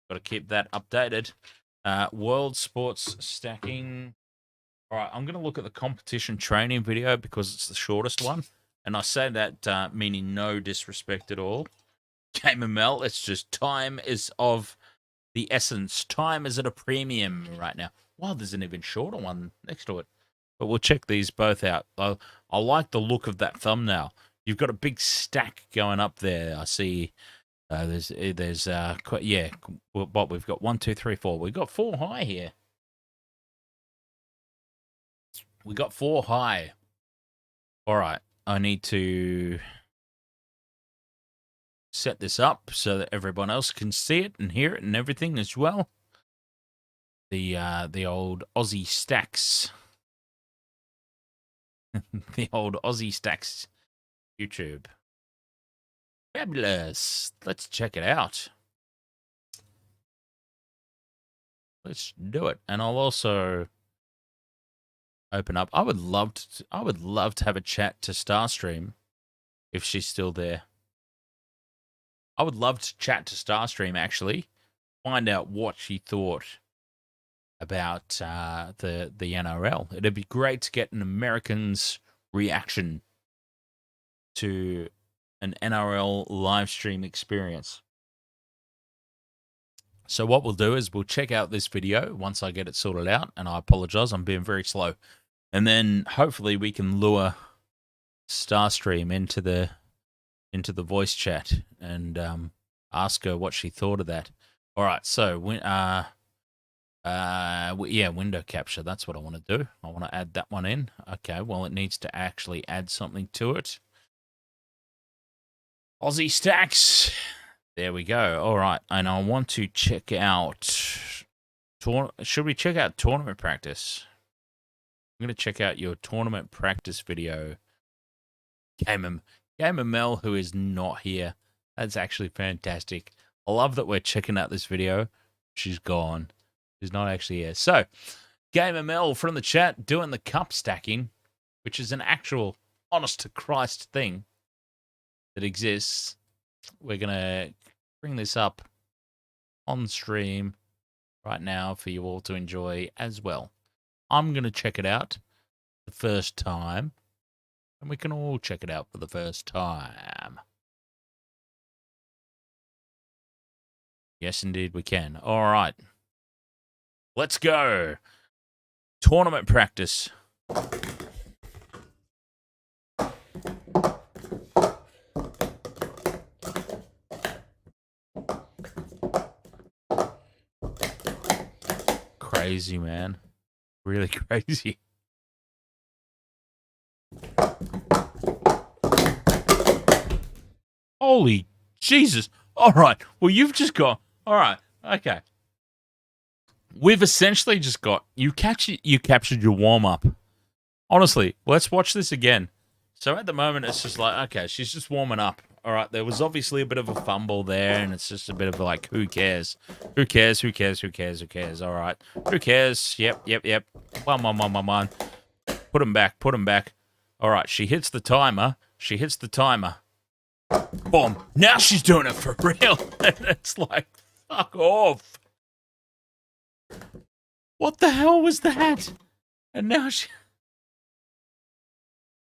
Got to keep that updated. World Sports Stacking. All right, I'm going to look at the competition training video because it's the shortest one. And I say that meaning no disrespect at all. Game ML, it's just time is of the essence. Time is at a premium right now. Wow, there's an even shorter one next to it. But we'll check these both out. I like the look of that thumbnail. You've got a big stack going up there. I see there's yeah, what we've got 1, 2, 3, 4. We've got 4 high here. We got 4 high. All right, I need to set this up so that everyone else can see it and hear it and everything as well. The old Aussie Stacks. The old Aussie Stacks YouTube. Fabulous. Let's check it out. Let's do it. And I'll also open up. I would love to have a chat to Starstream if she's still there. I would love to chat to Starstream, actually. Find out what she thought about the NRL. It'd be great to get an American's reaction to an NRL live stream experience. So what we'll do is we'll check out this video once I get it sorted out, and I apologize, I'm being very slow. And then hopefully we can lure Starstream into the into the voice chat and ask her what she thought of that. All right, so window capture. That's what I want to do. I want to add that one in. Okay, well, it needs to actually add something to it. Aussie Stacks. There we go. All right, and I want to check out. Should we check out tournament practice? I'm going to check out your tournament practice video. Gamer Mel, who is not here. That's actually fantastic. I love that we're checking out this video. She's gone. She's not actually here. So, Gamer Mel from the chat doing the cup stacking, which is an actual honest-to-Christ thing that exists. We're going to bring this up on stream right now for you all to enjoy as well. I'm going to check it out the first time, and we can all check it out for the first time. Yes, indeed, we can. All right. Let's go. Tournament practice. Crazy, man. Really crazy. Holy Jesus. All right. Well, you've just got... All right. Okay. We've essentially just got... You captured your warm-up. Honestly, let's watch this again. So at the moment, it's just like, okay, she's just warming up. All right. There was obviously a bit of a fumble there, and it's just a bit of like, who cares? Who cares? Who cares? Who cares? Who cares? All right. Who cares? Yep. One. Put him back. All right. She hits the timer. Boom. Now she's doing it for real. It's like, fuck off. What the hell was that? And now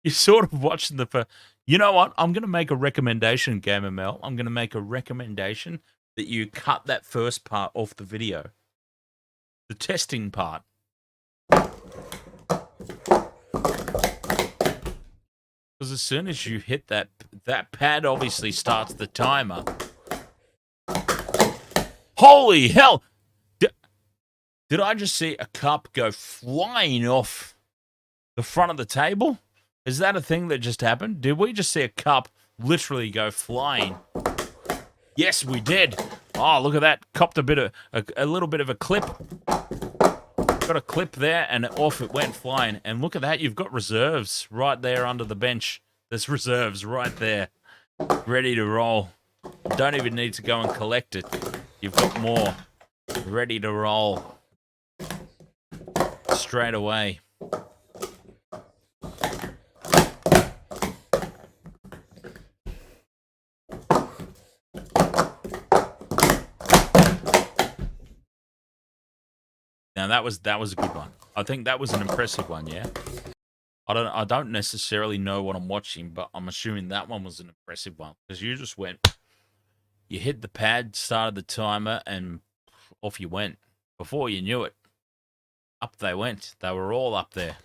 you're sort of watching the... You know what? I'm going to make a recommendation, Gamer Mel. I'm going to make a recommendation that you cut that first part off the video. The testing part. Because as soon as you hit that pad obviously starts the timer. Holy hell! Did I just see a cup go flying off the front of the table? Is that a thing that just happened? Did we just see a cup literally go flying? Yes, we did. Oh, look at that. Copped a little bit of a clip. Got a clip there, and off it went flying. And look at that. You've got reserves right there under the bench. There's reserves right there, ready to roll. Don't even need to go and collect it. You've got more ready to roll straight away. Now that was a good one. I think that was an impressive one, yeah. I don't necessarily know what I'm watching, but I'm assuming that one was an impressive one because you just went, you hit the pad, started the timer, and off you went. Before you knew it, up they went. They were all up there.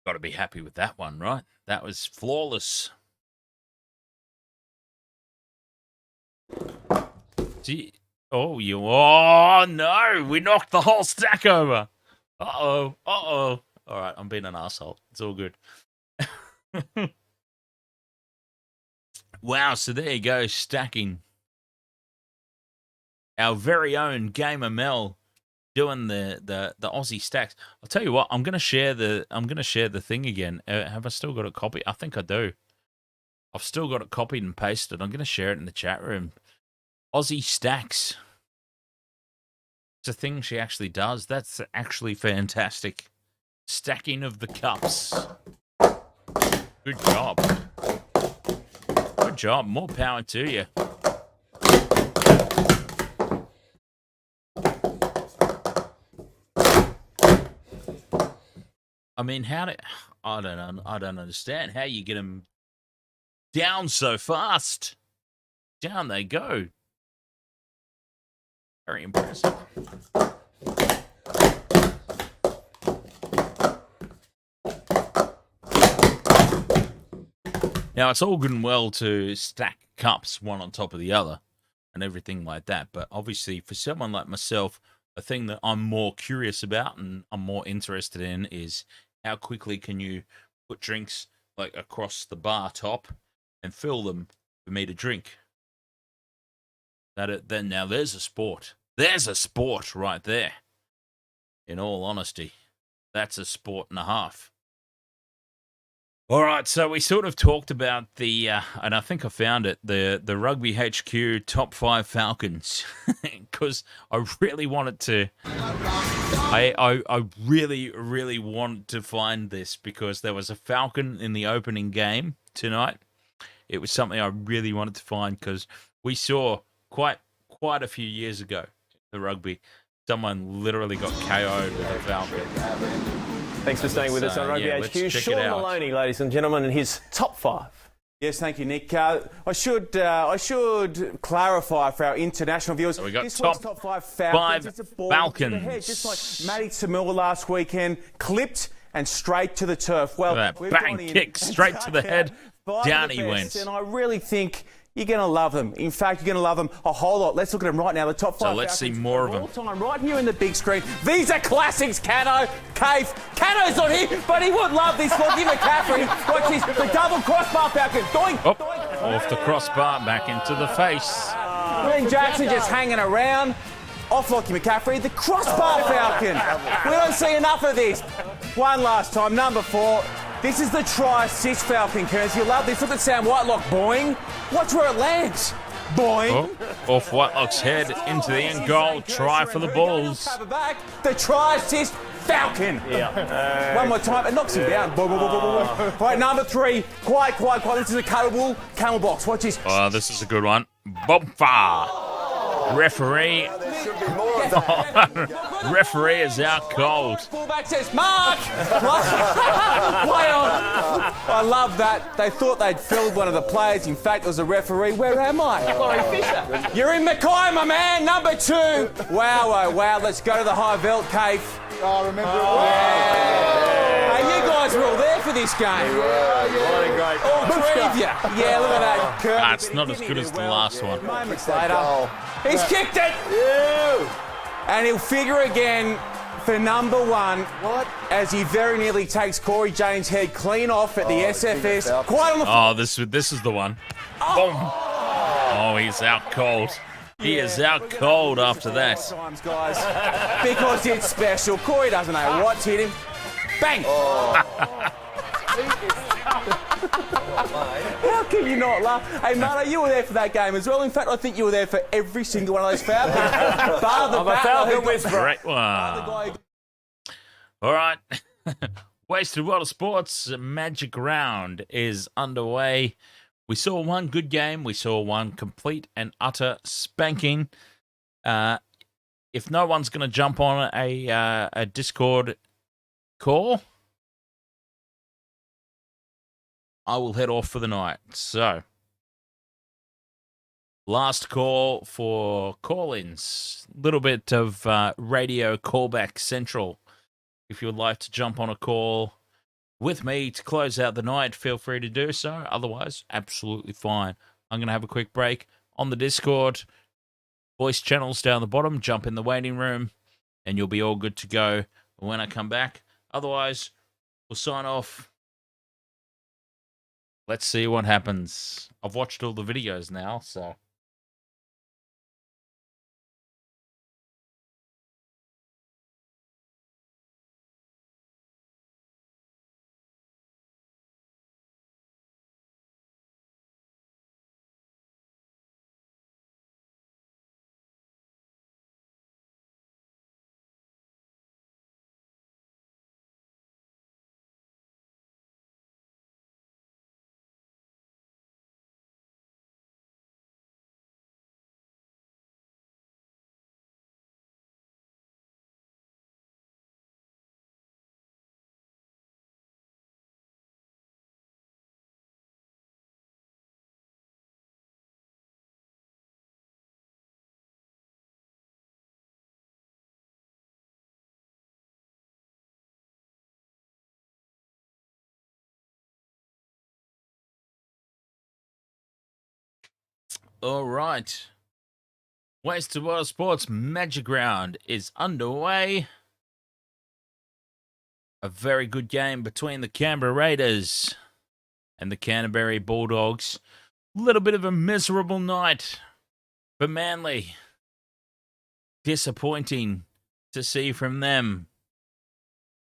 Got to be happy with that one, right? That was flawless. Gee. Oh, no, we knocked the whole stack over. Uh-oh. All right, I'm being an asshole. It's all good. Wow, so there you go, stacking. Our very own Gamer Mel doing the Aussie stacks. I'll tell you what, I'm gonna share the thing again. Have I still got it copied? I think I do. I've still got it copied and pasted. I'm gonna share it in the chat room. Aussie stacks. It's a thing she actually does. That's actually fantastic. Stacking of the cups. Good job. Good job. More power to you. I mean, I don't understand how you get them down so fast. Down they go. Very impressive. Now, it's all good and well to stack cups one on top of the other and everything like that. But obviously, for someone like myself, a thing that I'm more curious about and I'm more interested in is how quickly can you put drinks like across the bar top and fill them for me to drink. Then now there's a sport. There's a sport right there. In all honesty, that's a sport and a half. All right, so we sort of talked about the, and I think I found it, the Rugby HQ top 5 Falcons, because I really wanted to, I really, really wanted to find this because there was a Falcon in the opening game tonight. It was something I really wanted to find because we saw quite a few years ago, the rugby, someone literally got KO'd with a Falcon. Thanks for staying with us on Rugby HQ. Sean Maloney, ladies and gentlemen, and his top 5. Yes, thank you, Nick. I should clarify for our international viewers. So we got this top top 5 Falcons. It's a ball Falcons. to the head, just like Matty Tamula last weekend, clipped and straight to the turf. Well, that we've bang gone in kick straight to the head. five Down of the he best, went. And I really think you're going to love them. In fact, you're going to love them a whole lot. Let's look at them right now. The top 5 So let's see Falcons more of all them. time, right here in the big screen. These are classics, Cano, Cave. Cano's not here, but he would love this. Lockie McCaffrey. Watch this. The double crossbar Falcon. Doink, Oh, doink. off the crossbar, back into the face. Glenn Jackson just hanging around. Off Lockie McCaffrey. The crossbar Falcon. We don't see enough of this. One last time. Number 4. This is the try assist Falcon, Kurtis. You love this. Look at Sam Whitelock. Boing. Watch where it lands. Boing. Oh, off Whitelock's head into the end goal. Try for the Bulls. The try assist Falcon. Yeah. One more time. It knocks him down. Boing, boing, boing, boing, boing. Right, number 3. Quiet. This is a camel box. Watch this. Oh, this is a good one. Bumper. Referee. Referee is out cold. Fullback says, Mark! Play on. I love that. They thought they'd filled one of the players. In fact, it was a referee. Where am I? Laurie Fisher. You're in Mackay, my man. Number 2. Wow, oh, wow. Let's go to the high veld cave. I remember Hey, you guys were all there for this game. What a great All 3 of you. Yeah, look at that. Kurt. Ah, it's not as good as the last one. Moments later. He's kicked it. And he'll figure again for number 1. What? As he very nearly takes Corey Jane's head clean off at the SFS. Quite on the Oh, this is the one. Boom. Oh, he's out cold. He is out cold after that. Times, guys. Because it's special. Corey doesn't know what's hit him. Bang! How can you not laugh? Hey, Mano, you were there for that game as well. In fact, I think you were there for every single one of those Falcons. Bar the I'm a Falcon whisperer. Great one. All right. Wasted World of Sports Magic Round is underway. We saw one good game. We saw one complete and utter spanking. If no one's going to jump on a Discord call, I will head off for the night. So, last call for call-ins. Little bit of radio callback central. If you would like to jump on a call with me to close out the night, feel free to do so. Otherwise, absolutely fine. I'm going to have a quick break on the Discord. Voice channels down the bottom. Jump in the waiting room, and you'll be all good to go when I come back. Otherwise, we'll sign off. Let's see what happens. I've watched all the videos now, so... All right. Wasted Water Sports Magic Round is underway. A very good game between the Canberra Raiders and the Canterbury Bulldogs. A little bit of a miserable night for Manly. Disappointing to see from them.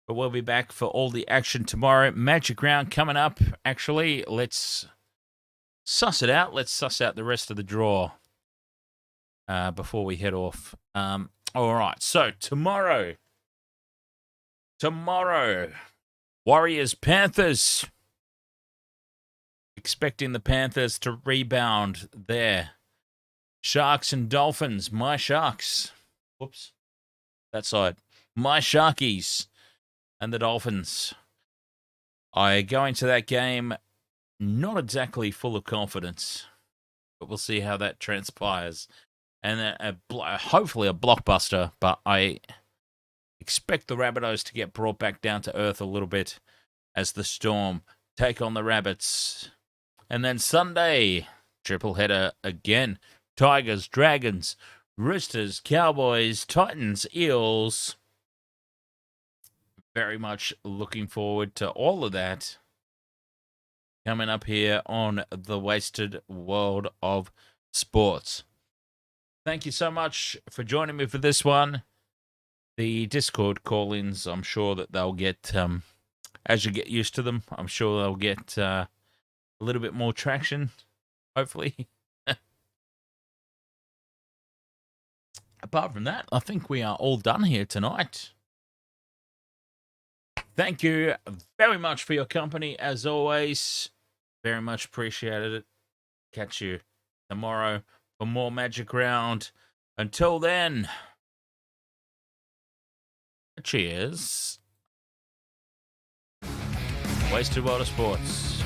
But we'll be back for all the action tomorrow. Magic Round coming up. Actually, let's suss it out. Let's suss out the rest of the draw before we head off. All right, so tomorrow, Warriors-Panthers. Expecting the Panthers to rebound there. Sharks and Dolphins. My Sharks. Whoops. That side. My Sharkies and the Dolphins. I go into that game not exactly full of confidence, but we'll see how that transpires. And hopefully a blockbuster, but I expect the Rabbitohs to get brought back down to earth a little bit as the Storm take on the Rabbits. And then Sunday, triple header again. Tigers, Dragons, Roosters, Cowboys, Titans, Eels. Very much looking forward to all of that coming up here on the Wasted World of Sports. Thank you so much for joining me for this one. The Discord call-ins, I'm sure that they'll get, as you get used to them, I'm sure they'll get a little bit more traction, hopefully. Apart from that, I think we are all done here tonight. Thank you very much for your company, as always. Very much appreciated it. Catch you tomorrow for more Magic Round. Until then, cheers. Wasted Water Sports.